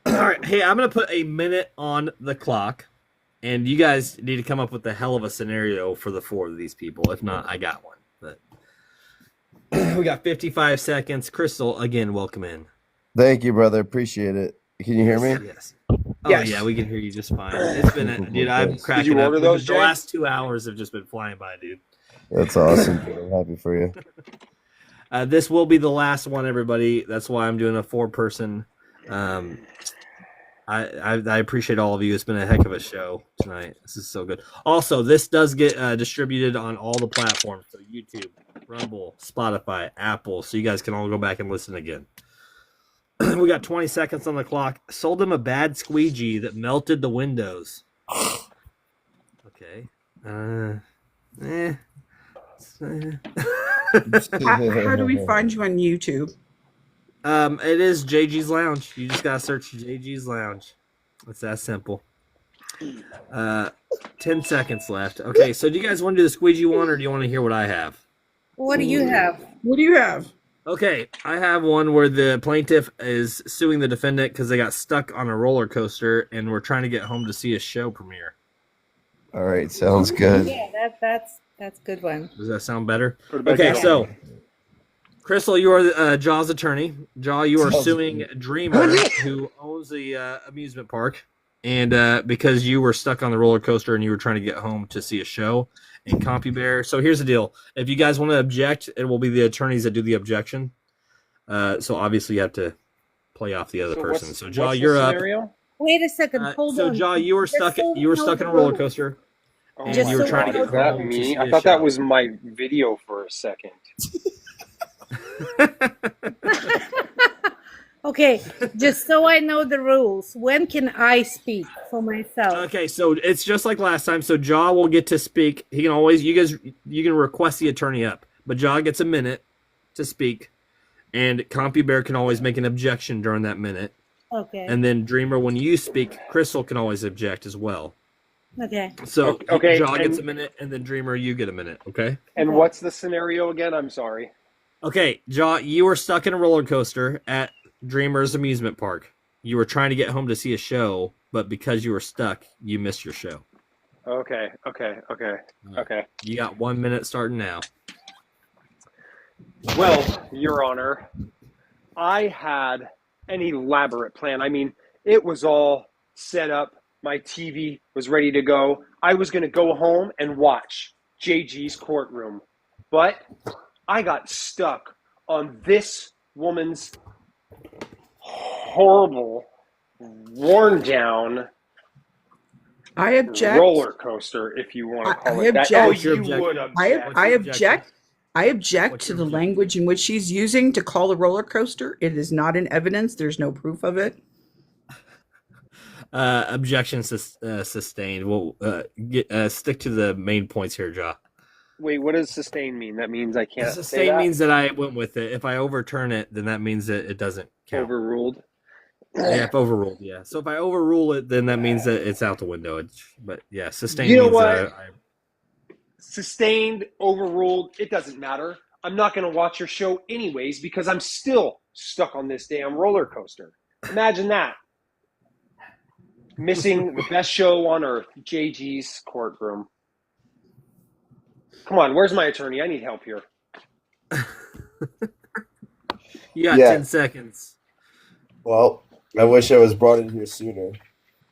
All right, hey, I'm going to put a minute on the clock, and you guys need to come up with a hell of a scenario for the 4 of these people. If not, I got one. But we got 55 seconds. Crystal, again, welcome in. Thank you, brother. Appreciate it. Can you hear me? Yes. Oh, yeah, we can hear you just fine. It's been, dude, I'm cracking Did you order up. those, The Jay? last 2 hours have just been flying by, dude. That's awesome. I'm happy for you. This will be the last one, everybody. That's why I'm doing a 4-person. I appreciate all of you. It's been a heck of a show tonight. This is so good. Also, this does get distributed on all the platforms. So YouTube, Rumble, Spotify, Apple. So you guys can all go back and listen again. We got 20 seconds on the clock. Sold him a bad squeegee that melted the windows. Okay. How do we find you on YouTube? It is JG's Lounge. You just gotta search JG's Lounge. It's that simple. 10 seconds left. Okay, so do you guys want to do the squeegee one, or do you want to hear what I have? What do you have? What do you have? Okay, I have one where the plaintiff is suing the defendant because they got stuck on a roller coaster and we're trying to get home to see a show premiere. All right, sounds good. Yeah, that's a good one. Does that sound better? Okay, so Crystal, you are Ja's attorney. Ja, you are suing Dreamer, who owns the amusement park, and because you were stuck on the roller coaster and you were trying to get home to see a show. And Compubear. So here's the deal: if you guys want to object, it will be the attorneys that do the objection. So obviously you have to play off the other person. So Ja, you're up. Wait a second. Hold on. So Ja, you were stuck. You were stuck in a roller coaster, and Oh you were my trying to God, get is that home. me? I thought that was my video for a second. Okay, just so I know the rules, when can I speak for myself? Okay, so it's just like last time. So Ja will get to speak. He can always, you can request the attorney up, but Ja gets a minute to speak, and Compubear can always make an objection during that minute. Okay. And then Dreamer, when you speak, Crystal can always object as well. Okay. So Okay, Jaw gets a and minute, and then Dreamer, you get a minute. Okay. and what's the scenario again? I'm sorry. Okay, Jaw, you were stuck in a roller coaster at Dreamer's amusement park. You were trying to get home to see a show, but because you were stuck, you missed your show. Okay. You got 1 minute starting now. Well, Your Honor, I had an elaborate plan. I mean, it was all set up. My TV was ready to go. I was going to go home and watch JG's courtroom. But I got stuck on this woman's horrible, worn down I object. roller coaster, if you want to call I it that. object. Oh, What's your you objection? would I object. I your objection? object. I object What's to your the objection? language in which she's using to call a roller coaster. It is not in evidence. There's no proof of it. Objection sustained. Well, stick to the main points here, Jaw. Wait, what does sustain mean? That means I can't say Sustain that? means that I went with it. If I overturn it, then that means that it doesn't count. Overruled. Yeah, if overruled, yeah. So if I overrule it, then that means that it's out the window. But yeah, sustain You know means what? that Sustained, overruled, it doesn't matter. I'm not going to watch your show anyways because I'm still stuck on this damn roller coaster. Imagine that. Missing the best show on earth, JG's courtroom. Come on, where's my attorney? I need help here. you got Yeah. 10 seconds. Well, I wish I was brought in here sooner.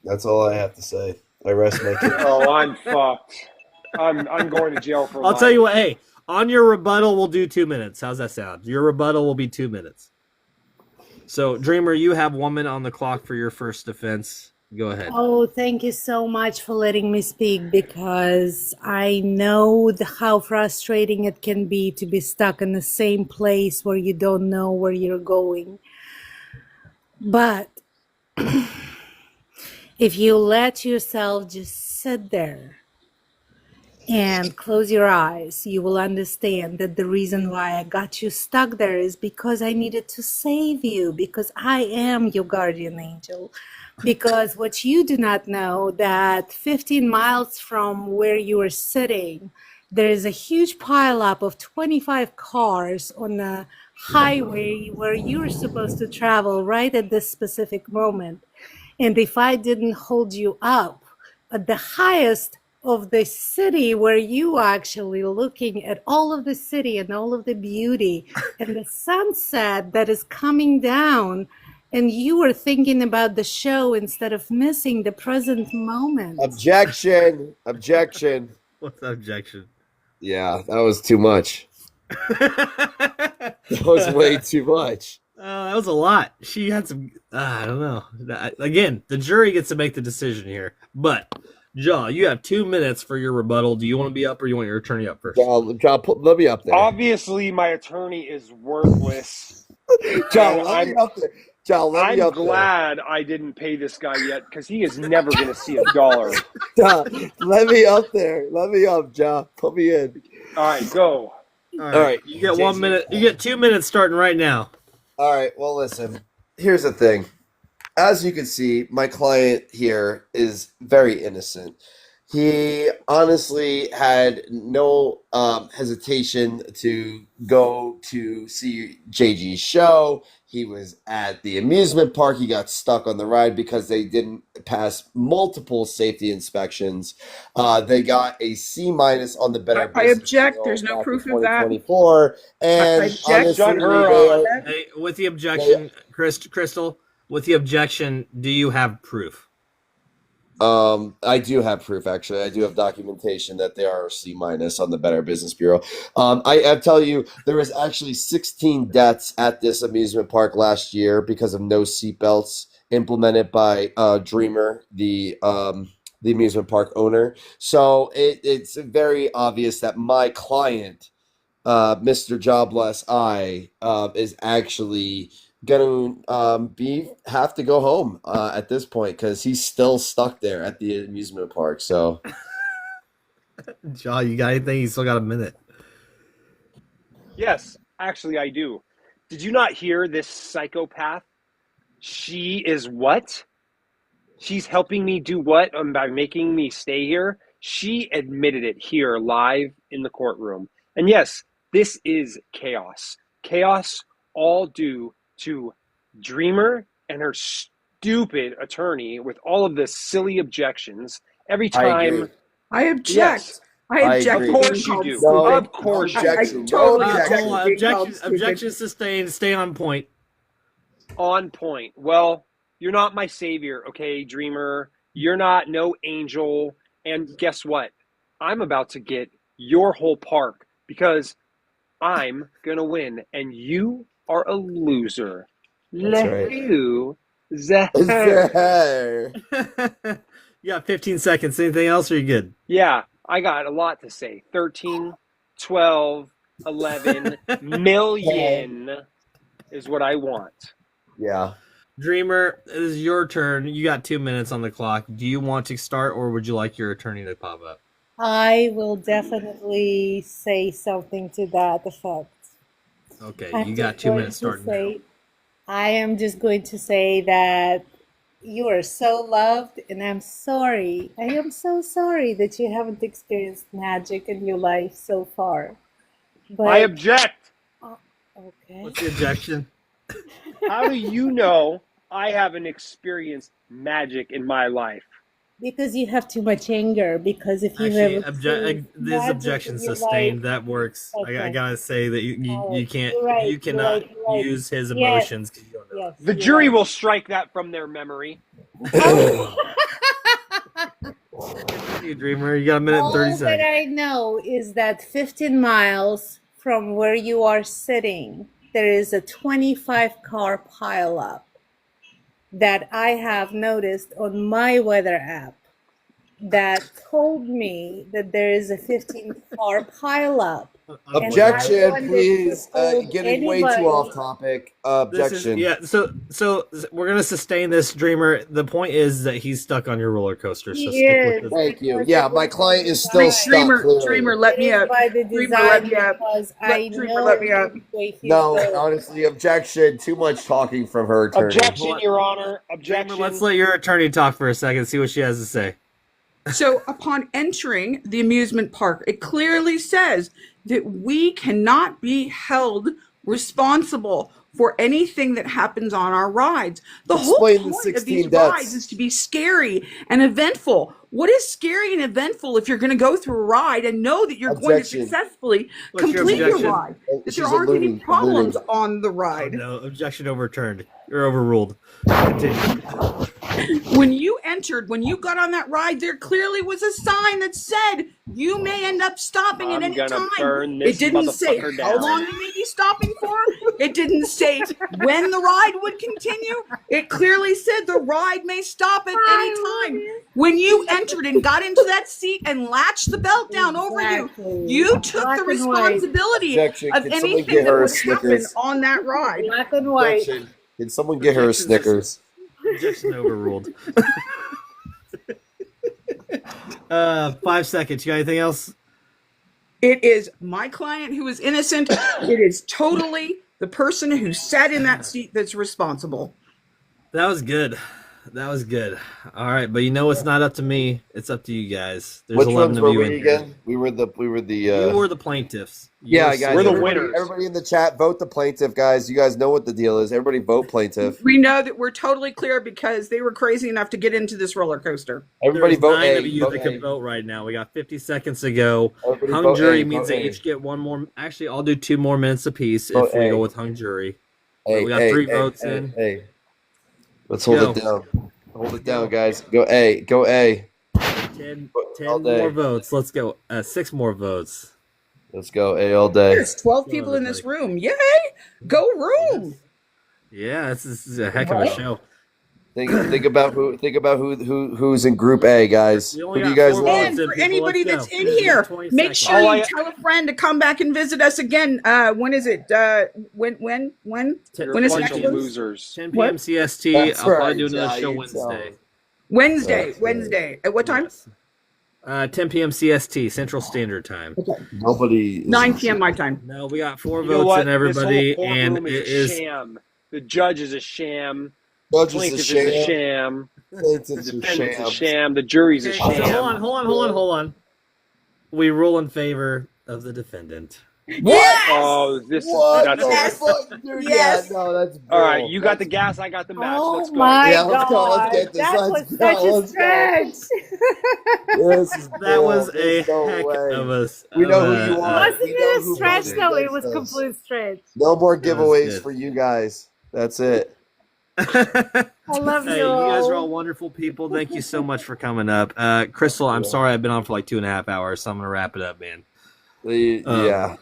That's all I have to say. I rest my case. Oh, I'm fucked. I'm going to jail for I'll life. tell you what. Hey, on your rebuttal, we'll do 2 minutes. How's that sound? Your rebuttal will be 2 minutes. So, Dreamer, you have 1 minute on the clock for your first defense. Go ahead. Oh, thank you so much for letting me speak because I know how frustrating it can be to be stuck in the same place where you don't know where you're going. But if you let yourself just sit there and close your eyes, you will understand that the reason why I got you stuck there is because I needed to save you, because I am your guardian angel. Because what you do not know, that 15 miles from where you are sitting, there is a huge pileup of 25 cars on the highway where you're supposed to travel right at this specific moment. And if I didn't hold you up at the highest of the city where you are actually looking at all of the city and all of the beauty and the sunset that is coming down, and you were thinking about the show instead of missing the present moment. Objection. Objection. What's the objection? Yeah, that was too much. That was way too much. That was a lot. She had some. I don't know. Again, the jury gets to make the decision here. But, Jaw, you have 2 minutes for your rebuttal. Do you want to be up or you want your attorney up first? John, let me up there. Obviously, my attorney is worthless. John, And let me up there. John, let me I'm up there. glad I didn't pay this guy yet because he is never going to see a dollar. John, let me up there. Let me up, John. Put me in. All right, go. All right. You get Jason. 1 minute. You get 2 minutes starting right now. All right. Well, listen. Here's the thing. As you can see, my client here is very innocent. He honestly had no hesitation to go to see JG's show. He was at the amusement park. He got stuck on the ride because they didn't pass multiple safety inspections. They got a C- on the Better I Business object. Bureau There's no back proof in of that. 2024. And I object. honestly, Shut her they up. are- Hey, with the objection, Crystal, with the objection, do you have proof? I do have proof, actually. I do have documentation that they are C- on the Better Business Bureau. I tell you, there was actually 16 deaths at this amusement park last year because of no seatbelts implemented by Dreamer, the amusement park owner. So it's very obvious that my client, Mr. Jobless I, is actually going to have to go home at this point because he's still stuck there at the amusement park. So Jaw, you got anything? You still got a minute. Yes, actually, I do. Did you not hear this psychopath? She is what? She's helping me do what? By making me stay here. She admitted it here live in the courtroom. And yes, this is chaos. Chaos all due to Dreamer and her stupid attorney with all of the silly objections. Every I time. agree. I object. Yes. I object. agree. to Of being course you called do. No, stupid. Of course you do. objection. totally no object. Hold on. Being called Objection sustained. Stay on point. On point. Well, you're not my savior, okay, Dreamer? You're not no angel. And guess what? I'm about to get your whole park because I'm going to win and you are a loser. That's right. Loser. There. You got 15 seconds. Anything else, or are you good? Yeah, I got a lot to say. 13, 12, 11 million is what I want. Yeah. Dreamer, it is your turn. You got 2 minutes on the clock. Do you want to start, or would you like your attorney to pop up? I will definitely say something to that effect. Okay, I'm you got just 2 going minutes to starting now. say- I am just going to say that you are so loved, and I'm sorry. I am so sorry that you haven't experienced magic in your life so far. But I object. okay. What's the objection? How do you know I haven't experienced magic in my life? Because you have too much anger. Because if you Actually, ever experienced this magic objection in your sustained. life- That works. I Okay. gotta say that you All right. can't You're right. you You're cannot right. You're right. use his Yes. emotions. 'Cause you don't know. Yes, The you're jury right. will strike that from their memory. You Dreamer, you got a minute and 30 All that seconds. I know is that 15 miles from where you are sitting, there is a 25 car pileup that I have noticed on my weather app that told me that there is a 15 car pileup. And I Objection, wanted to please. hold Getting way anybody- too off topic. This is, Objection. yeah, so we're gonna sustain this, Dreamer. The point is that he's stuck on your roller coaster. So He stick is. with this. Thank you. Yeah, my client is still stuck. Dreamer, Clearly. Dreamer, let It me is up. by the Dreamer, design let me up. because I Dreamer, know let me up. which way he's No, going. honestly, objection. Too much talking from her attorney. Objection, Your Honor. Objection. Dreamer, let's let your attorney talk for a second. See what she has to say. So upon entering the amusement park, it clearly says that we cannot be held responsible for anything that happens on our rides. The Explain whole the point of 16 these deaths. rides is to be scary and eventful. What is scary and eventful if you're going to go through a ride and know that you're going to Objection. successfully What's your complete your objection? ride? That She's there aren't any alluding. problems on the Oh, ride. no, objection overturned. You're overruled. Continue. When you entered, when you got on that ride, there clearly was a sign that said you may end up stopping at I'm any gonna time. burn this It didn't say motherfucker how down. long you may be stopping for. It didn't say when the ride would continue. It clearly said the ride may stop at any time. When you entered and got into that seat and latched the belt down over Exactly. you took Black the and white. responsibility Objection. of Can someone anything get that her a would happen Snickers? on that ride. Black and white. Objection. Can someone get her a Objection's Snickers? Objection overruled. 5 seconds. You got anything else? It is my client who is innocent. It is totally the person who sat in that seat that's responsible. That was good. That was good. All right, but you know it's not up to me. It's up to you guys. There's Which 11 ones of were you we in here. again? We were the. You were the plaintiffs. You Yeah, were guys. We're the everybody- winners. Everybody in the chat, vote the plaintiff, guys. You guys know what the deal is. Everybody vote plaintiff. We know that we're totally clear because they were crazy enough to get into this roller coaster. Everybody There's vote 9 A. of you Vote that A. can vote right now. We got 50 seconds to go. Everybody Hung vote jury A, means vote they A. each get one more. Actually, I'll do 2 more minutes apiece Vote if we A. go with hung jury. A, We got A, 3 A, votes A, in. A. Let's hold Go. it down. Hold it down, guys. Go A. Go A. 10 All day. more votes. Let's go. 6 more votes. Let's go A all day. There's 12 Go, people in this everybody. room. Yay! Go room! Yeah, this is a heck of a show. Think about who's in Group A, guys. We Who only do you got guys 4 want? And votes in, for people. anybody Let's that's go. in We got here, 20 make seconds. sure Oh, you tell a friend to come back and visit us again. When is it? When? You're When a is bunch next of one? losers. 10 What? p.m. CST. That's I'll probably right, do another yeah, show you Wednesday. tell. Wednesday. That's Wednesday. At what time? Yes. 10 p.m. CST, Central Standard Time. Nobody. 9 p.m. my time. No, we got 4 You know votes what? in everybody, This whole and courtroom it is a is sham. The judge is a sham. Judge is a Plaintiff is a sham. sham. It's The a defendant's a sham. sham. The jury's a Okay, so sham. hold on. We rule in favor of the defendant. What? Oh, this What that's the okay. fuck, dude? Yes. Yeah, no, that's All right, bull. you got the That's- gas, I got the match. Oh Let's go. my Yeah, let's go. Let's God. get this. That Let's was go. such a Let's go. stretch. This is That bull. was a There's no heck way. of a. We know who you are. Wasn't We know it a who stretch voted though? It against was us. complete stretch. No more That was giveaways good. for you guys. That's it. I love Hey, you you guys are all. all wonderful people. Thank you so much for coming up. Crystal, I'm sorry I've been on for like 2.5 hours, so I'm gonna wrap it up, man. Yeah,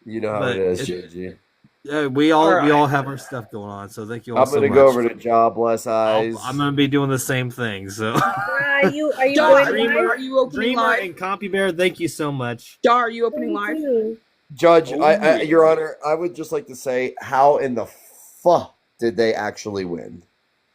you know how but it is, it- JG. Yeah, we all have our stuff going on, so thank you all I'm so gonna much. go over to Jobless Eyes. I'm gonna be doing the same thing. So, Are you Dar, going live? are you opening Dreamer live? and Compubear, thank you so much. Dar, are you opening live? Judge, Oh, I, yeah. Your Honor, I would just like to say, how in the fuck did they actually win?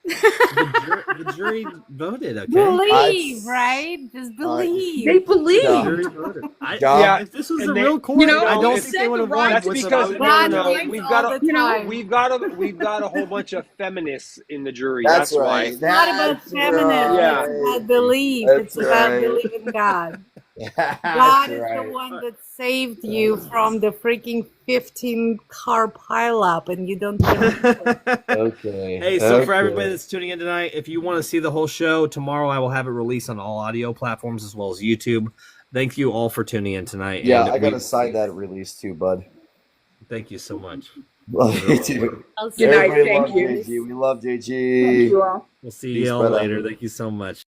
The jury voted. Okay, Believe, right? Just They believe. believe. Yeah. jury voted. Yeah, If this was and a they- real court, You know, I don't you think said they would have the won. right- That's with because some- God no, wins we've all got the a time. we've got a whole bunch of feminists in the jury. That's That's, right. It's not about That's feminism. right. It's about belief. That's It's about right. believing in God. That's God is the right. one that saved you from the freaking 15 car pileup, and you don't even. Okay. Hey, so for Okay. everybody that's tuning in tonight, if you want to see the whole show, tomorrow I will have it released on all audio platforms as well as YouTube. Thank you all for tuning in tonight. Yeah, and I gotta sign that release too, bud. Thank you so much. Love you too. I'll Good night, Everybody thank loves you. JG. We love JG. Thank you all. We'll see Peace, you all brother. later. Thank you so much.